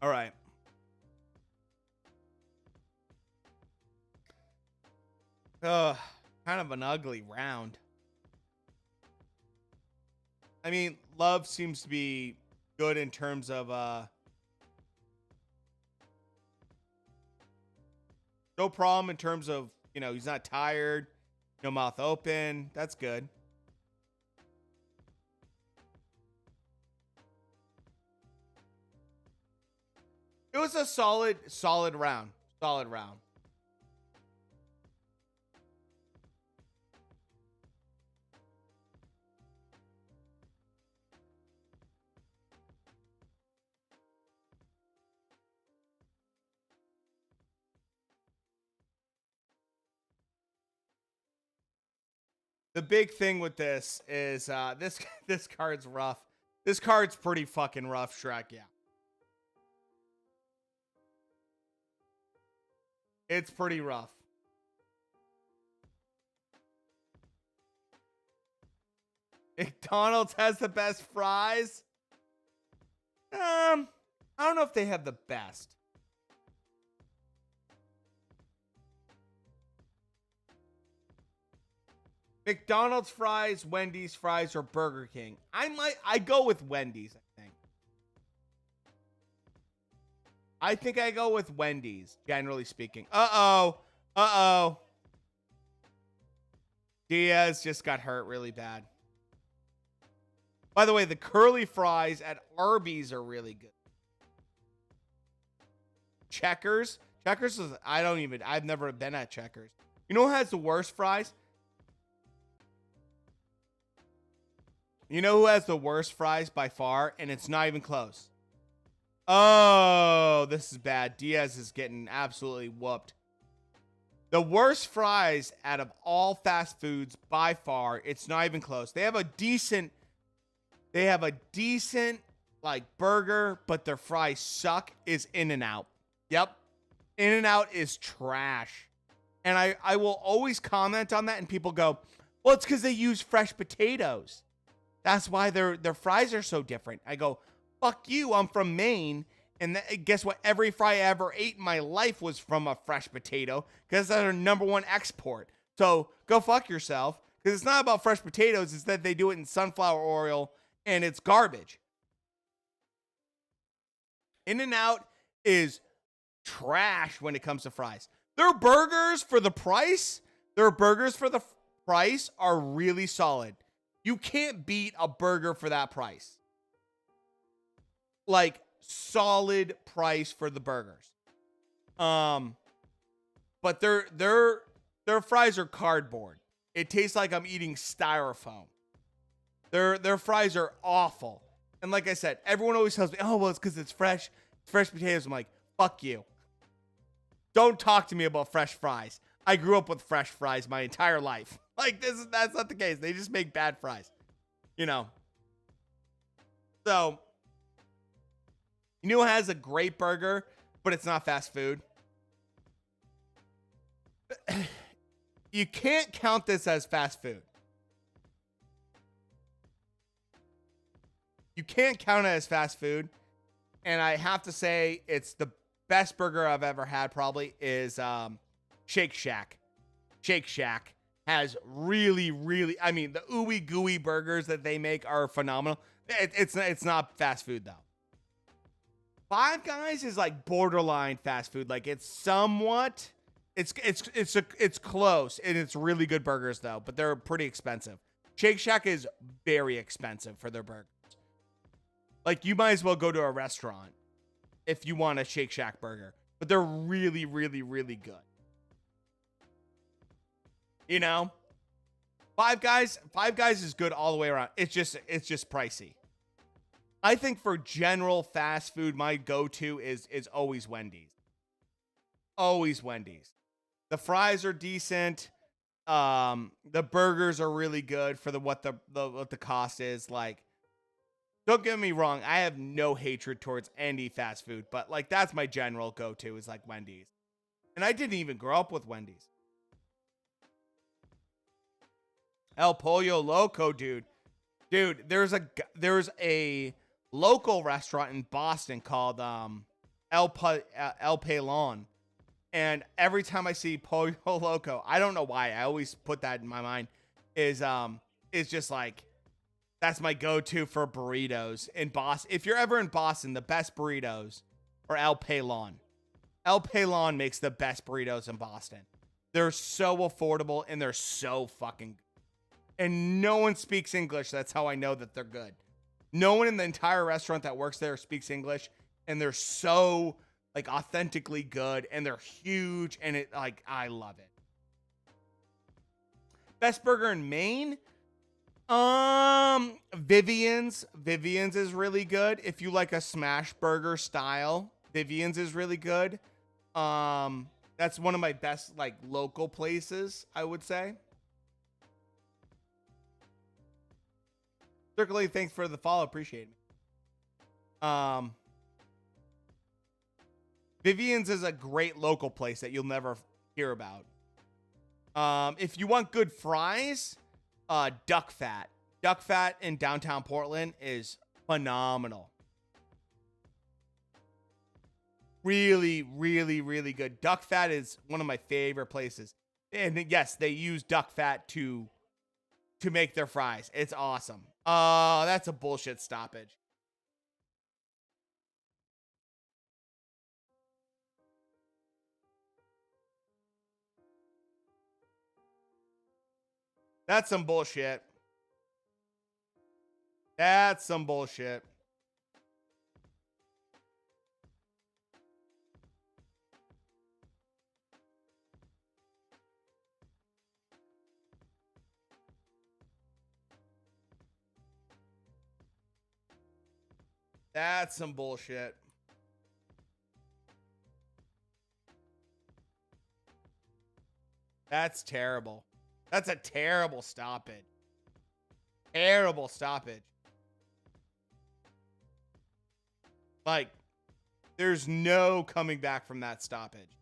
All right. Kind of an ugly round. I mean, Love seems to be good in terms of no problem in terms of, you know, he's not tired, no mouth open. That's good. It was a solid round. Solid round. The big thing with this is this card's rough. This card's pretty fucking rough, Shrek. Yeah. It's pretty rough. McDonald's has the best fries. I don't know if they have the best. McDonald's fries, Wendy's fries, or Burger King. I go with Wendy's, I think I go with Wendy's, generally speaking. Uh-oh. Diaz just got hurt really bad. By the way, the curly fries at Arby's are really good. Checkers is, I've never been at Checkers. You know who has the worst fries? You know who has the worst fries by far? And it's not even close. Oh, this is bad. Diaz is getting absolutely whooped. The worst fries out of all fast foods by far. It's not even close. They have a decent like burger, but their fries suck, is In-N-Out. Yep. In-N-Out is trash. And I will always comment on that, and people go, well, it's because they use fresh potatoes. That's why their fries are so different. I go, fuck you, I'm from Maine, and guess what? Every fry I ever ate in my life was from a fresh potato, because that's our #1 export. So go fuck yourself, because it's not about fresh potatoes, it's that they do it in sunflower oil, and it's garbage. In-N-Out is trash when it comes to fries. Their burgers for the price, are really solid. You can't beat a burger for that price. Like, solid price for the burgers. But their fries are cardboard. It tastes like I'm eating styrofoam. Their fries are awful. And like I said, everyone always tells me, oh, well, it's because it's fresh potatoes. I'm like, fuck you. Don't talk to me about fresh fries. I grew up with fresh fries my entire life. Like, that's not the case. They just make bad fries. You know. So, you know who has a great burger, but it's not fast food? You can't count this as fast food. You can't count it as fast food. And I have to say, it's the best burger I've ever had, probably, is Shake Shack. Shake Shack has really, really, I mean, the ooey gooey burgers that they make are phenomenal. It's not fast food, though. Five Guys is like borderline fast food. Like, it's somewhat, it's close, and it's really good burgers, though, but they're pretty expensive. Shake Shack is very expensive for their burgers. Like, you might as well go to a restaurant if you want a Shake Shack burger, but they're really, really, really good. You know, Five Guys is good all the way around. It's just pricey. I think for general fast food, my go-to is always Wendy's. Always Wendy's. The fries are decent. The burgers are really good for what the cost is. Like, don't get me wrong, I have no hatred towards any fast food, but like, that's my general go-to is like Wendy's. And I didn't even grow up with Wendy's. El Pollo Loco, dude. Dude, there's a local restaurant in Boston called El Pelon. And every time I see Pollo Loco, I don't know why, I always put that in my mind, is just like, that's my go-to for burritos in Boston. If you're ever in Boston, the best burritos are El Pelon. El Pelon makes the best burritos in Boston. They're so affordable, and they're so fucking good. And no one speaks English. That's how I know that they're good. No one in the entire restaurant that works there speaks English, and they're so like authentically good, and they're huge, and it like, I love it. Best burger in Maine? Vivian's is really good. If you like a smash burger style, Vivian's is really good. That's one of my best like local places, I would say. Circle, thanks for the follow. Appreciate it. Vivian's is a great local place that you'll never hear about. If you want good fries, Duck Fat. Duck Fat in downtown Portland is phenomenal. Really, really, really good. Duck Fat is one of my favorite places. And yes, they use duck fat to make their fries. It's awesome. That's a bullshit stoppage. That's some bullshit. That's some bullshit. That's some bullshit. That's terrible. That's a terrible stoppage. Terrible stoppage. Like, there's no coming back from that stoppage.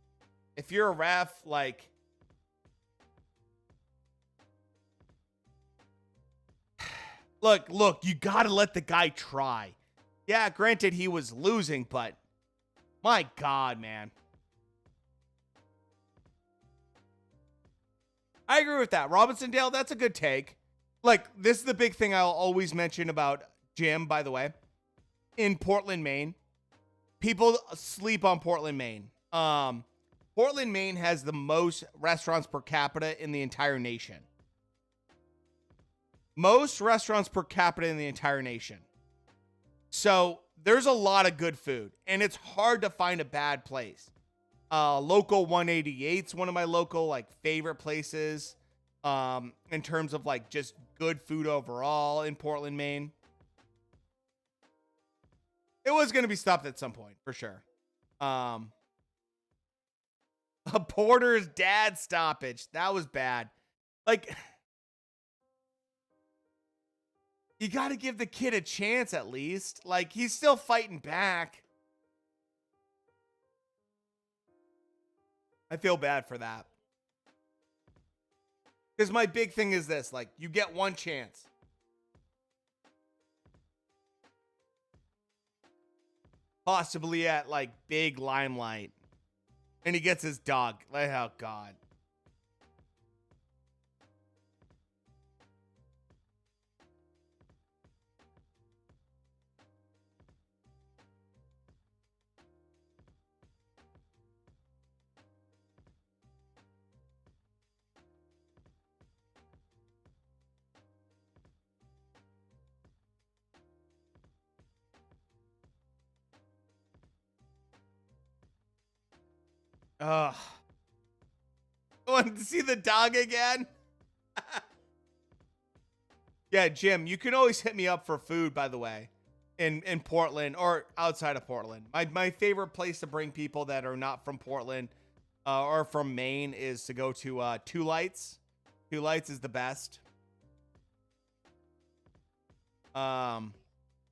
If you're a ref, like, Look, you got to let the guy try. Yeah, granted, he was losing, but my God, man. I agree with that. Robinson Dale, that's a good take. Like, this is the big thing I'll always mention about Jim, by the way. In Portland, Maine. People sleep on Portland, Maine. Portland, Maine has the most restaurants per capita in the entire nation. Most restaurants per capita in the entire nation. So there's a lot of good food, and it's hard to find a bad place. Local 188's one of my local like favorite places in terms of like just good food overall in Portland, Maine. It was going to be stopped at some point for sure. A Porter's dad stoppage. That was bad. Like, you got to give the kid a chance at least. Like, he's still fighting back. I feel bad for that. Because my big thing is this. Like, you get one chance. Possibly at, like, big limelight. And he gets his dog. Like, oh, God. Ugh. Want to see the dog again? Yeah, Jim, you can always hit me up for food, by the way, in Portland or outside of Portland. My favorite place to bring people that are not from Portland or from Maine is to go to Two Lights. Two Lights is the best.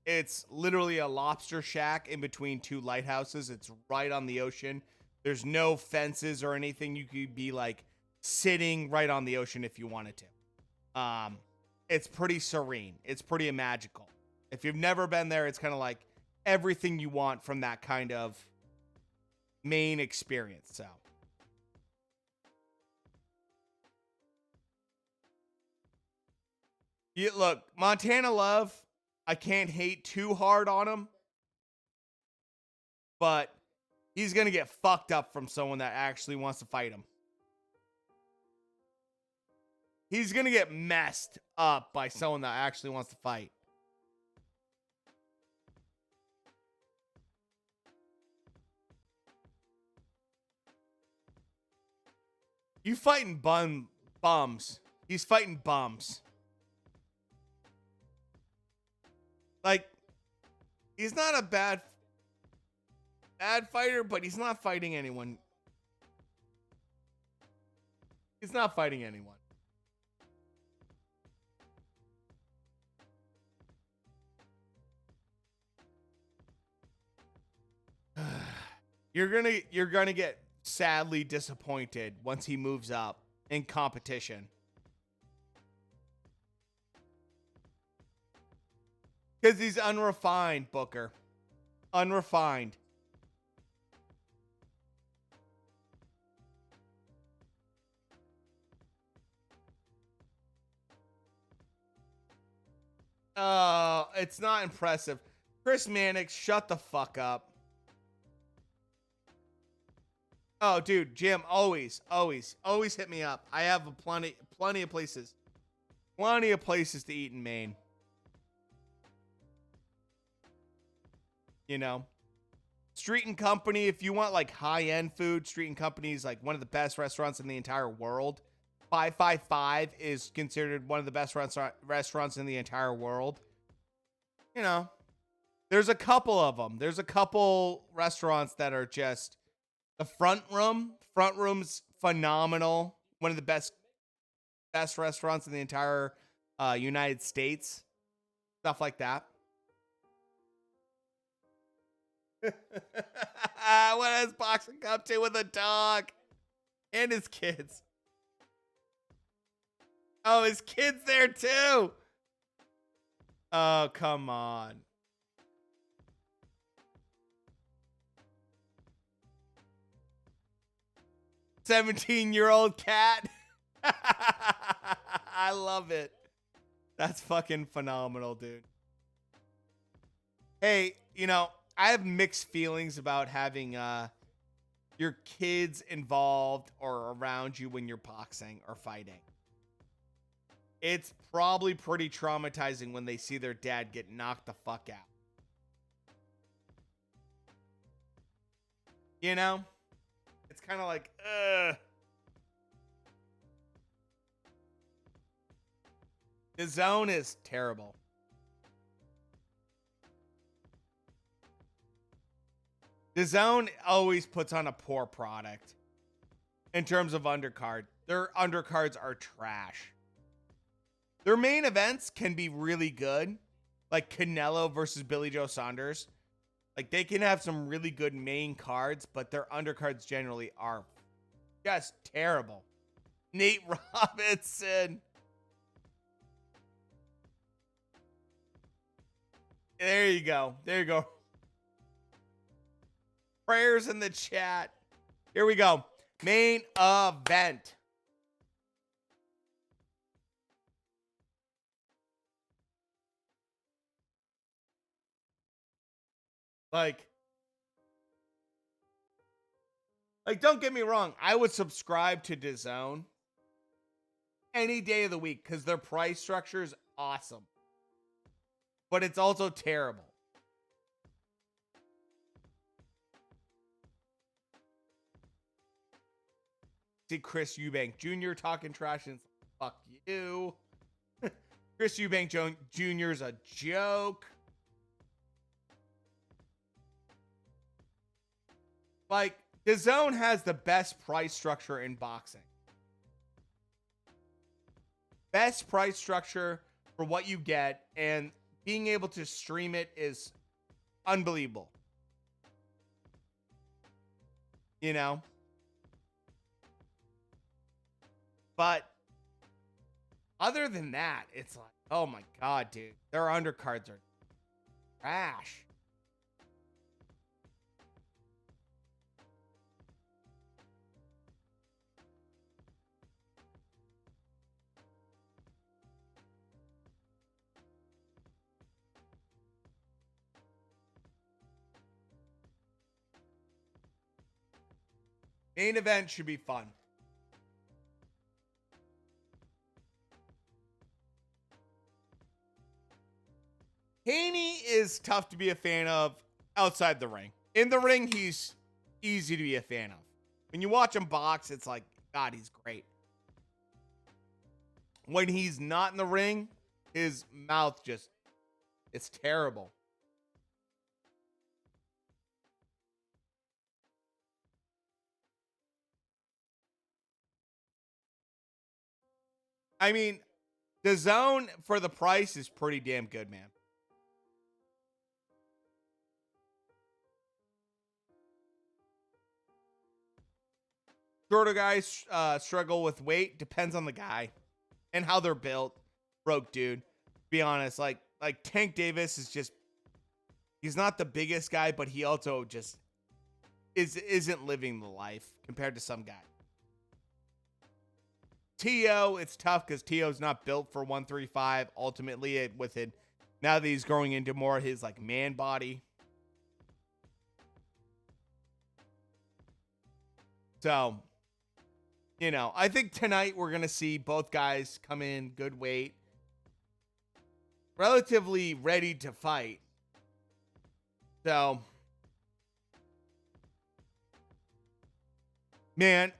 It's literally a lobster shack in between two lighthouses. It's right on the ocean. There's no fences or anything. You could be like sitting right on the ocean if you wanted to. It's pretty serene. It's pretty magical. If you've never been there, it's kind of like everything you want from that kind of Maine experience. So, look, Montana Love, I can't hate too hard on him, but he's going to get fucked up from someone that actually wants to fight him. He's going to get messed up by someone that actually wants to fight. You fighting bums. He's fighting bums. Like, he's not a bad fighter, but he's not fighting anyone. He's not fighting anyone. You're gonna get sadly disappointed once he moves up in competition. Because he's unrefined, Booker. Unrefined. Oh, it's not impressive. Chris Mannix, shut the fuck up. Oh, dude, Jim, always hit me up. I have plenty of places. Plenty of places to eat in Maine. You know? Street and Company, if you want like high-end food, Street and Company is like one of the best restaurants in the entire world. 555 is considered one of the best restaurants in the entire world. You know, there's a couple of them. There's a couple restaurants that are just the front room's phenomenal. One of the best restaurants in the entire United States. Stuff like that. What has Boxing come to with a dog and his kids? Oh, his kid's there too. Oh, come on. 17-year-old cat. I love it. That's fucking phenomenal, dude. Hey, you know, I have mixed feelings about having your kids involved or around you when you're boxing or fighting. It's probably pretty traumatizing when they see their dad get knocked the fuck out. You know? It's kind of like, ugh. The zone is terrible. The zone always puts on a poor product in terms of undercard. Their undercards are trash. Their main events can be really good, like Canelo versus Billy Joe Saunders. Like, they can have some really good main cards, but their undercards generally are just terrible. Nate Robinson. There you go. There you go. Prayers in the chat. Here we go. Main event. Like, don't get me wrong. I would subscribe to DAZN any day of the week because their price structure is awesome. But it's also terrible. See Chris Eubank Jr. talking trash and fuck you. Chris Eubank Jr. is a joke. Like, DAZN has the best price structure in boxing. Best price structure for what you get, and being able to stream it is unbelievable. You know? But other than that, it's like, oh my God, dude. Their undercards are trash. Main event should be fun. Haney is tough to be a fan of outside the ring. In the ring, he's easy to be a fan of. When you watch him box, it's like, God, he's great. When he's not in the ring, his mouth just, it's terrible. I mean, DAZN for the price is pretty damn good, man. Shorter guys struggle with weight. Depends on the guy and how they're built. Broke dude. Be honest, like Tank Davis is just, he's not the biggest guy, but he also just isn't living the life compared to some guy. T.O., it's tough because T.O.'s not built for 135. Ultimately, with it, now that he's growing into more of his like man body. So, you know, I think tonight we're going to see both guys come in good weight, relatively ready to fight. So, man,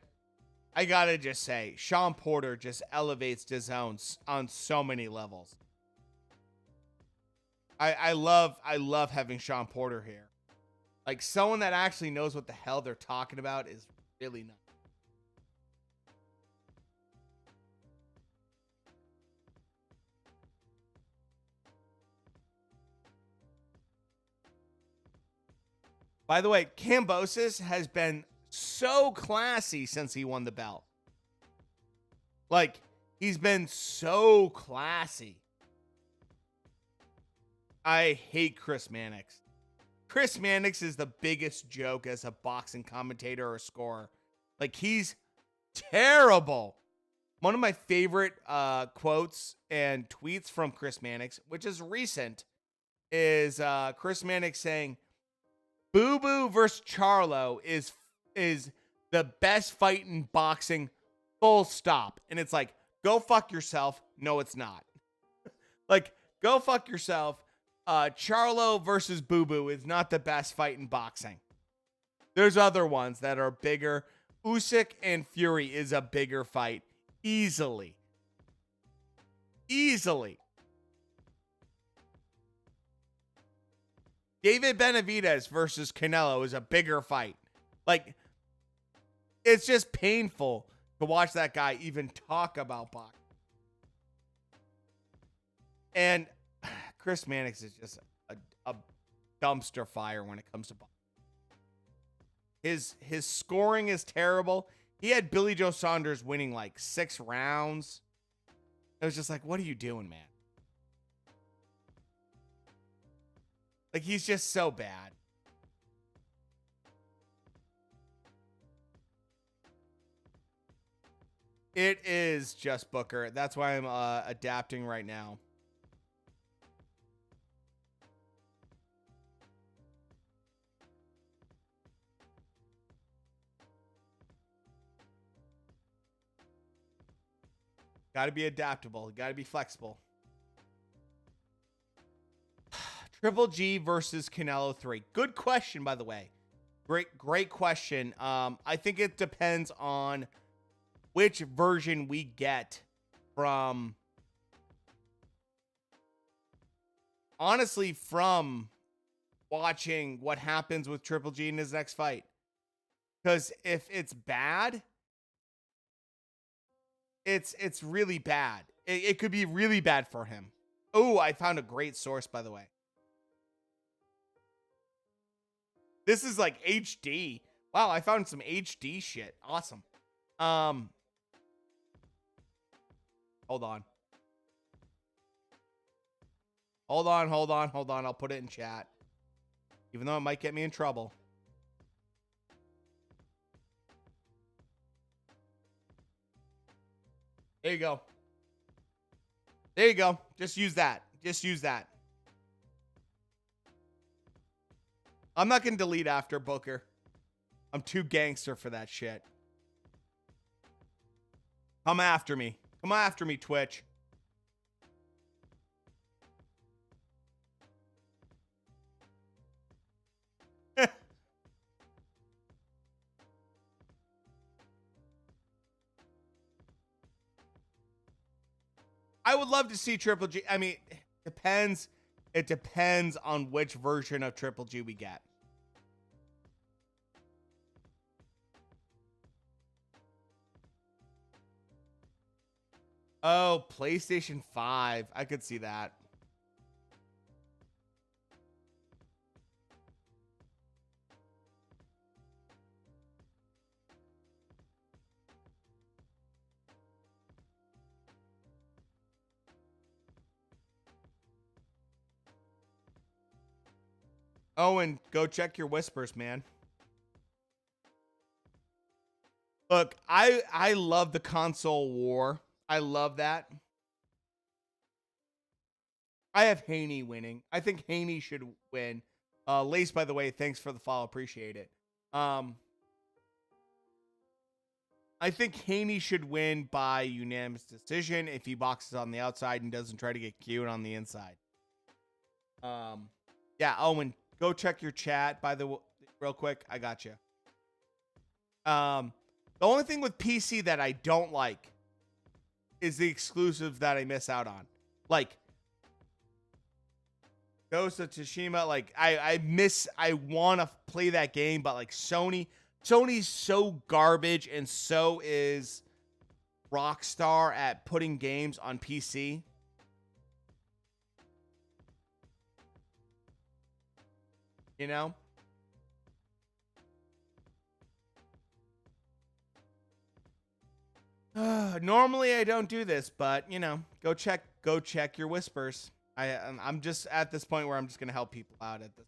I got to just say, Sean Porter just elevates DAZN on so many levels. I love having Sean Porter here. Like, someone that actually knows what the hell they're talking about is really nice. By the way, Kambosos has been so classy since he won the belt. Like, he's been so classy. I hate Chris Mannix. Chris Mannix is the biggest joke as a boxing commentator or scorer. Like, he's terrible. One of my favorite quotes and tweets from Chris Mannix, which is recent, is Chris Mannix saying, "Boo Boo versus Charlo is the best fight in boxing, full stop." And it's like, go fuck yourself. No, it's not. Like, go fuck yourself. Charlo versus Boo Boo is not the best fight in boxing. There's other ones that are bigger. Usyk and Fury is a bigger fight. Easily. David Benavidez versus Canelo is a bigger fight. Like, it's just painful to watch that guy even talk about boxing. And Chris Mannix is just a dumpster fire when it comes to boxing. His scoring is terrible. He had Billy Joe Saunders winning like 6 rounds. It was just like, what are you doing, man? Like, he's just so bad. It is just Booker. That's why I'm adapting right now. Got to be adaptable. Got to be flexible. Triple G versus Canelo 3. Good question, by the way. Great question. I think it depends on which version we get from, honestly, from watching what happens with Triple G in his next fight. Because if it's bad, it's really bad. It could be really bad for him. Oh, I found a great source, by the way. This is like HD. Wow, I found some HD shit. Awesome. Hold on. I'll put it in chat. Even though it might get me in trouble. There you go. There you go. Just use that. I'm not going to delete after Booker. I'm too gangster for that shit. Come after me. Twitch. I would love to see Triple G. I mean, it depends on which version of Triple G we get. Oh, PlayStation 5. I could see that. Oh, and go check your whispers, man. Look, I love the console war. I love that. I have Haney winning. I think Haney should win. Lace, by the way, thanks for the follow. Appreciate it. I think Haney should win by unanimous decision if he boxes on the outside and doesn't try to get cute on the inside. Yeah, Owen, go check your chat real quick. I got you. The only thing with PC that I don't like is the exclusives that I miss out on. Like Ghost of Tsushima, like I want to play that game, but like Sony's so garbage, and so is Rockstar at putting games on PC. You know? Normally I don't do this, but you know, go check your whispers. I'm just at this point where I'm just gonna help people out at this.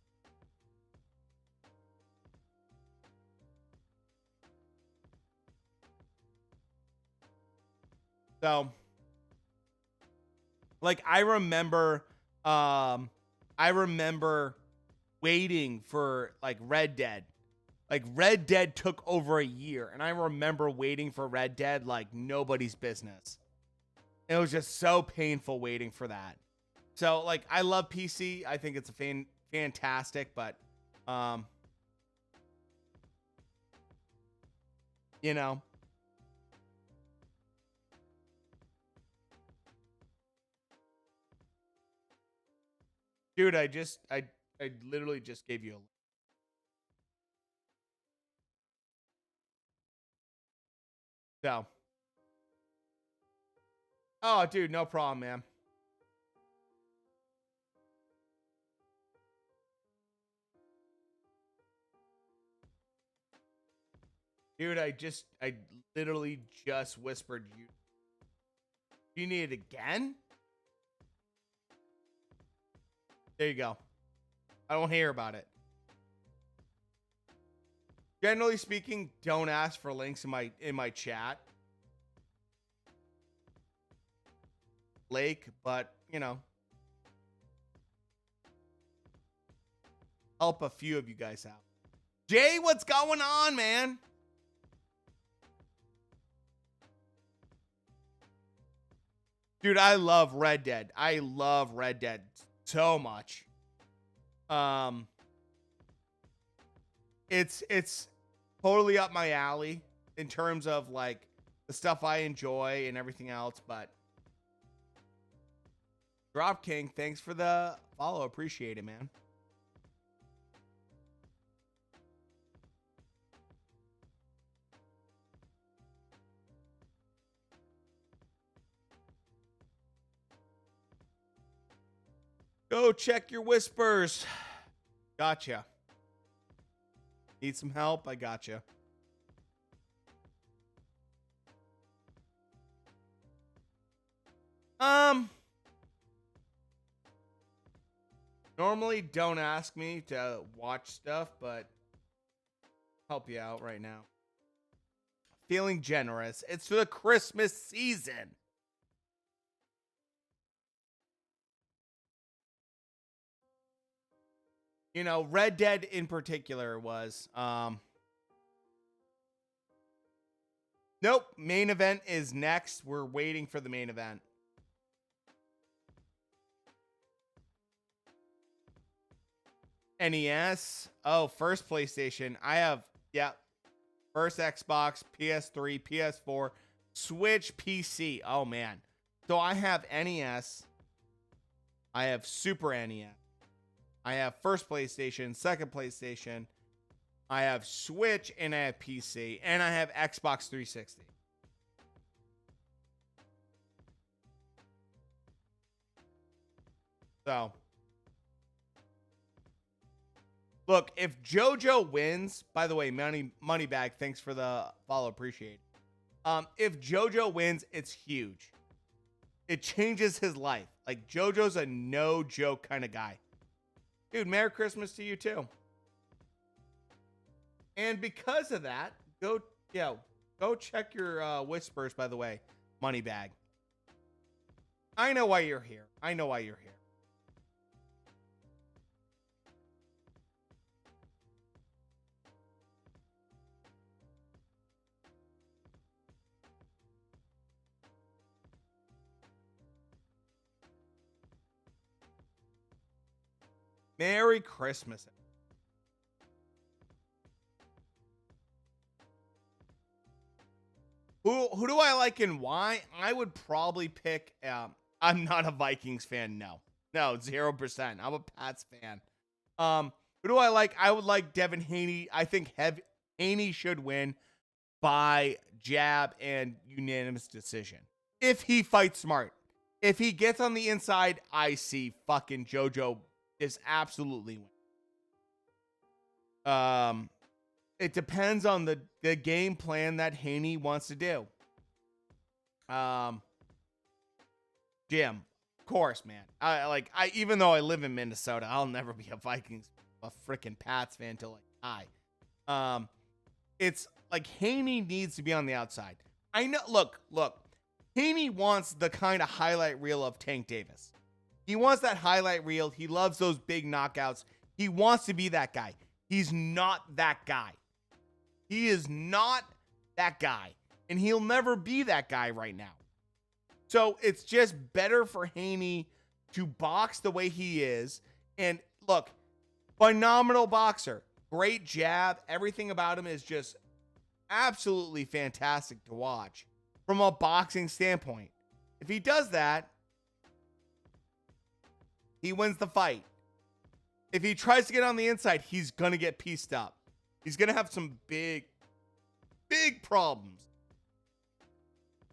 So, like, I remember waiting for like Red Dead. Like, Red Dead took over a year, and I remember waiting for Red Dead like nobody's business. It was just so painful waiting for that. So, like, I love PC. I think it's a fantastic, but you know, dude, I literally just gave you a. So, oh, dude, no problem, man. Dude, I literally just whispered you. You need it again? There you go. I don't hear about it. Generally speaking, don't ask for links in my chat. Lake, but you know, help a few of you guys out. Jay, what's going on, man? Dude, I love Red Dead. I love Red Dead so much. It's totally up my alley in terms of like the stuff I enjoy and everything else, but Drop King, thanks for the follow. Appreciate it, man. Go check your whispers. Gotcha. Need some help? I gotcha. Normally don't ask me to watch stuff, but help you out right now. Feeling generous. It's for the Christmas season. You know, Red Dead in particular was nope, main event is next. We're waiting for the main event. NES. Oh, first PlayStation. I have, yeah. First Xbox, PS3, PS4, Switch, PC. Oh, man. So I have NES. I have Super NES. I have first PlayStation, second PlayStation. I have Switch, and I have PC. And I have Xbox 360. So, look, if JoJo wins, by the way, Moneybag, thanks for the follow, appreciate it. If JoJo wins, it's huge. It changes his life. Like, JoJo's a no joke kind of guy. Dude, Merry Christmas to you too. And because of that, go check your whispers, by the way, Moneybag. I know why you're here. I know why you're here. Merry Christmas. Who do I like and why? I would probably pick. I'm not a Vikings fan. No, 0%. I'm a Pats fan. Who do I like? I would like Devin Haney. I think Haney should win by jab and unanimous decision if he fights smart. If he gets on the inside, I see fucking JoJo is absolutely win. It depends on the game plan that Haney wants to do. Jim, course, man. I even though I live in Minnesota, I'll never be a freaking Pats fan till I die. It's like Haney needs to be on the outside. I know. Look. Haney wants the kind of highlight reel of Tank Davis. He wants that highlight reel. He loves those big knockouts. He wants to be that guy. He's not that guy. He is not that guy. And he'll never be that guy right now. So it's just better for Haney to box the way he is. And look, phenomenal boxer. Great jab. Everything about him is just absolutely fantastic to watch from a boxing standpoint. If he does that, he wins the fight. If he tries to get on the inside, he's going to get pieced up. He's going to have some big problems.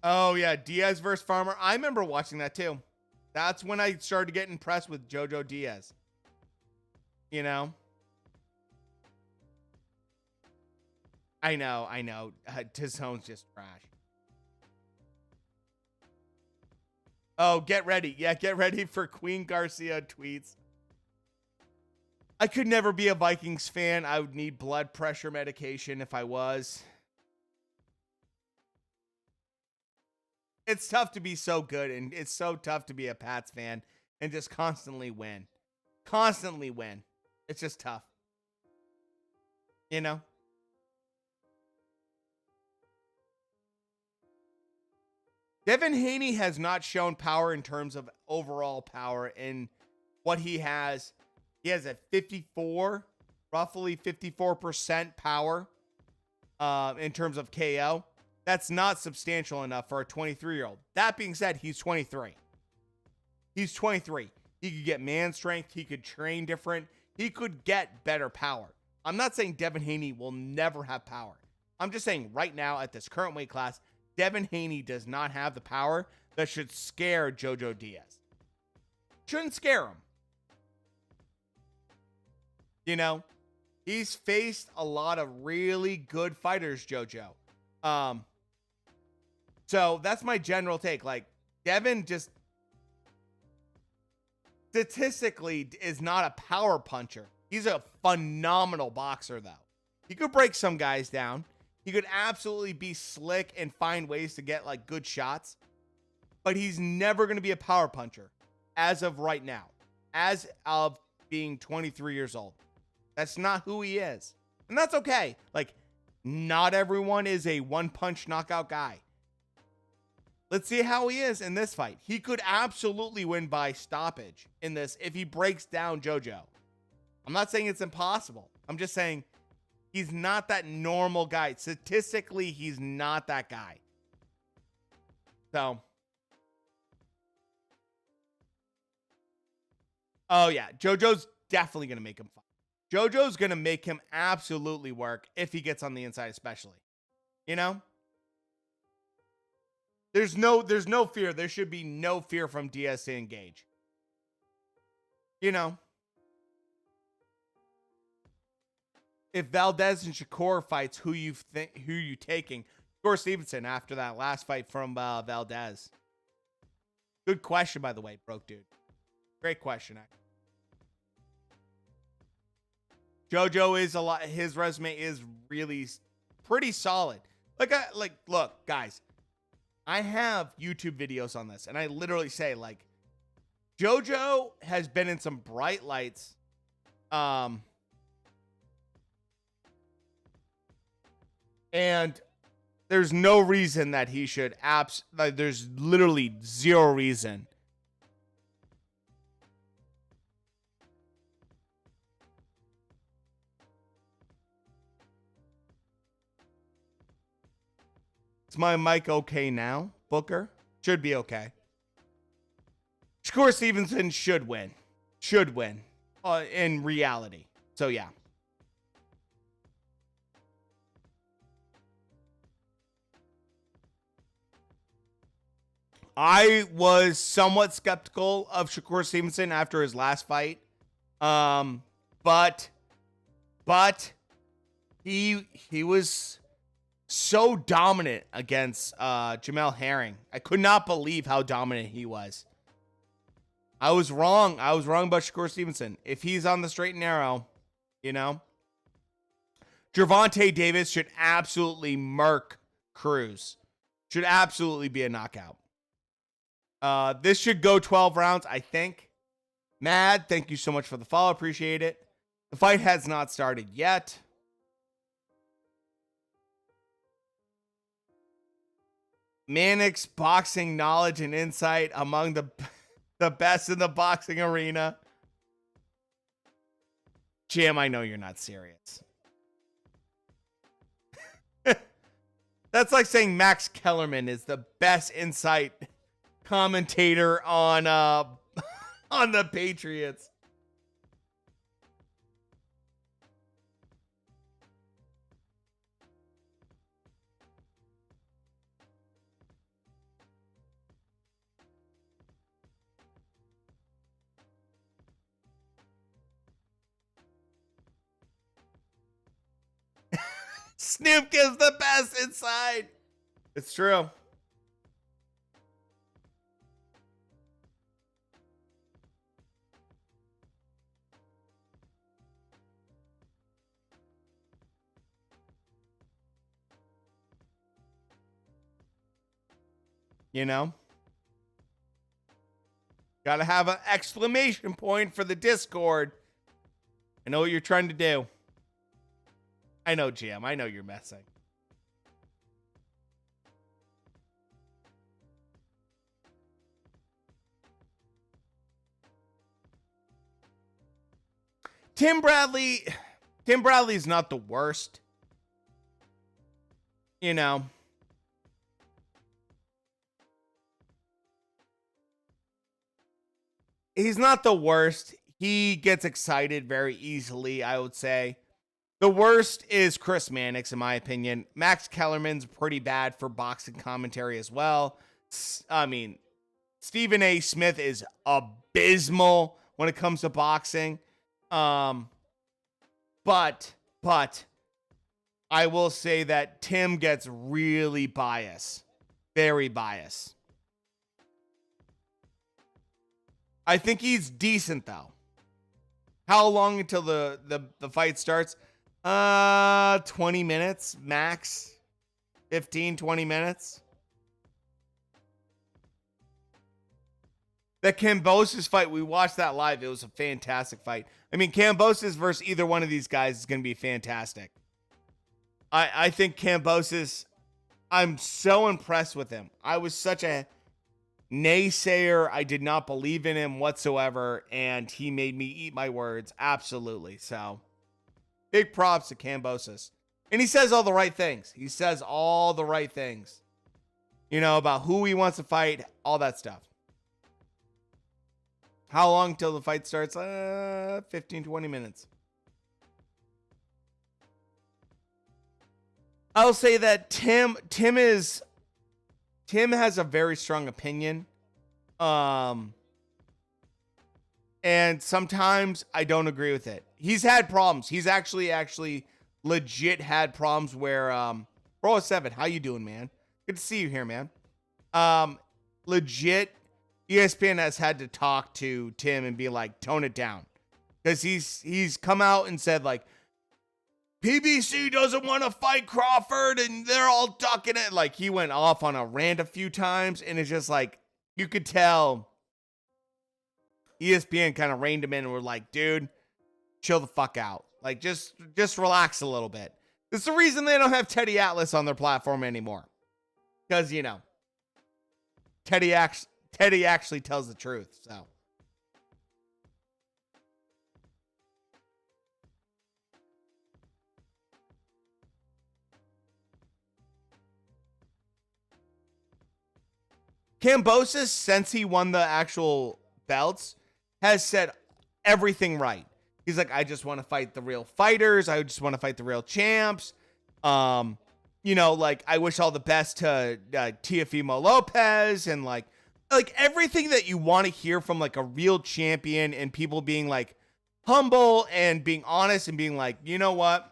Oh, yeah. Diaz versus Farmer. I remember watching that too. That's when I started to get impressed with Jojo Diaz. You know? I know. DAZN's just trash. Oh, get ready. Yeah, get ready for Queen Garcia tweets. I could never be a Vikings fan. I would need blood pressure medication if I was. It's tough to be so good, and it's so tough to be a Pats fan and just constantly win. Constantly win. It's just tough. You know? Devin Haney has not shown power in terms of overall power. In what he has a 54, roughly 54% power in terms of KO. That's not substantial enough for a 23-year-old. That being said, he's 23. He's 23. He could get man strength. He could train different. He could get better power. I'm not saying Devin Haney will never have power. I'm just saying right now at this current weight class, Devin Haney does not have the power that should scare Jojo Diaz. Shouldn't scare him. You know, he's faced a lot of really good fighters, Jojo. So that's my general take. Like, Devin just statistically is not a power puncher. He's a phenomenal boxer, though. He could break some guys down. He could absolutely be slick and find ways to get like good shots, but he's never going to be a power puncher as of right now, as of being 23 years old. That's not who he is. And that's okay. Like, not everyone is a one-punch knockout guy. Let's see how he is in this fight. He could absolutely win by stoppage in this if he breaks down Jojo. I'm not saying it's impossible. I'm just saying he's not that normal guy. Statistically, he's not that guy. So. Oh, yeah. Jojo's definitely going to make him fight. Jojo's going to make him absolutely work if he gets on the inside, especially. You know? There's no fear. There should be no fear from Diaz to engage. You know? If Valdez and Shakur fights, who you taking? Shakur Stevenson after that last fight from Valdez. Good question, by the way, broke dude. Great question. Jojo is a lot. His resume is really pretty solid. Look, guys, I have YouTube videos on this, and I literally say like, Jojo has been in some bright lights. And there's no reason that he should there's literally zero reason. Is my mic okay now, Booker? Should be okay. Shakur Stevenson should win. Should win in reality. So, yeah. I was somewhat skeptical of Shakur Stevenson after his last fight. But he was so dominant against Jamel Herring. I could not believe how dominant he was. I was wrong. I was wrong about Shakur Stevenson. If he's on the straight and narrow, you know, Gervonta Davis should absolutely murk Cruz. Should absolutely be a knockout. This should go 12 rounds, I think. Mad, thank you so much for the follow. Appreciate it. The fight has not started yet. Manic's boxing knowledge and insight among the best in the boxing arena. Jam, I know you're not serious. That's like saying Max Kellerman is the best insight commentator on on the Patriots. Snoop gives the best inside. It's true. You know? Gotta have an exclamation point for the Discord. I know what you're trying to do. I know, Jam. I know you're messing. Tim Bradley's not the worst. You know. He's not the worst. He gets excited very easily, I would say. The worst is Chris Mannix, in my opinion. Max Kellerman's pretty bad for boxing commentary as well. I mean, Stephen A. Smith is abysmal when it comes to boxing. But I will say that Tim gets really biased. Very biased. I think he's decent, though. How long until the fight starts? 20 minutes max. 15, 20 minutes. The Kambosos fight, we watched that live. It was a fantastic fight. I mean, Kambosos versus either one of these guys is going to be fantastic. I think Kambosos, I'm so impressed with him. I was such a naysayer. I did not believe in him whatsoever, and he made me eat my words. Absolutely. So, big props to Kambosos. And he says all the right things. He says all the right things. You know, about who he wants to fight, all that stuff. How long till the fight starts? 15, 20 minutes. I'll say that Tim has a very strong opinion. And sometimes I don't agree with it. He's had problems. He's actually legit had problems where Bro 7, how you doing, man? Good to see you here, man. Legit ESPN has had to talk to Tim and be like, tone it down. Because he's come out and said, like, PBC doesn't want to fight Crawford and they're all ducking it. Like, he went off on a rant a few times, and it's just like, you could tell ESPN kind of reined him in and were like, dude, chill the fuck out. Like, just relax a little bit. It's the reason they don't have Teddy Atlas on their platform anymore. Because, you know, Teddy actually tells the truth, so. Kambosos, since he won the actual belts, has said everything right. He's like, I just want to fight the real fighters. I just want to fight the real champs. You know, like, I wish all the best to Teofimo Lopez, and like everything that you want to hear from like a real champion, and people being like humble and being honest and being like, you know what?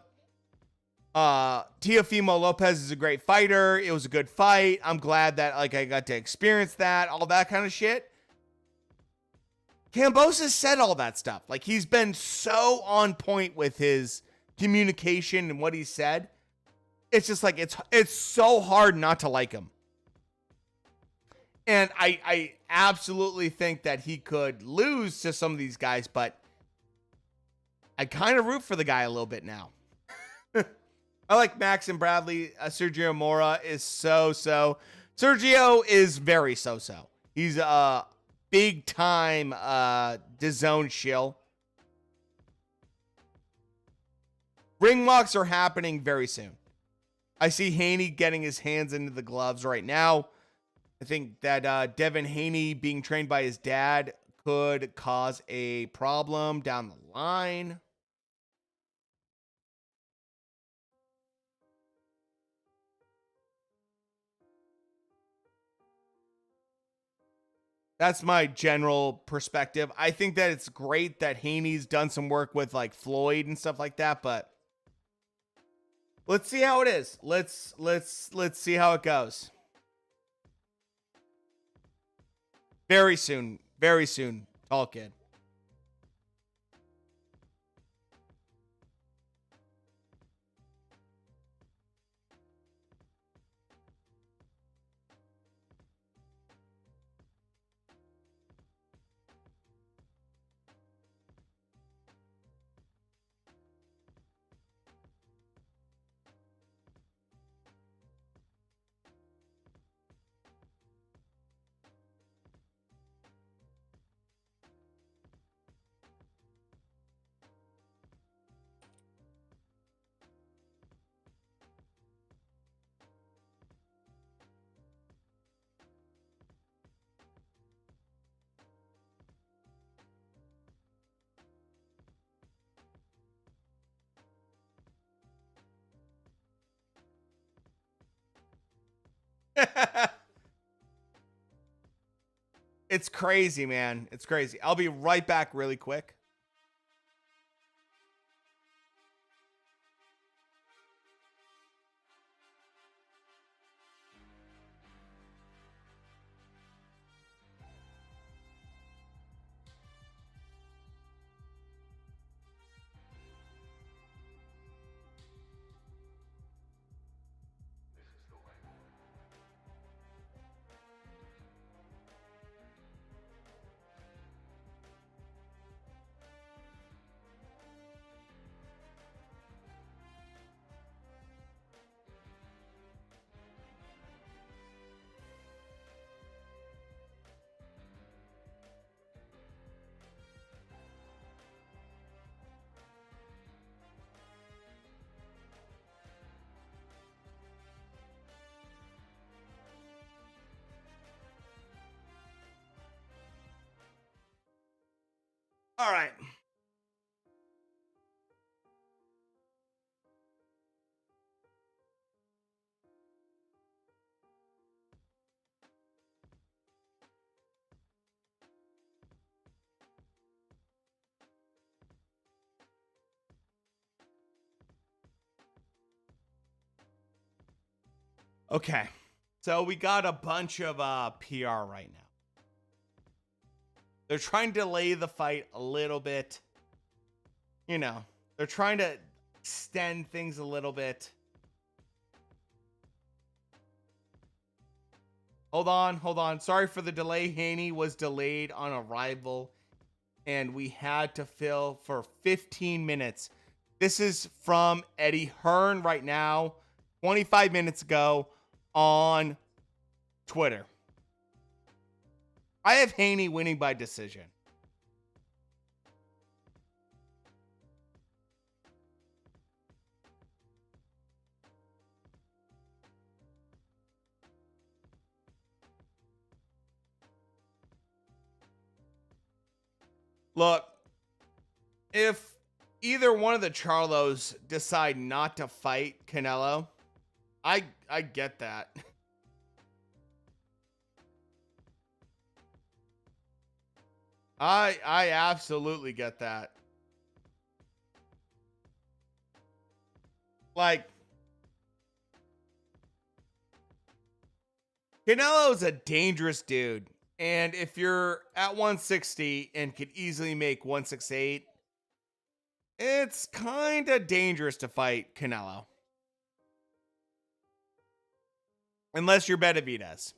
Teofimo Lopez is a great fighter. It was a good fight. I'm glad that like I got to experience that, all that kind of shit. Kambosos said all that stuff. Like, he's been so on point with his communication and what he said. It's just like, it's so hard not to like him. And I absolutely think that he could lose to some of these guys, but I kind of root for the guy a little bit now. I like Max and Bradley. Sergio Mora is so. Sergio is very so. He's a big time DAZN shill. Ring walks are happening very soon. I see Haney getting his hands into the gloves right now. I think that Devin Haney being trained by his dad could cause a problem down the line. That's my general perspective. I think that it's great that Haney's done some work with like Floyd and stuff like that, but let's see how it is. Let's see how it goes. Very soon, tall kid. It's crazy, man. It's crazy. I'll be right back really quick. All right. Okay. So we got a bunch of PR right now. They're trying to delay the fight a little bit. You know, they're trying to extend things a little bit. Hold on. Sorry for the delay. Haney was delayed on arrival, and we had to fill for 15 minutes. This is from Eddie Hearn right now, 25 minutes ago on Twitter. I have Haney winning by decision. Look, if either one of the Charlos decide not to fight Canelo, I get that. I absolutely get that. Like, Canelo's a dangerous dude. And if you're at 160 and could easily make 168, it's kind of dangerous to fight Canelo. Unless you're Benavidez.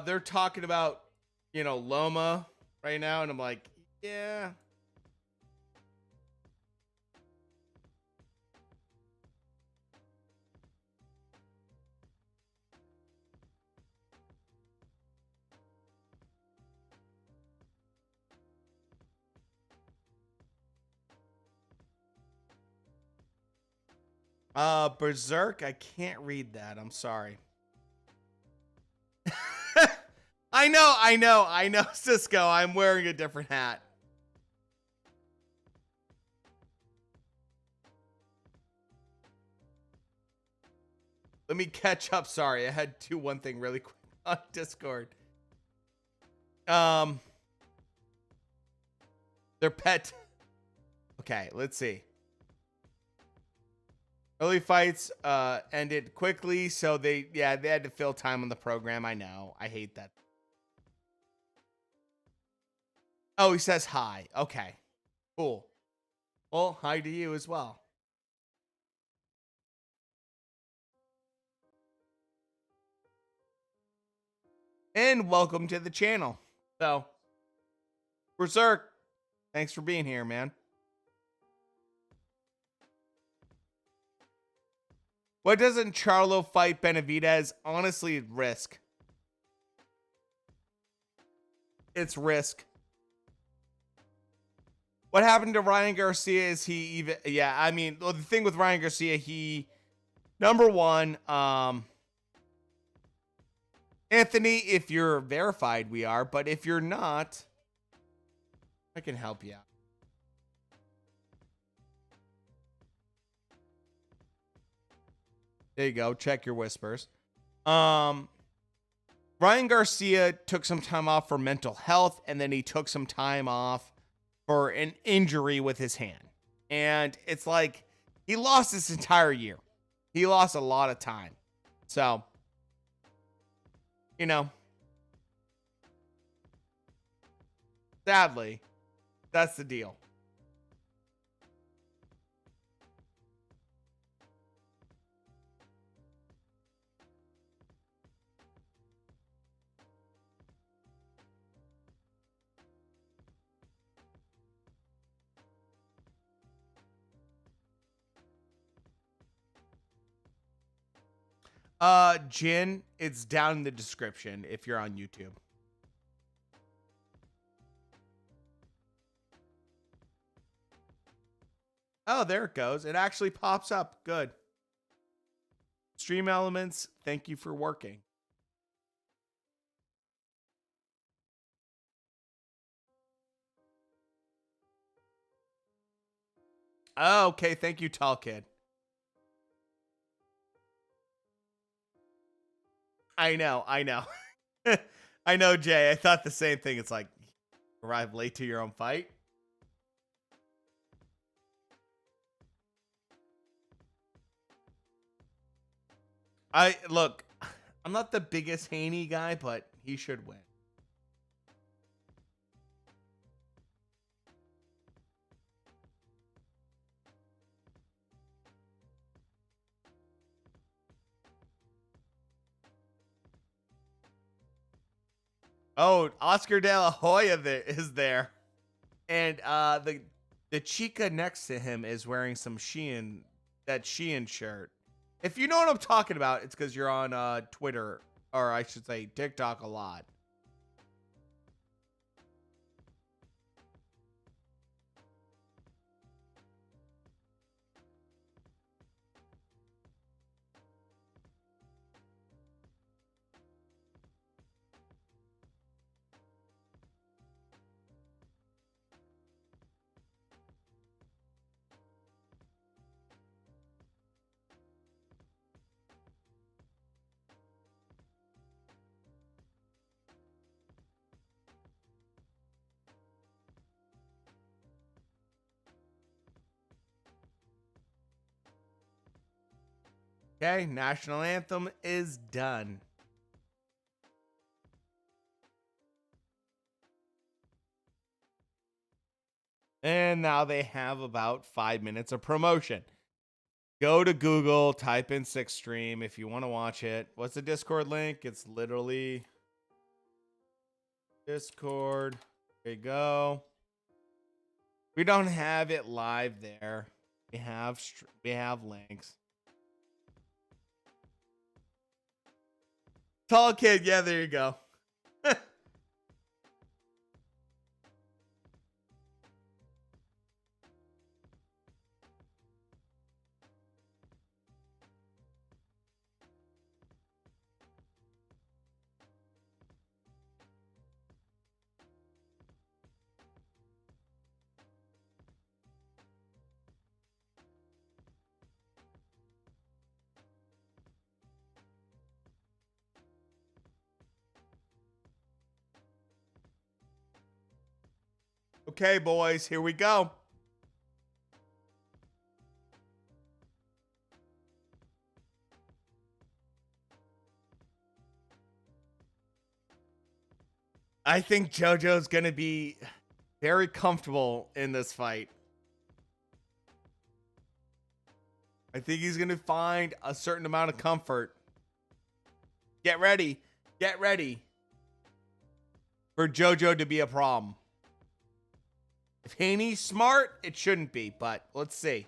They're talking about, Loma right now, and I'm like, yeah. Berserk, I can't read that. I'm sorry. I know, Cisco. I'm wearing a different hat. Let me catch up. Sorry, I had to do one thing really quick on Discord. Their pet. Okay, let's see. Early fights ended quickly, so they had to fill time on the program. I know. I hate that. Oh, he says hi. Okay. Cool. Well, hi to you as well. And welcome to the channel. So, Berserk, thanks for being here, man. What doesn't Charlo fight Benavidez? Honestly, risk. It's risk. What happened to Ryan Garcia? Is he even? Yeah, I mean, the thing with Ryan Garcia, number one, Anthony, if you're verified, we are, but if you're not, I can help you out. There you go. Check your whispers. Ryan Garcia took some time off for mental health, and then he took some time off for an injury with his hand. And it's like he lost this entire year. He lost a lot of time. So, sadly, that's the deal. Jin, it's down in the description if you're on YouTube. Oh, there it goes. It actually pops up. Good. Stream Elements, thank you for working. Oh, okay. Thank you, Tall Kid. I know. I know, Jay. I thought the same thing. It's like, arrive late to your own fight. Look, I'm not the biggest Haney guy, but he should win. Oh, Oscar De La Hoya is there. And the chica next to him is wearing some Shein shirt. If you know what I'm talking about, it's because you're on Twitter, or I should say TikTok, a lot. Okay, national anthem is done. And now they have about 5 minutes of promotion. Go to Google, type in Six Stream if you want to watch it. What's the Discord link? It's literally Discord. There you go. We don't have it live there. We have links. Tall kid, yeah, there you go. Okay, boys, here we go. I think JoJo's going to be very comfortable in this fight. I think he's going to find a certain amount of comfort. Get ready. Get ready for JoJo to be a problem. If Haney's smart, it shouldn't be, but let's see.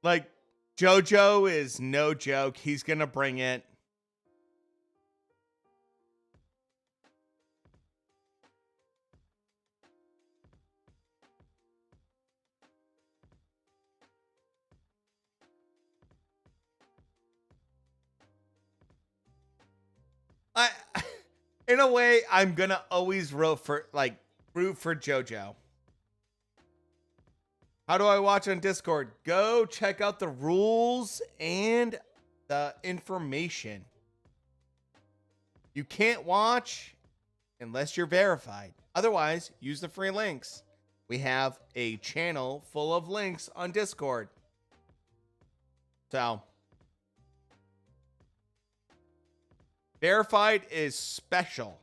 Like, JoJo is no joke. He's going to bring it. In a way, I'm going to always root for JoJo. How do I watch on Discord? Go check out the rules and the information. You can't watch unless you're verified. Otherwise, use the free links. We have a channel full of links on Discord. So, verified is special.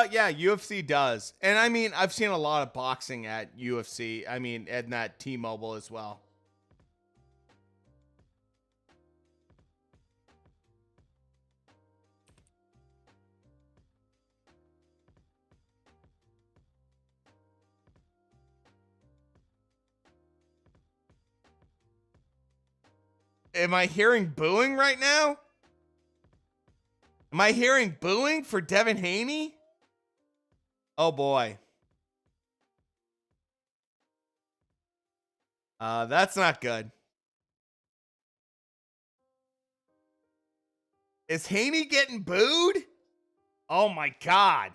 Yeah, UFC does. And I mean, I've seen a lot of boxing at UFC. I mean, and that T-Mobile as well. Am I hearing booing right now? Am I hearing booing for Devin Haney? Oh boy. That's not good. Is Haney getting booed? Oh my God.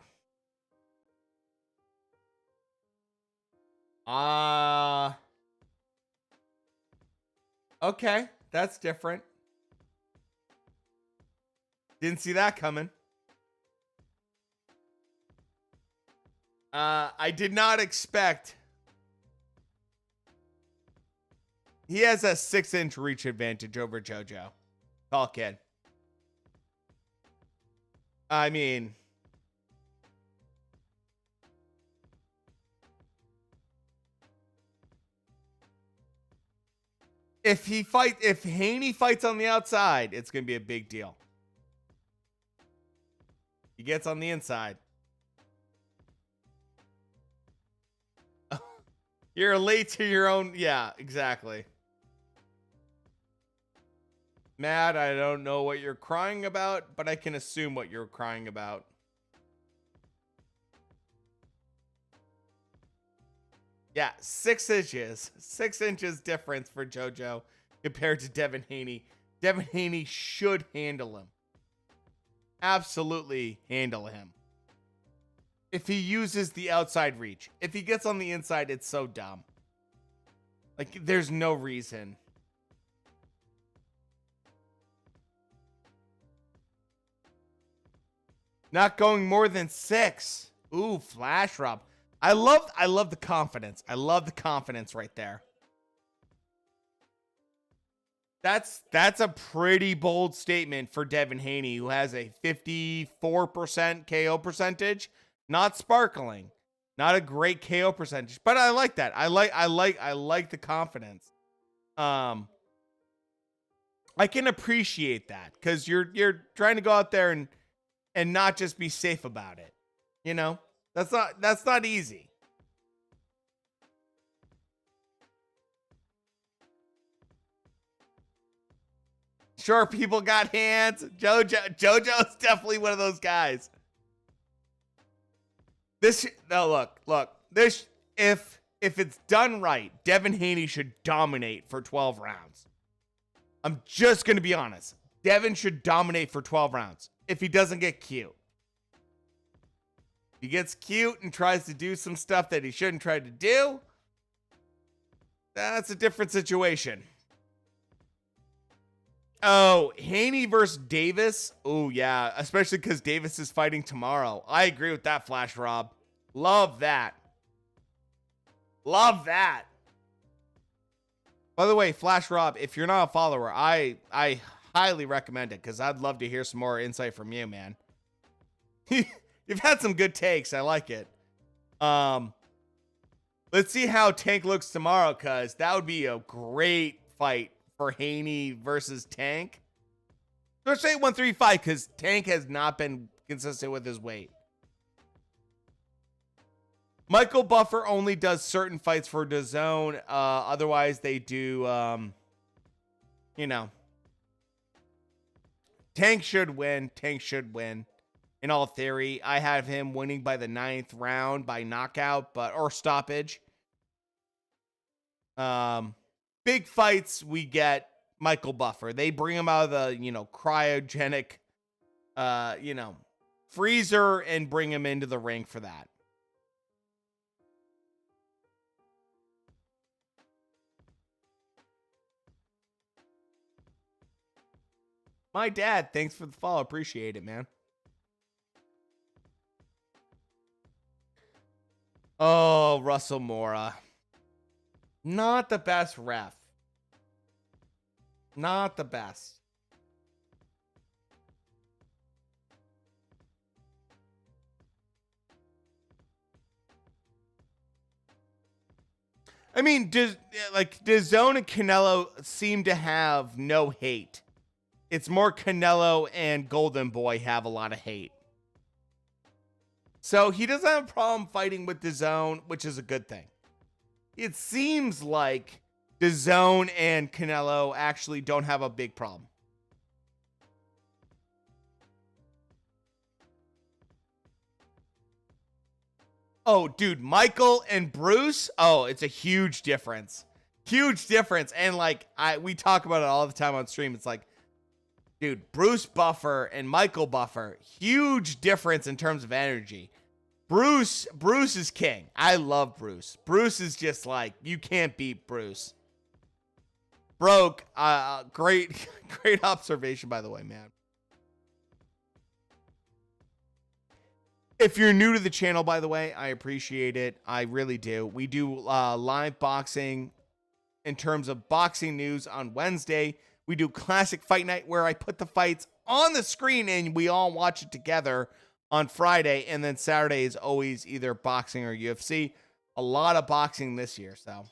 Okay, that's different. Didn't see that coming. I did not expect. He has a 6-inch reach advantage over JoJo. Tall kid. I mean, if Haney fights on the outside, it's going to be a big deal. He gets on the inside. You're late to your own. Yeah, exactly. Matt, I don't know what you're crying about, but I can assume what you're crying about. Yeah, 6 inches. 6 inches difference for JoJo compared to Devin Haney. Devin Haney should handle him. Absolutely handle him. If he uses the outside reach. If he gets on the inside, it's so dumb. Like, there's no reason. Not going more than 6. Ooh, flash Rob. I love the confidence. I love the confidence right there. That's a pretty bold statement for Devin Haney, who has a 54% KO percentage. Not sparkling. Not a great KO percentage, but I like that. I like the confidence. I can appreciate that because you're trying to go out there and not just be safe about it. You know? That's not easy. Sure, people got hands. JoJo's definitely one of those guys. This if it's done right, Devin Haney should dominate for 12 rounds. I'm just gonna be honest. Devin should dominate for 12 rounds if he doesn't get cute. He gets cute and tries to do some stuff that he shouldn't try to do. That's a different situation. Oh, Haney versus Davis. Oh, yeah. Especially because Davis is fighting tomorrow. I agree with that, Flash Rob. Love that. Love that. By the way, Flash Rob, if you're not a follower, I highly recommend it because I'd love to hear some more insight from you, man. You've had some good takes. I like it. Let's see how Tank looks tomorrow, because that would be a great fight for Haney versus Tank. Let's say 135, because Tank has not been consistent with his weight. Michael Buffer only does certain fights for DAZN. Otherwise, they do, you know. Tank should win. Tank should win. In all theory, I have him winning by the 9th round by knockout, or stoppage. Big fights, we get Michael Buffer. They bring him out of the, cryogenic, freezer and bring him into the ring for that. My dad, thanks for the follow. Appreciate it, man. Oh, Russell Mora. Not the best ref. Not the best. I mean, DAZN and Canelo seem to have no hate. It's more Canelo and Golden Boy have a lot of hate. So he doesn't have a problem fighting with DAZN, which is a good thing. It seems like DAZN and Canelo actually don't have a big problem. Oh, dude, Michael and Bruce. Oh, it's a huge difference. Huge difference. And we talk about it all the time on stream. It's like, dude, Bruce Buffer and Michael Buffer, huge difference in terms of energy. Bruce is king. I love Bruce. Bruce is just like, you can't beat Bruce. Broke. Great observation, by the way, man. If you're new to the channel, by the way, I appreciate it. I really do. We do live boxing in terms of boxing news on Wednesday. We do Classic Fight Night where I put the fights on the screen and we all watch it together on Friday. And then Saturday is always either boxing or UFC. A lot of boxing this year, so.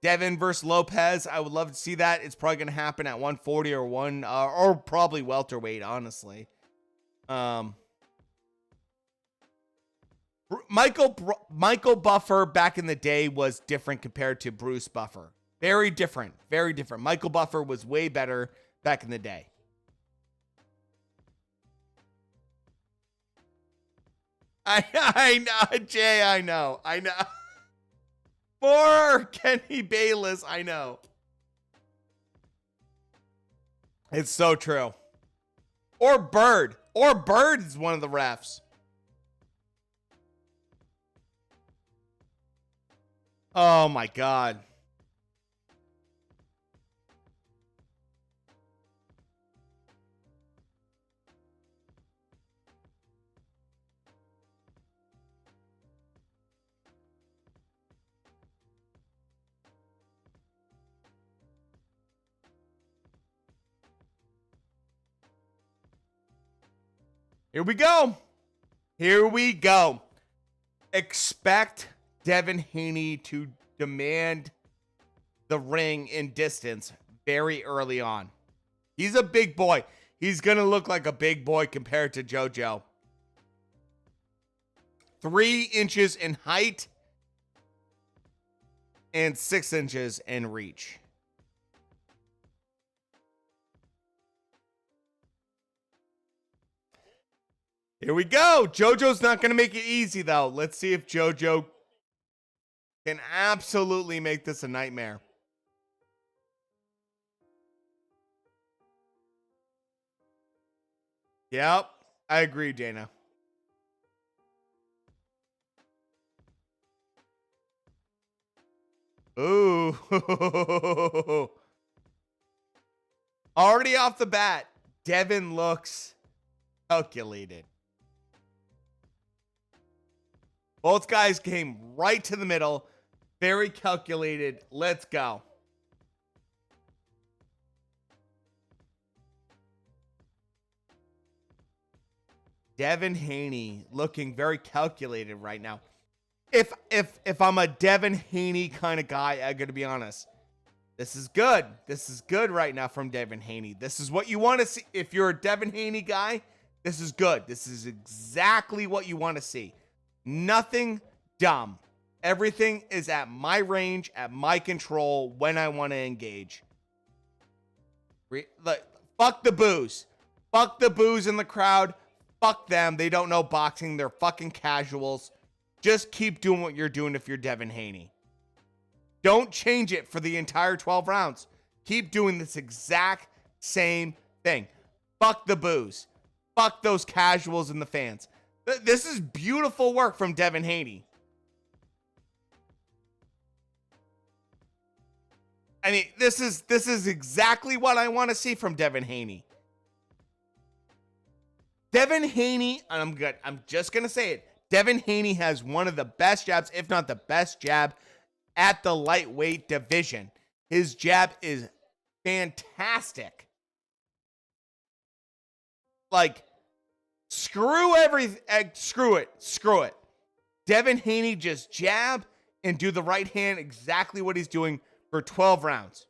Devin versus Lopez. I would love to see that. It's probably going to happen at 140 or probably welterweight, honestly. Michael Buffer back in the day was different compared to Bruce Buffer. Very different. Very different. Michael Buffer was way better back in the day. I know, Jay, I know. More Kenny Bayless, I know. It's so true. Or Bird. Or Bird is one of the refs. Oh my God. Here we go. Here we go. Expect Devin Haney to demand the ring in distance very early on. He's a big boy. He's going to look like a big boy compared to JoJo. 3 inches in height and 6 inches in reach. Here we go. JoJo's not going to make it easy, though. Let's see if JoJo can absolutely make this a nightmare. Yep, I agree, Dana. Ooh. Already off the bat, Devin looks calculated. Both guys came right to the middle. Very calculated. Let's go. Devin Haney looking very calculated right now. If I'm a Devin Haney kind of guy, I gotta be honest. This is good. This is good right now from Devin Haney. This is what you want to see. If you're a Devin Haney guy, this is good. This is exactly what you want to see. Nothing dumb. Everything is at my range, at my control, when I want to engage. Fuck the boos. Fuck the boos in the crowd. Fuck them. They don't know boxing. They're fucking casuals. Just keep doing what you're doing if you're Devin Haney. Don't change it for the entire 12 rounds. Keep doing this exact same thing. Fuck the boos. Fuck those casuals and the fans. This is beautiful work from Devin Haney. I mean, this is exactly what I want to see from Devin Haney. Devin Haney, and I'm just going to say it. Devin Haney has one of the best jabs, if not the best jab, at the lightweight division. His jab is fantastic. Like, screw it. Devin Haney just jab and do the right hand, exactly what he's doing for 12 rounds.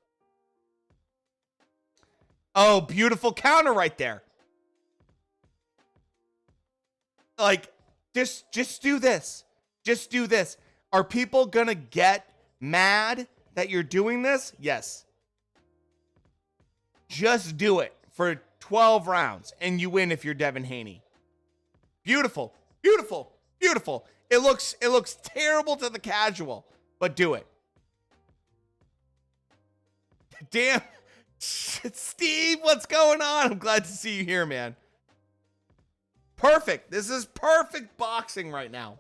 Oh, beautiful counter right there. Like, just do this. Just do this. Are people going to get mad that you're doing this? Yes. Just do it for 12 rounds and you win if you're Devin Haney. Beautiful. Beautiful. Beautiful. It looks terrible to the casual, but do it. Damn. Steve, what's going on? I'm glad to see you here, man. Perfect. This is perfect boxing right now.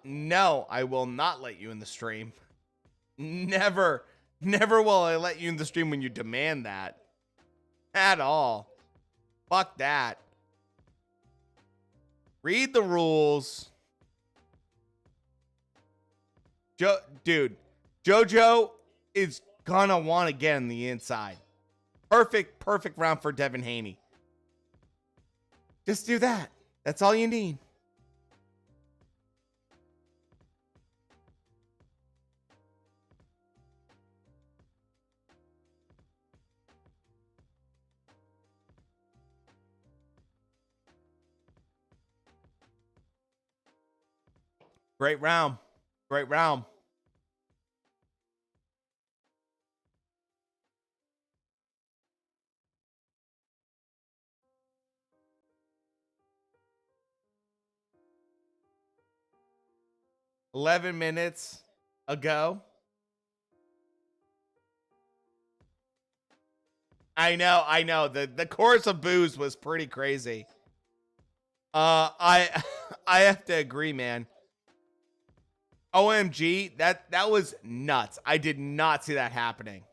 No, I will not let you in the stream. Never will I let you in the stream when you demand that. At all. Fuck that. Read the rules. Dude, JoJo is gonna want to get on the inside. Perfect round for Devin Haney. Just do that. That's all you need. Great round. Great round. "11 minutes ago." I know. The chorus of boos was pretty crazy. I I have to agree, man. OMG, that was nuts. I did not see that happening.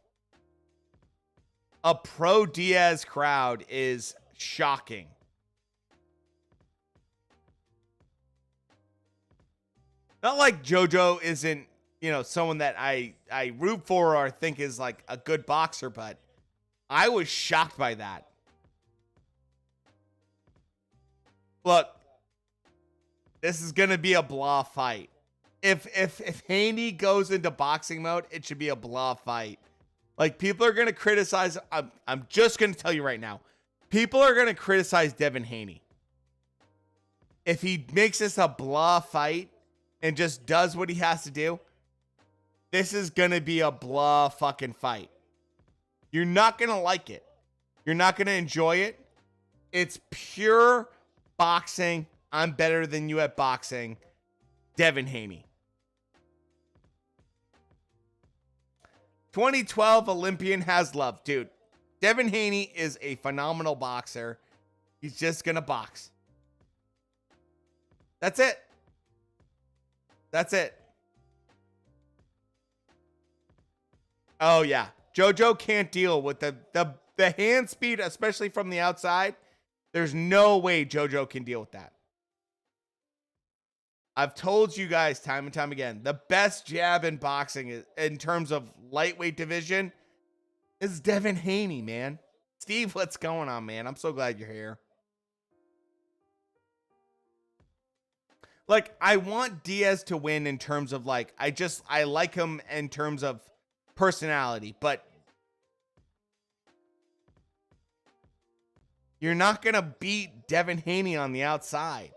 A pro Diaz crowd is shocking. Not like JoJo isn't, someone that I root for or think is like a good boxer, but I was shocked by that. Look, this is gonna be a blah fight. If Haney goes into boxing mode, it should be a blah fight. Like, people are gonna criticize. I'm just gonna tell you right now, people are gonna criticize Devin Haney if he makes this a blah fight and just does what he has to do. This is gonna be a blah fucking fight. You're not gonna like it. You're not gonna enjoy it. It's pure boxing. I'm better than you at boxing. Devin Haney. 2012 Olympian has love. Dude, Devin Haney is a phenomenal boxer. He's just going to box. That's it. That's it. Oh, yeah. JoJo can't deal with the hand speed, especially from the outside. There's no way JoJo can deal with that. I've told you guys time and time again, the best jab in boxing is, in terms of lightweight division, is Devin Haney, man. Steve, what's going on, man? I'm so glad you're here. Like, I want Diaz to win in terms of, like, I like him in terms of personality, but you're not going to beat Devin Haney on the outside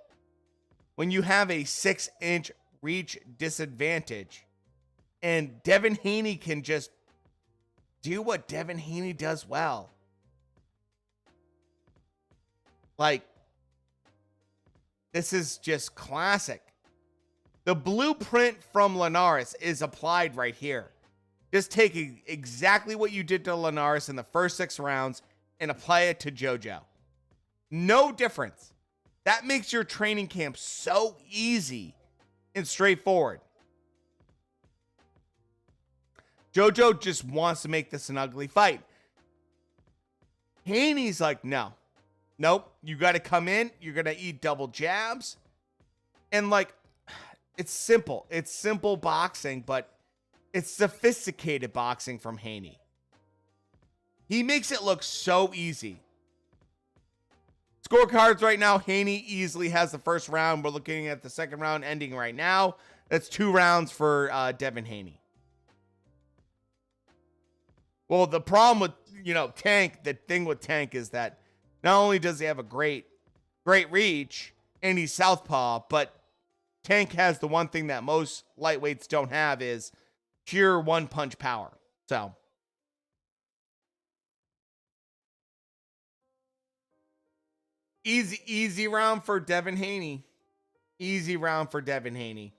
when you have a 6-inch reach disadvantage. And Devin Haney can just do what Devin Haney does well. Like, this is just classic. The blueprint from Linares is applied right here. Just take exactly what you did to Linares in the first 6 rounds and apply it to JoJo. No difference. That makes your training camp so easy and straightforward. JoJo just wants to make this an ugly fight. Haney's like, nope, you got to come in. You're going to eat double jabs. And, like, it's simple. It's simple boxing, but it's sophisticated boxing from Haney. He makes it look so easy. Scorecards right now, Haney easily has the first round. We're looking at the second round ending right now. That's 2 rounds for Devin Haney. Well, the problem with, Tank, the thing with Tank is that not only does he have a great reach and he's southpaw, but Tank has the one thing that most lightweights don't have is pure one-punch power. So, easy round for Devin Haney. Easy round for Devin Haney.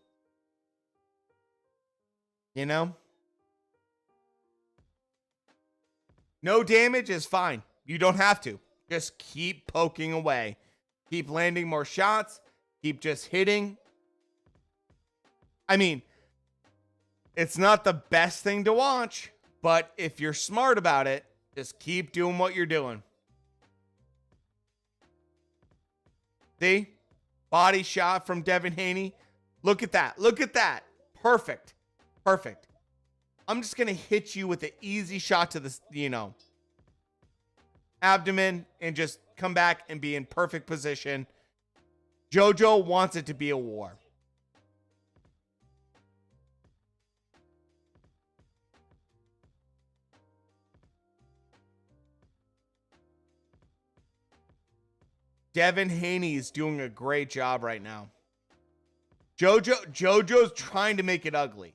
No damage is fine. You don't have to. Just keep poking away. Keep landing more shots. Keep just hitting. I mean, it's not the best thing to watch, but if you're smart about it, just keep doing what you're doing. See? Body shot from Devin Haney. Look at that. Look at that. Perfect. I'm just going to hit you with an easy shot to the, abdomen and just come back and be in perfect position. JoJo wants it to be a war. Devin Haney is doing a great job right now. JoJo's trying to make it ugly.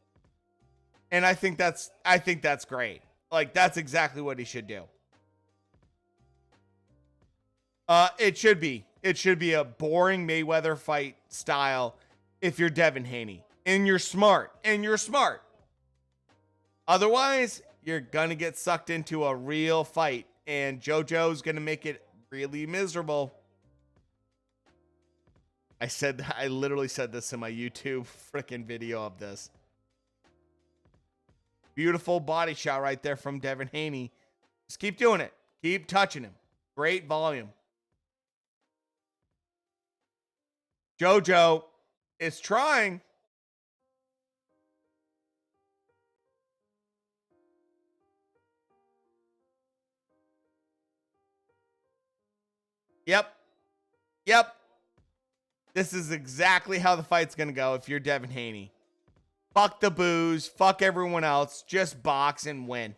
And I think that's great. Like, that's exactly what he should do. It should be a boring Mayweather fight style if you're Devin Haney. And you're smart. Otherwise, you're going to get sucked into a real fight. And JoJo's going to make it really miserable. I literally said this in my YouTube freaking video of this. Beautiful body shot right there from Devin Haney. Just keep doing it. Keep touching him. Great volume. JoJo is trying. Yep. This is exactly how the fight's going to go if you're Devin Haney. Fuck the booze. Fuck everyone else. Just box and win.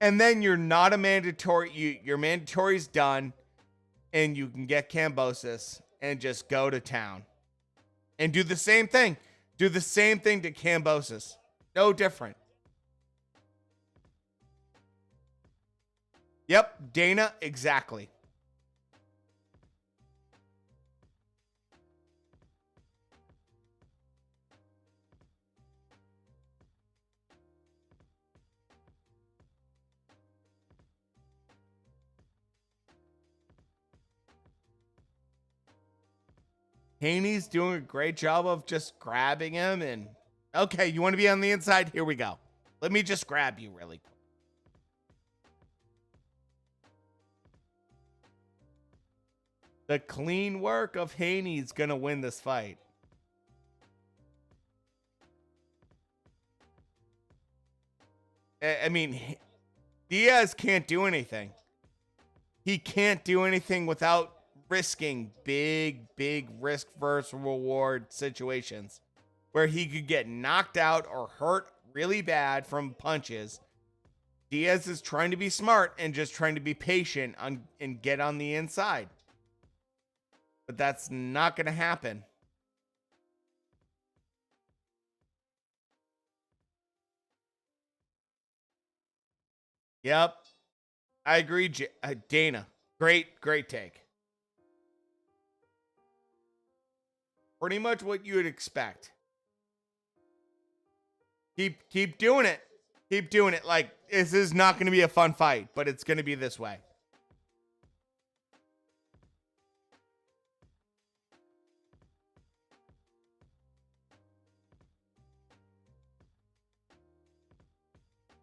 And then you're not a mandatory. Your mandatory's done. And you can get Kambosos and just go to town. And do the same thing. Do the same thing to Kambosos. No different. Yep, Dana, exactly. Haney's doing a great job of just grabbing him and, okay, you want to be on the inside? Here we go. Let me just grab you really quick. The clean work of Haney's going to win this fight. I mean, Diaz can't do anything. He can't do anything without risking big risk versus reward situations where he could get knocked out or hurt really bad from punches. Diaz is trying to be smart and just trying to be patient and get on the inside. But that's not going to happen. Yep. I agree, Dana. Great take. Pretty much what you would expect. Keep doing it. Keep doing it. Like, this is not going to be a fun fight, but it's going to be this way.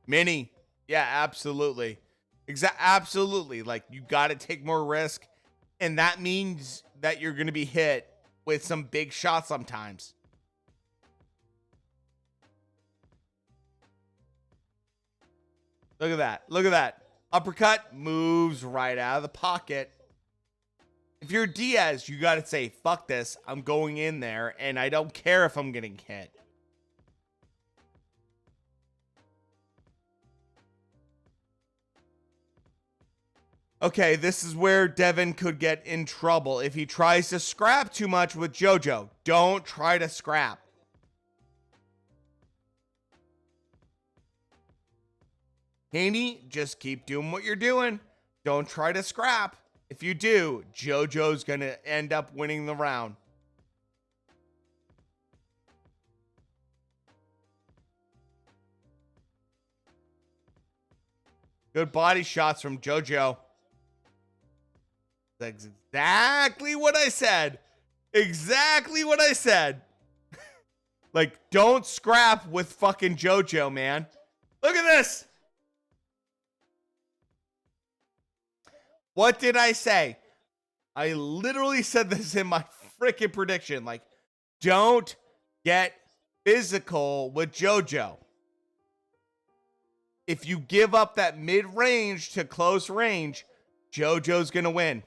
Mini. Yeah, absolutely. Absolutely. Like, you got to take more risk. And that means that you're going to be hit with some big shots sometimes. Look at that. Look at that. Uppercut moves right out of the pocket. If you're Diaz, you got to say, fuck this. I'm going in there, and I don't care if I'm getting hit. Okay, this is where Devin could get in trouble. If he tries to scrap too much with JoJo, don't try to scrap. Haney, just keep doing what you're doing. Don't try to scrap. If you do, JoJo's going to end up winning the round. Good body shots from JoJo. That's exactly what I said. Exactly what I said. Like, don't scrap with fucking JoJo, man. Look at this. What did I say? I literally said this in my freaking prediction. Like, don't get physical with JoJo. If you give up that mid-range to close range, JoJo's going to win.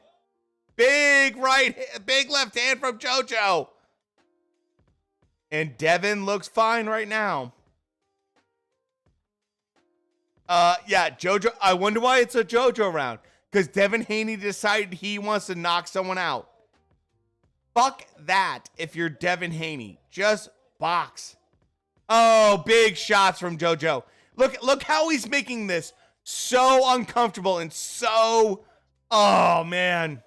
Big left hand from JoJo. And Devin looks fine right now. Yeah, JoJo. I wonder why it's a JoJo round. Because Devin Haney decided he wants to knock someone out. Fuck that if you're Devin Haney. Just box. Oh, big shots from JoJo. Look how he's making this so uncomfortable and so... Oh, man.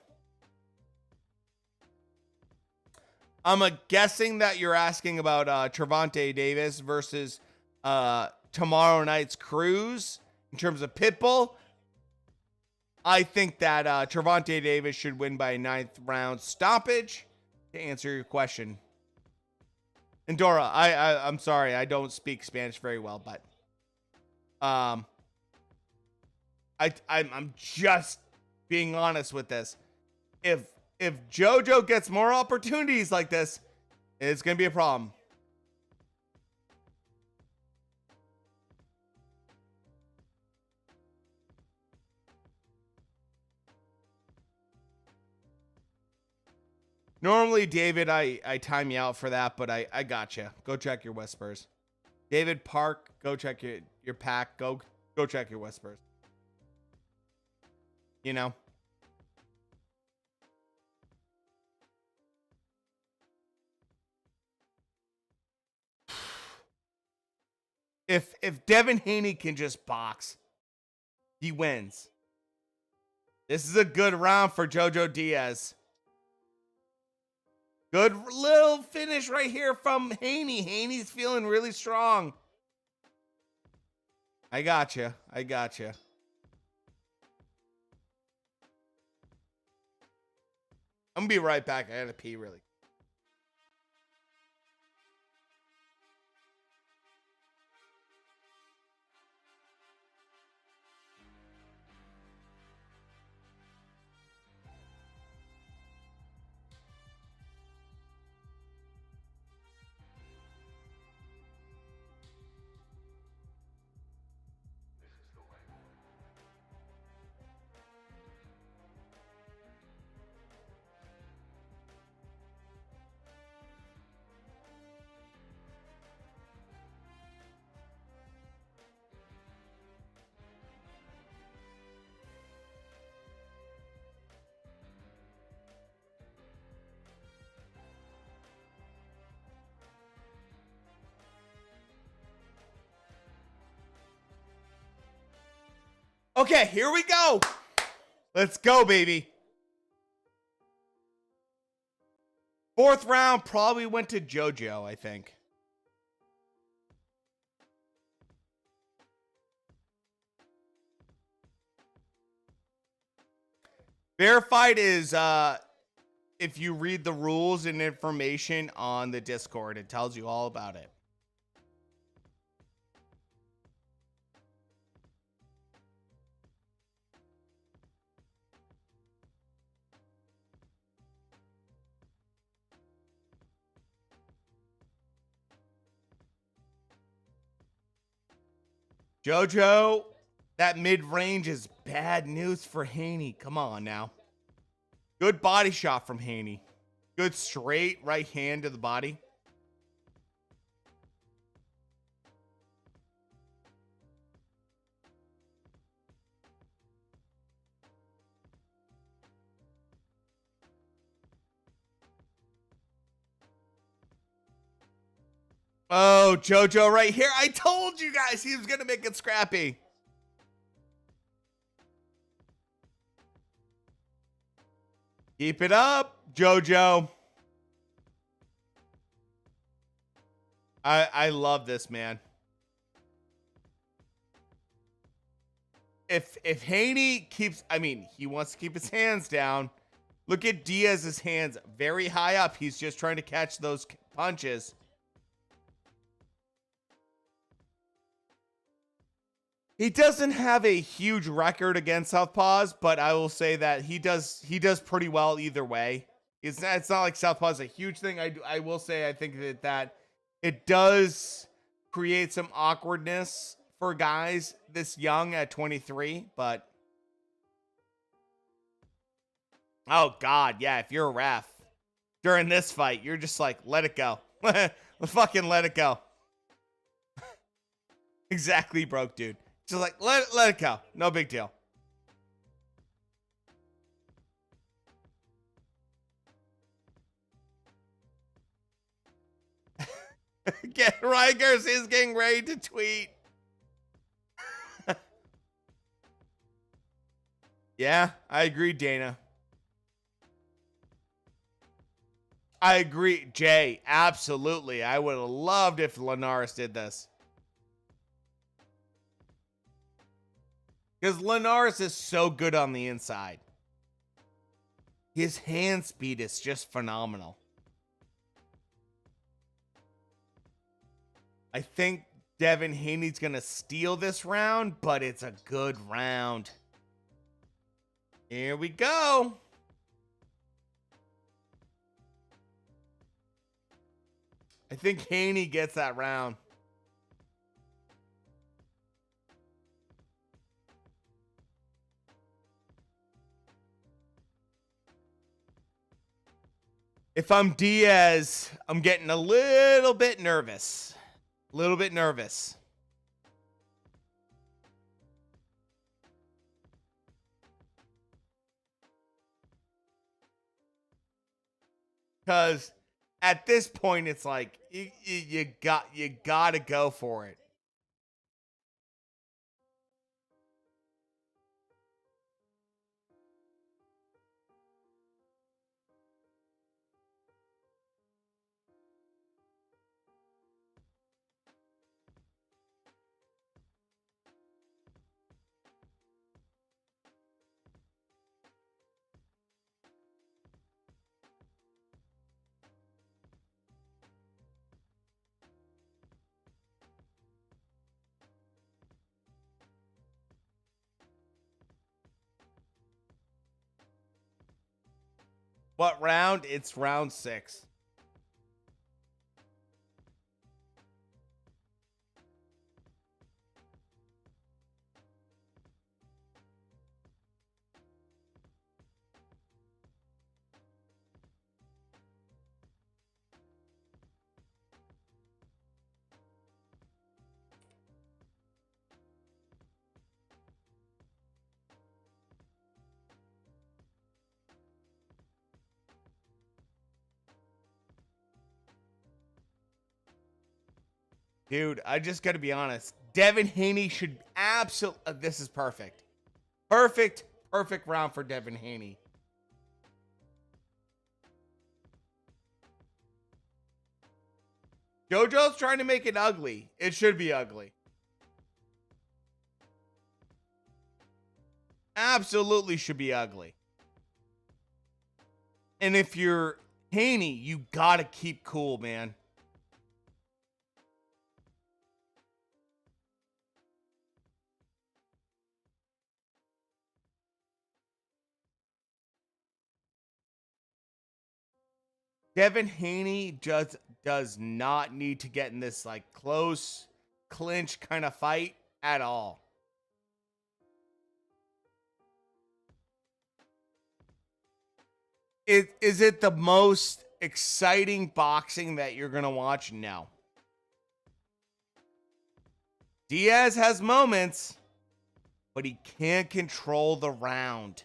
I'm guessing that you're asking about Trevante Davis versus tomorrow night's Cruz in terms of Pitbull. I think that Trevante Davis should win by a 9th round stoppage, to answer your question. And Dora, I'm sorry, I don't speak Spanish very well, but I'm just being honest with this. If JoJo gets more opportunities like this, it's gonna be a problem. Normally, David, I time you out for that, but I got you. Go check your whispers. David Park, go check your pack. Go check your whispers. You know? If Devin Haney can just box, he wins. This is a good round for JoJo Diaz. Good little finish right here from Haney. Haney's feeling really strong. I got you. I'm gonna be right back. I gotta pee really. Okay, here we go. Let's go, baby. 4th round probably went to JoJo, I think. Verified is if you read the rules and information on the Discord, it tells you all about it. JoJo, that mid-range is bad news for Haney. Come on now. Good body shot from Haney. Good straight right hand to the body. Oh, JoJo right here. I told you guys he was going to make it scrappy. Keep it up, JoJo. I love this, man. If Haney keeps, I mean, he wants to keep his hands down. Look at Diaz's hands very high up. He's just trying to catch those punches. He doesn't have a huge record against Southpaws, but I will say that he does pretty well either way. It's not like Southpaw's a huge thing. I will say I think that it does create some awkwardness for guys this young at 23, but oh god, yeah, if you're a ref during this fight, you're just like, let it go. Fucking let it go. Exactly, broke dude. Just like, let it go. No big deal. Get Ryan Garcia's getting ready to tweet. Yeah, I agree, Dana. I agree, Jay. Absolutely. I would have loved if Linares did this. Because Linares is so good on the inside. His hand speed is just phenomenal. I think Devin Haney's going to steal this round, but it's a good round. Here we go. I think Haney gets that round. If I'm Diaz, I'm getting a little bit nervous. A little bit nervous. Because at this point, it's like you got to go for it. What round? It's round 6. Dude, I just got to be honest. Devin Haney should absolutely... this is perfect. Perfect round for Devin Haney. JoJo's trying to make it ugly. It should be ugly. Absolutely should be ugly. And if you're Haney, you got to keep cool, man. Devin Haney does not need to get in this like close clinch kind of fight at all. Is it the most exciting boxing that you're gonna watch? No. Diaz has moments, but he can't control the round.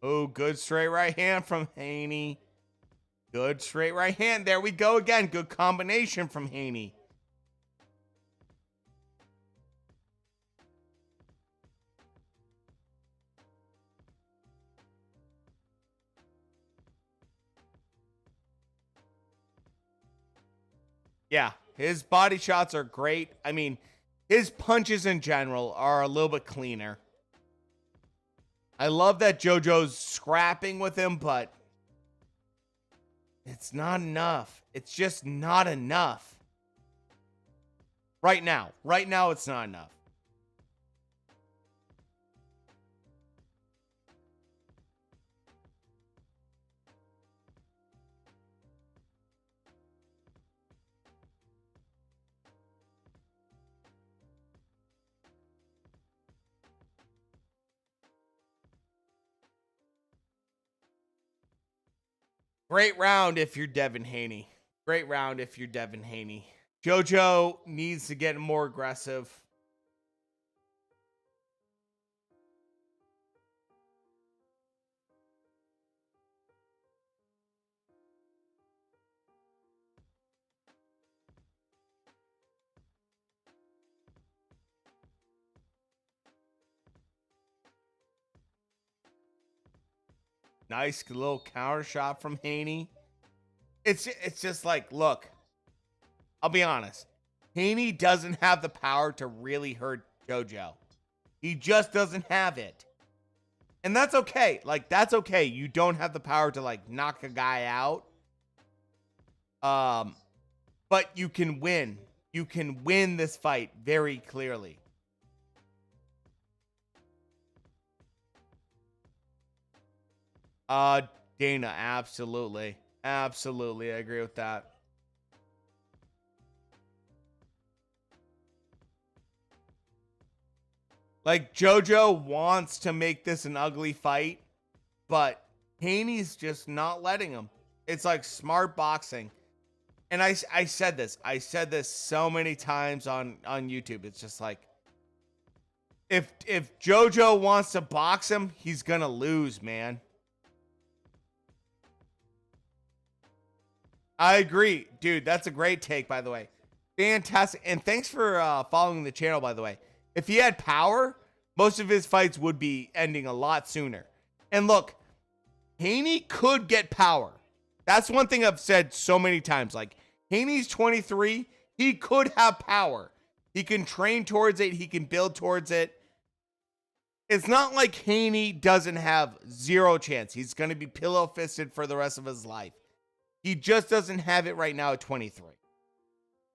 Oh, good straight right hand from Haney. Good straight right hand. There we go again. Good combination from Haney. Yeah, his body shots are great. I mean, his punches in general are a little bit cleaner. I love that JoJo's scrapping with him, but it's not enough. It's just not enough. Right now, it's not enough. Great round if you're Devin Haney. Great round if you're Devin Haney. JoJo needs to get more aggressive. Nice little counter shot from Haney. It's just like, look, I'll be honest. Haney doesn't have the power to really hurt JoJo. He just doesn't have it. And that's okay. Like, that's okay. You don't have the power to, like, knock a guy out. But you can win. You can win this fight very clearly. Dana, absolutely. Absolutely, I agree with that. Like, JoJo wants to make this an ugly fight, but Haney's just not letting him. It's like smart boxing. And I said this. I said this so many times on YouTube. It's just like, if JoJo wants to box him, he's going to lose, man. I agree. Dude, that's a great take, by the way. Fantastic. And thanks for following the channel, by the way. If he had power, most of his fights would be ending a lot sooner. And look, Haney could get power. That's one thing I've said so many times. Like, Haney's 23. He could have power. He can train towards it. He can build towards it. It's not like Haney doesn't have zero chance. He's going to be pillow-fisted for the rest of his life. He just doesn't have it right now at 23.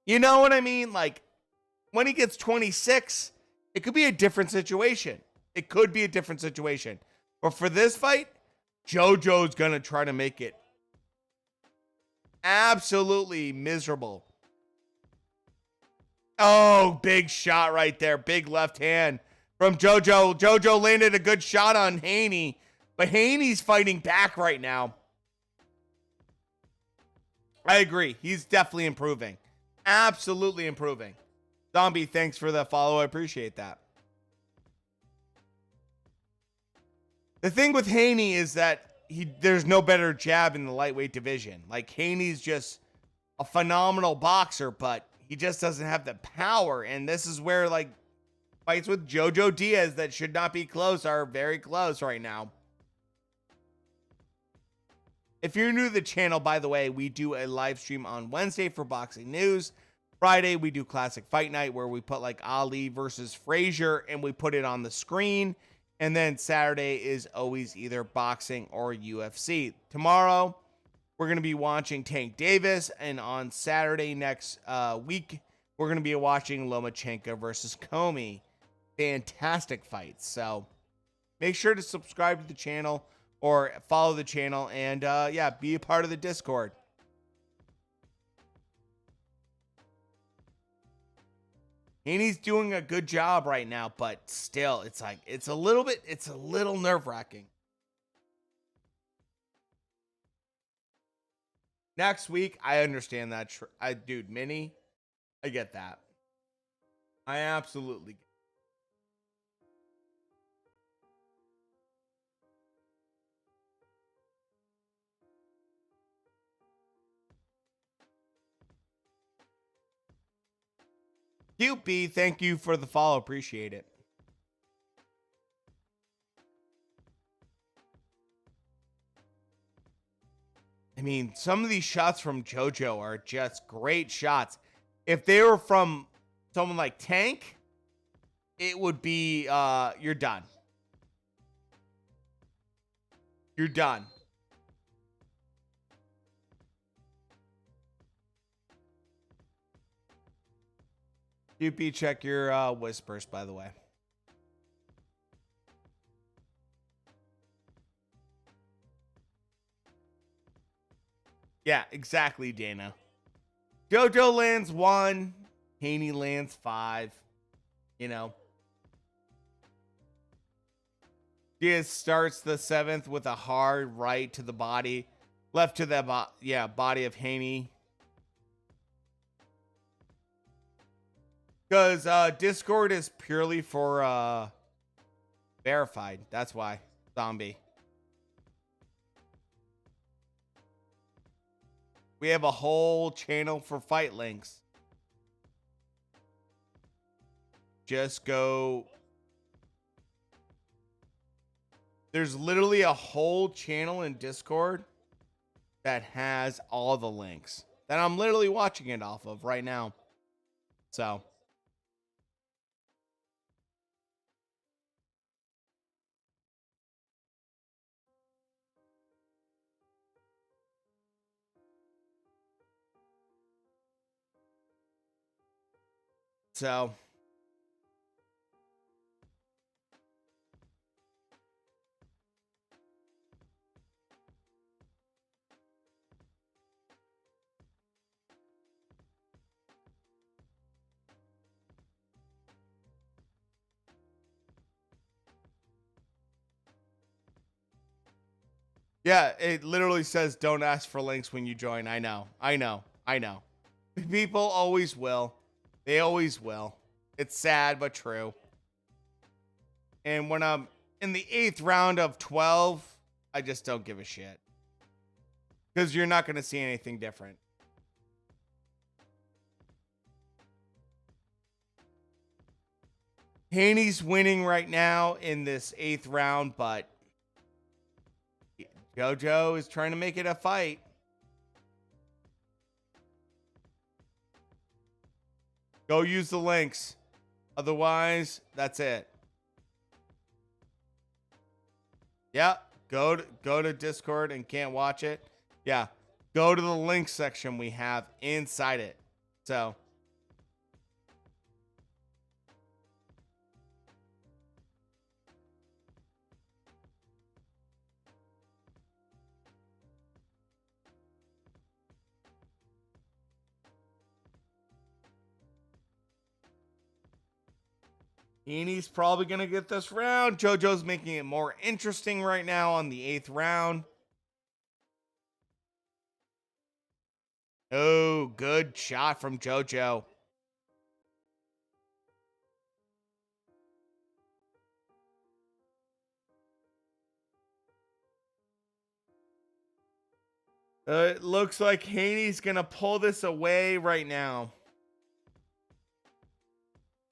You know what I mean? Like, when he gets 26, it could be a different situation. It could be a different situation. But for this fight, JoJo's going to try to make it absolutely miserable. Oh, big shot right there. Big left hand from JoJo. JoJo landed a good shot on Haney, but Haney's fighting back right now. I agree. He's definitely improving. Absolutely improving. Zombie, thanks for the follow. I appreciate that. The thing with Haney is that there's no better jab in the lightweight division. Like, Haney's just a phenomenal boxer, but he just doesn't have the power. And this is where, like, fights with Jojo DIAZ that should not be close are very close right now. If you're new to the channel, by the way, we do a live stream on Wednesday for boxing news. Friday, we do Classic Fight Night where we put like Ali versus Frazier and we put it on the screen. And then Saturday is always either boxing or UFC. Tomorrow, we're going to be watching Tank Davis. And on Saturday next week, we're going to be watching Lomachenko versus Comey. Fantastic fights. So make sure to subscribe to the channel or follow the channel and, yeah, be a part of the Discord. Haney's doing a good job right now, but still, it's like, it's a little nerve-wracking. Next week, I understand that. Dude, Mini, I get that. I absolutely get that. QB, thank you for the follow. Appreciate it. I mean, some of these shots from JoJo are just great shots. If they were from someone like Tank, it would be, you're done. You're done. QP, check your whispers, by the way. Yeah, exactly, Dana. JoJo lands 1. Haney lands 5. You know. Diaz starts the 7th with a hard right to the body. Left to the body of Haney. Because Discord is purely for verified. That's why. Zombie. We have a whole channel for fight links. Just go. There's literally a whole channel in Discord that has all the links that I'm literally watching it off of right now. So. Yeah, it literally says don't ask for links when you join. I know. People always will. They always will. It's sad, but true. And when I'm in the 8th round of 12, I just don't give a shit. Because you're not going to see anything different. Haney's winning right now in this 8th round, but JoJo is trying to make it a fight. Go use the links. Otherwise, that's it. Yeah, go to Discord and can't watch it. Yeah, go to the link section we have inside it. So. Haney's probably going to get this round. JoJo's making it more interesting right now on the 8th round. Oh, good shot from JoJo. It looks like Haney's going to pull this away right now.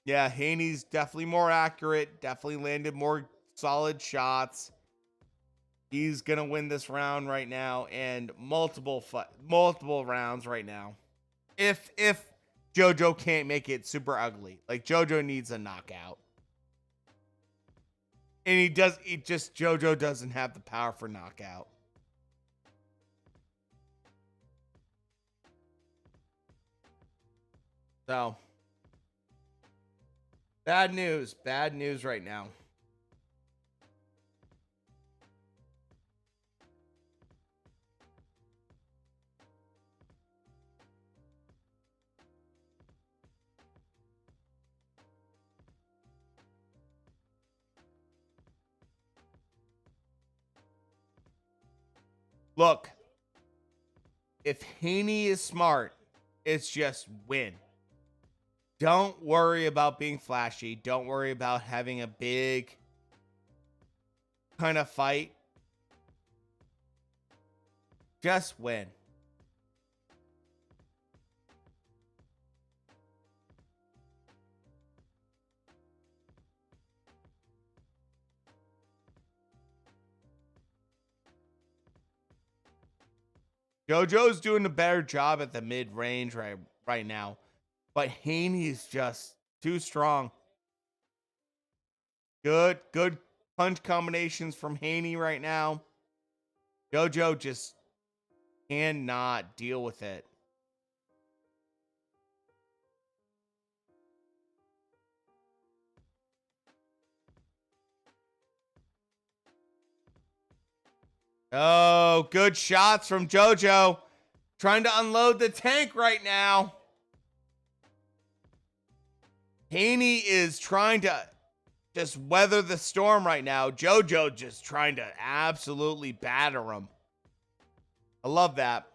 Yeah, Haney's definitely more accurate. Definitely landed more solid shots. He's going to win this round right now and multiple rounds right now. If JoJo can't make it super ugly. Like, JoJo needs a knockout. And JoJo doesn't have the power for knockout. So, bad news right now. Look, if Haney is smart, it's just win. Don't worry about being flashy. Don't worry about having a big kind of fight. Just win. JoJo's doing a better job at the mid-range right now. But Haney is just too strong. Good punch combinations from Haney right now. JoJo just cannot deal with it. Oh, good shots from JoJo. Trying to unload the tank right now. Haney is trying to just weather the storm right now. JoJo just trying to absolutely batter him. I love that.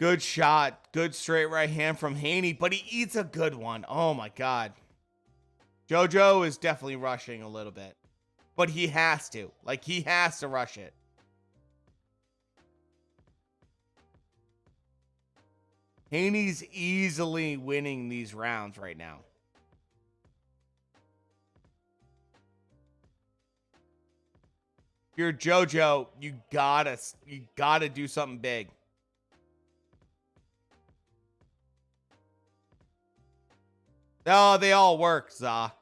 Good shot. Good straight right hand from Haney, but he eats a good one. Oh my God. JoJo is definitely rushing a little bit, but he has to. Like, he has to rush it. Haney's easily winning these rounds right now. If you're JoJo, you gotta do something big. Oh, they all work, Za.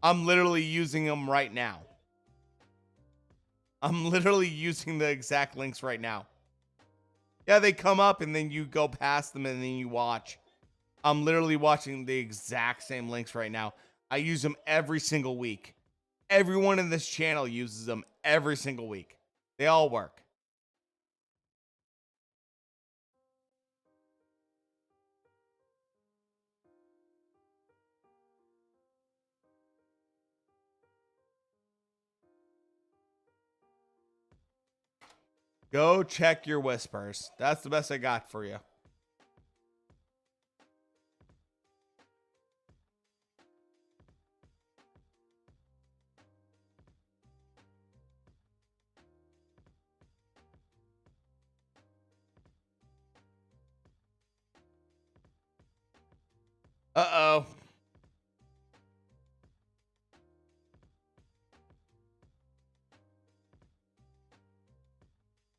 I'm literally using them right now. I'm literally using the exact links right now. Yeah, they come up and then you go past them and then you watch. I'm literally watching the exact same links right now. I use them every single week. Everyone in this channel uses them every single week. They all work. Go check your whispers. That's the best I got for you. Uh-oh.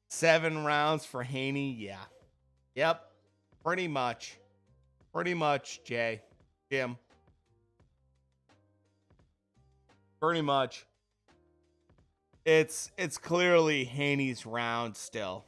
Seven rounds for Haney. Yeah. Yep. Pretty much. Pretty much, Jim. Pretty much. It's clearly Haney's round still.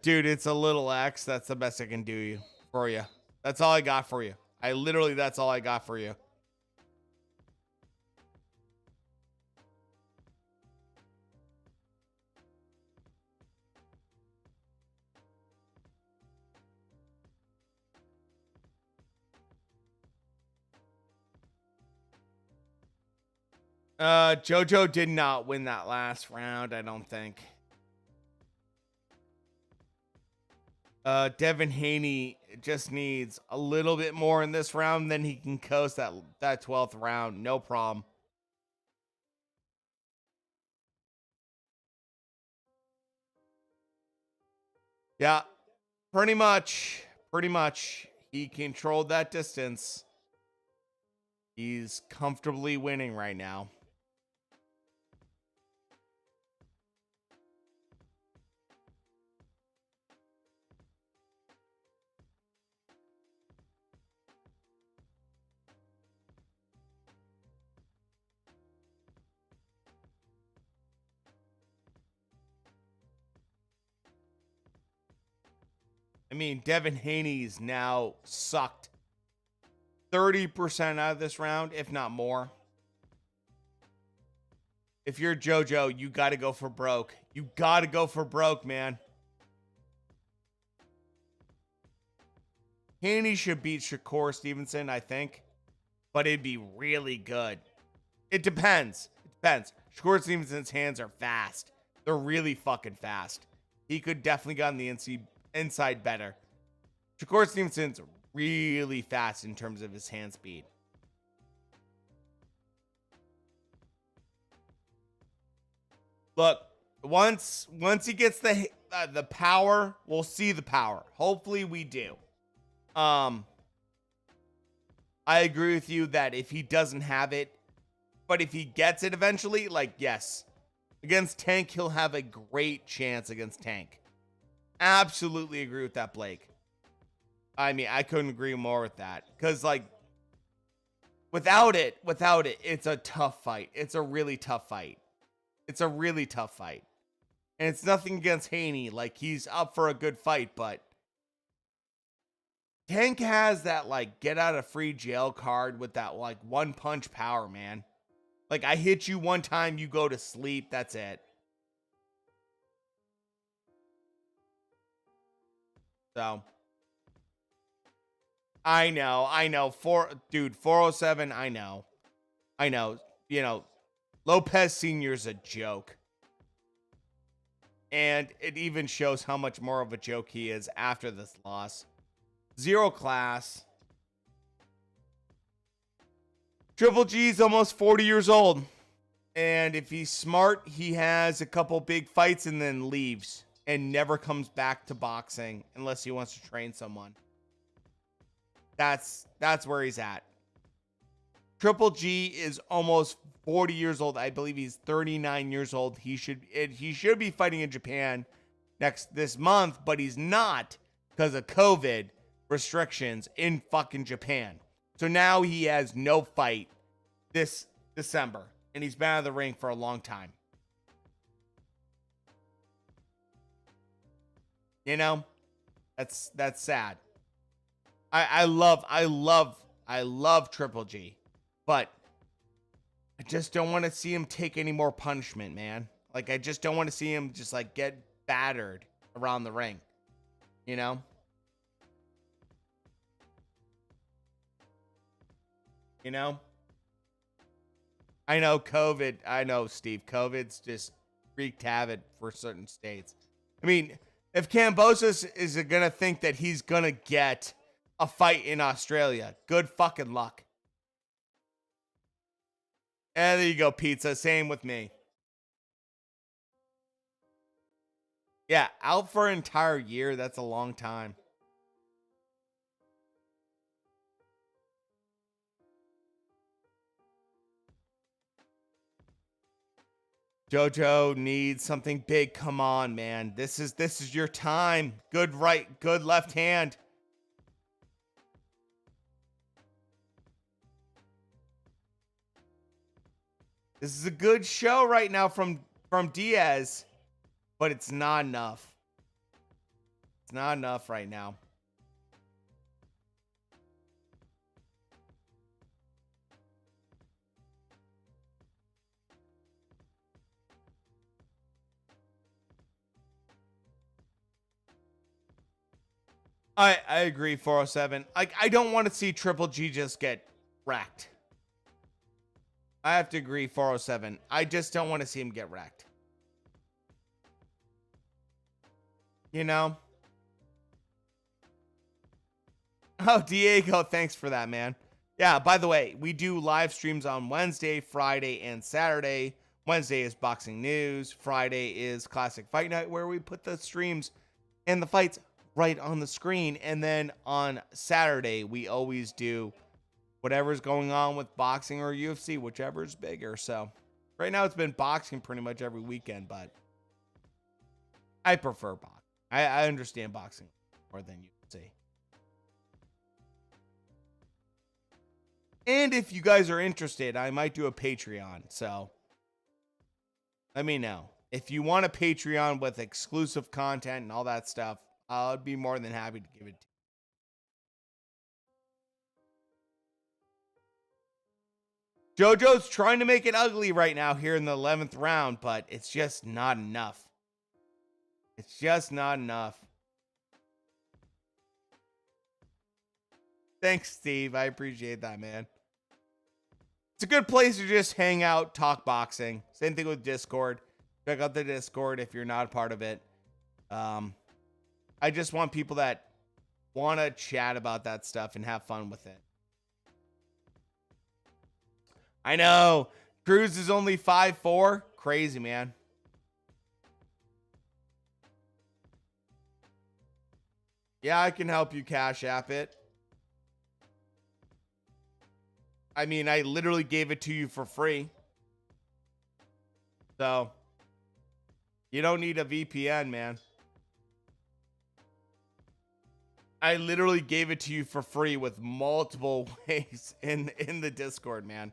Dude, it's a little X. That's the best I can do for you. That's all I got for you. That's all I got for you. JoJo did not win that last round, I don't think. Devin Haney just needs a little bit more in this round, then he can coast that 12th round, no problem. Yeah, pretty much. He controlled that distance. He's comfortably winning right now. I mean, Devin Haney's now sucked 30% out of this round, if not more. If you're JoJo, you got to go for broke. You got to go for broke, man. Haney should beat Shakur Stevenson, I think. But it'd be really good. It depends. Shakur Stevenson's hands are fast. They're really fucking fast. He could definitely get on the inside better. Shakur Stevenson's really fast in terms of his hand speed. Look, once he gets the power, we'll see the power. Hopefully we do. I agree with you that if he doesn't have it, but if he gets it eventually, like, yes, against Tank, he'll have a great chance against Tank. Absolutely agree with that, Blake. I mean, I couldn't agree more with that. Because, like, without it, it's a tough fight. It's a really tough fight. And it's nothing against Haney. Like, he's up for a good fight, but Tank has that, like, get out of free jail card with that, like, one punch power, man. Like, I hit you one time, you go to sleep. That's it. So, I know. Dude, 407, I know. You know, Lopez Sr.'s a joke. And it even shows how much more of a joke he is after this loss. Zero class. Triple G's almost 40 years old. And if he's smart, he has a couple big fights and then leaves and never comes back to boxing unless he wants to train someone. That's where he's at. Triple G is almost 40 years old. I believe he's 39 years old. He should be fighting in Japan this month, but he's not because of COVID restrictions in fucking Japan. So now he has no fight this December, and he's been out of the ring for a long time. You know, that's sad. I love Triple G, but I just don't want to see him take any more punishment, man. Like, I just don't want to see him just like get battered around the ring, you know? You know? I know Steve, COVID's just wreaked havoc for certain states. I mean, if Kambosos is going to think that he's going to get a fight in Australia, good fucking luck. And there you go, pizza. Same with me. Yeah, out for an entire year. That's a long time. Jojo needs something big. Come on, man. This is your time. Good right, good left hand. This is a good show right now from DIAZ, but it's not enough. It's not enough right now. I agree, 407. Like, I don't want to see Triple G just get wrecked. I have to agree, 407. I just don't want to see him get wrecked. You know? Oh, Diego, thanks for that, man. Yeah, by the way, we do live streams on Wednesday, Friday, and Saturday. Wednesday is boxing news. Friday is classic fight night, where we put the streams and the fights right on the screen. And then on Saturday, we always do whatever's going on with boxing or UFC, whichever's bigger. So right now it's been boxing pretty much every weekend, but I prefer boxing. I understand boxing more than UFC. And if you guys are interested, I might do a Patreon. So let me know. If you want a Patreon with exclusive content and all that stuff, I'd be more than happy to give it to you. JoJo's trying to make it ugly right now here in the 11th round, but it's just not enough. It's just not enough. Thanks, Steve. I appreciate that, man. It's a good place to just hang out, talk boxing. Same thing with Discord. Check out the Discord if you're not a part of it. I just want people that want to chat about that stuff and have fun with it. I know. Cruz is only 5'4". Crazy, man. Yeah, I can help you Cash App it. I mean, I literally gave it to you for free. So, you don't need a VPN, man. I literally gave it to you for free with multiple ways in the Discord, man.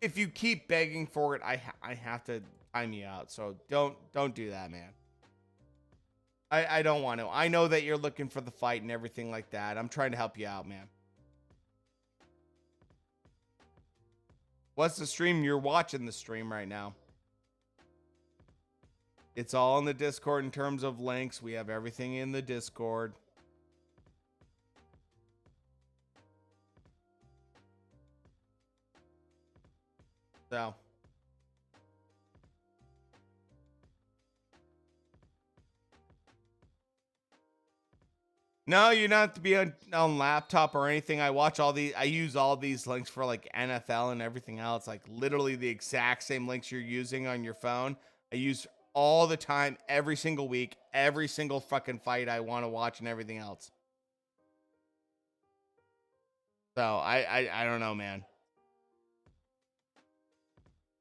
If you keep begging for it, I have to time you out. So don't do that, man. I don't want to. I know that you're looking for the fight and everything like that. I'm trying to help you out, man. What's the stream? You're watching the stream right now. It's all in the Discord in terms of links. We have everything in the Discord. So. No, you don't have to be on laptop or anything. I use all these links for like NFL and everything else. Like literally the exact same links you're using on your phone. I use all the time, every single week, every single fucking fight I want to watch and everything else. So I don't know, man.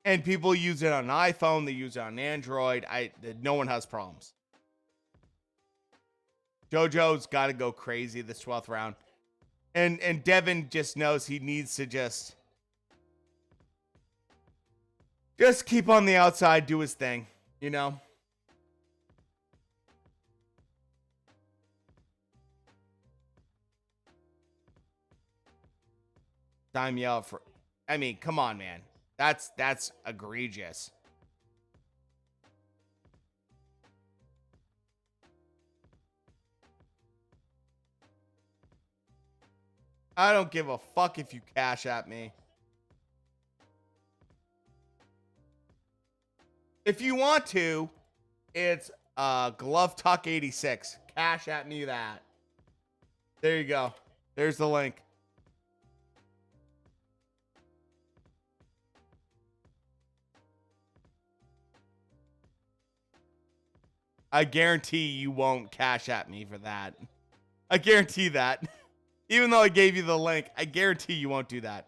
And people use it on iPhone, they use it on Android. No one has problems. JoJo's got to go crazy this 12th round. And Devin just knows he needs to just keep on the outside, do his thing, you know? Time yell for, I mean, come on, man. That's egregious. I don't give a fuck if you cash at me. If you want to, it's Glove Tuck 86. Cash at me that. There you go. There's the link. I guarantee you won't cash at me for that. I guarantee that. Even though I gave you the link, I guarantee you won't do that.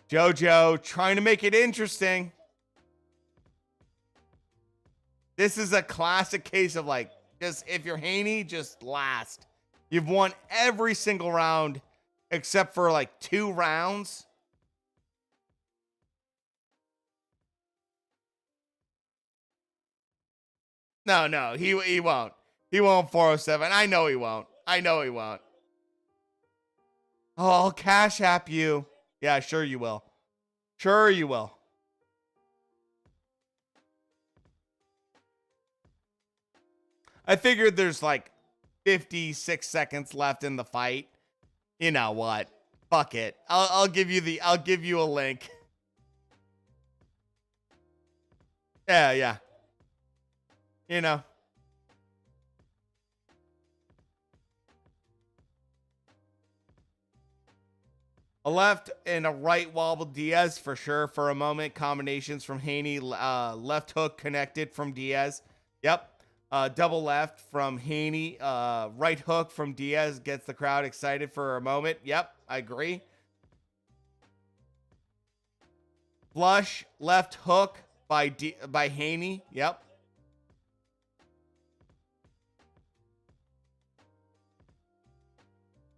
JoJo, trying to make it interesting. This is a classic case of like, just if you're Haney, just last. You've won every single round except for like 2 rounds. No, he won't. He won't 407. I know he won't. Oh, I'll cash app you. Yeah, sure you will. Sure you will. I figured there's like 56 seconds left in the fight. You know what? Fuck it. I'll give you a link. Yeah. You know. A left and a right wobble Diaz for sure for a moment. Combinations from Haney. Left hook connected from Diaz. Yep. Double left from Haney. Right hook from Diaz gets the crowd excited for a moment. Yep, I agree. Flush left hook by Haney. Yep.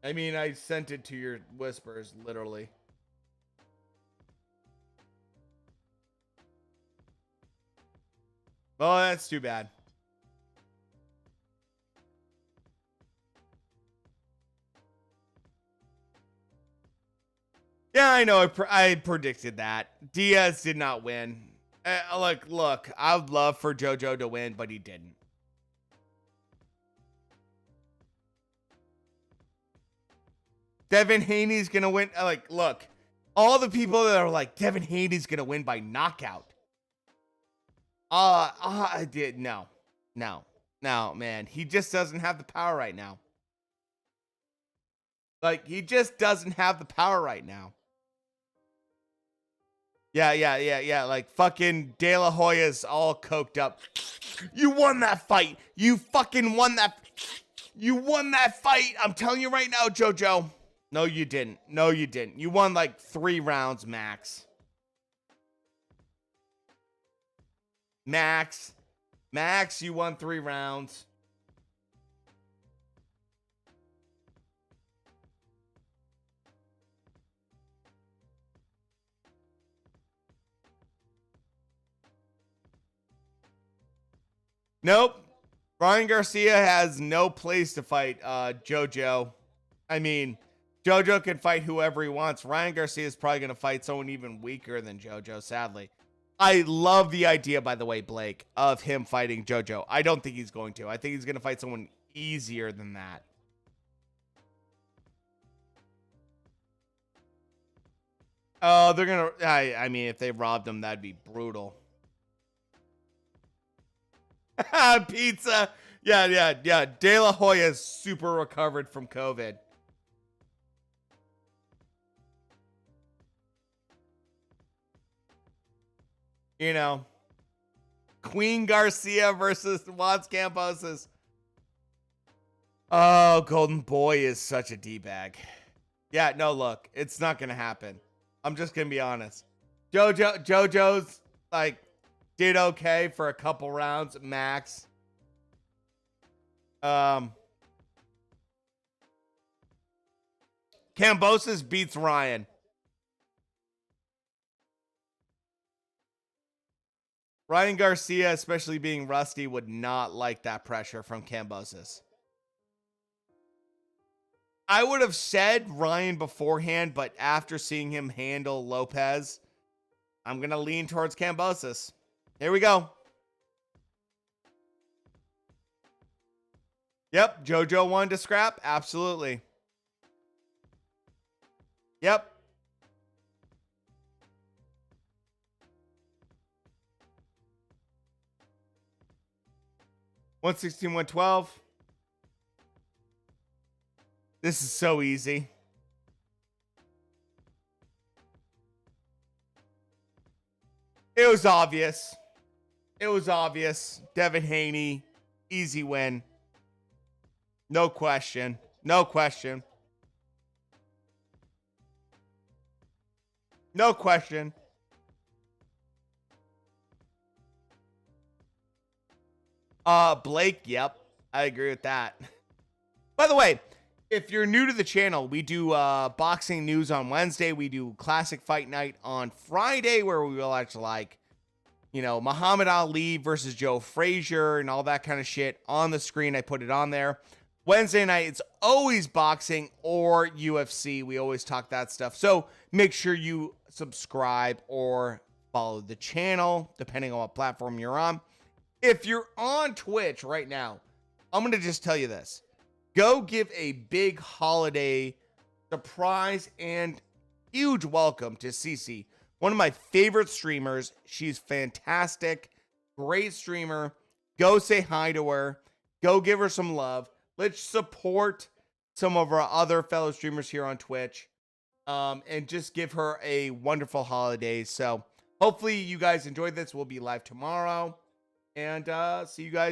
I mean, I sent it to your whispers, literally. Oh, that's too bad. Yeah, I know. I predicted that. Diaz did not win. Look, I would love for JoJo to win, but he didn't. Devin Haney's going to win. Look, all the people that are like, Devin Haney's going to win by knockout. I did. No, man. He just doesn't have the power right now. Like, he just doesn't have the power right now. Yeah. Like, fucking De La Hoya's all coked up. You won that fight. You fucking won that. You won that fight. I'm telling you right now, JoJo. No, you didn't. You won like 3 rounds max. Max, you won 3 rounds. Nope. Ryan Garcia has no place to fight JoJo. I mean, JoJo can fight whoever he wants. Ryan Garcia is probably going to fight someone even weaker than JoJo, sadly. I love the idea, by the way, Blake, of him fighting JoJo. I don't think he's going to. I think he's going to fight someone easier than that. Oh, they're gonna. I mean, if they robbed him, that'd be brutal. Pizza. Yeah. De La Hoya is super recovered from COVID. You know, Queen Garcia versus Juan Campos's. Oh, Golden Boy is such a D-bag. Yeah, no, look, it's not gonna happen. I'm just gonna be honest. JoJo's like did okay for a couple rounds max. Kambosos beats Ryan. Ryan Garcia, especially being rusty, would not like that pressure from Kambosos. I would have said Ryan beforehand, but after seeing him handle Lopez, I'm going to lean towards Kambosos. Here we go. Yep, JoJo wanted to scrap. Absolutely. Yep. $116, $112. This is so easy. It was obvious. It was obvious. Devin Haney, easy win. No question. No question. No question. Blake, yep. I agree with that. By the way, if you're new to the channel, we do boxing news on Wednesday. We do classic fight night on Friday, where we will actually like, you know, Muhammad Ali versus Joe Frazier and all that kind of shit on the screen. I put it on there. Wednesday night, it's always boxing or UFC. We always talk that stuff. So make sure you subscribe or follow the channel, depending on what platform you're on. If you're on Twitch right now, I'm going to just tell you this. Go give a big holiday surprise and huge welcome to Cece, one of my favorite streamers. She's fantastic, great streamer. Go say hi to her. Go give her some love. Let's support some of our other fellow streamers here on Twitch, and just give her a wonderful holiday. So hopefully you guys enjoyed this. We'll be live tomorrow, and see you guys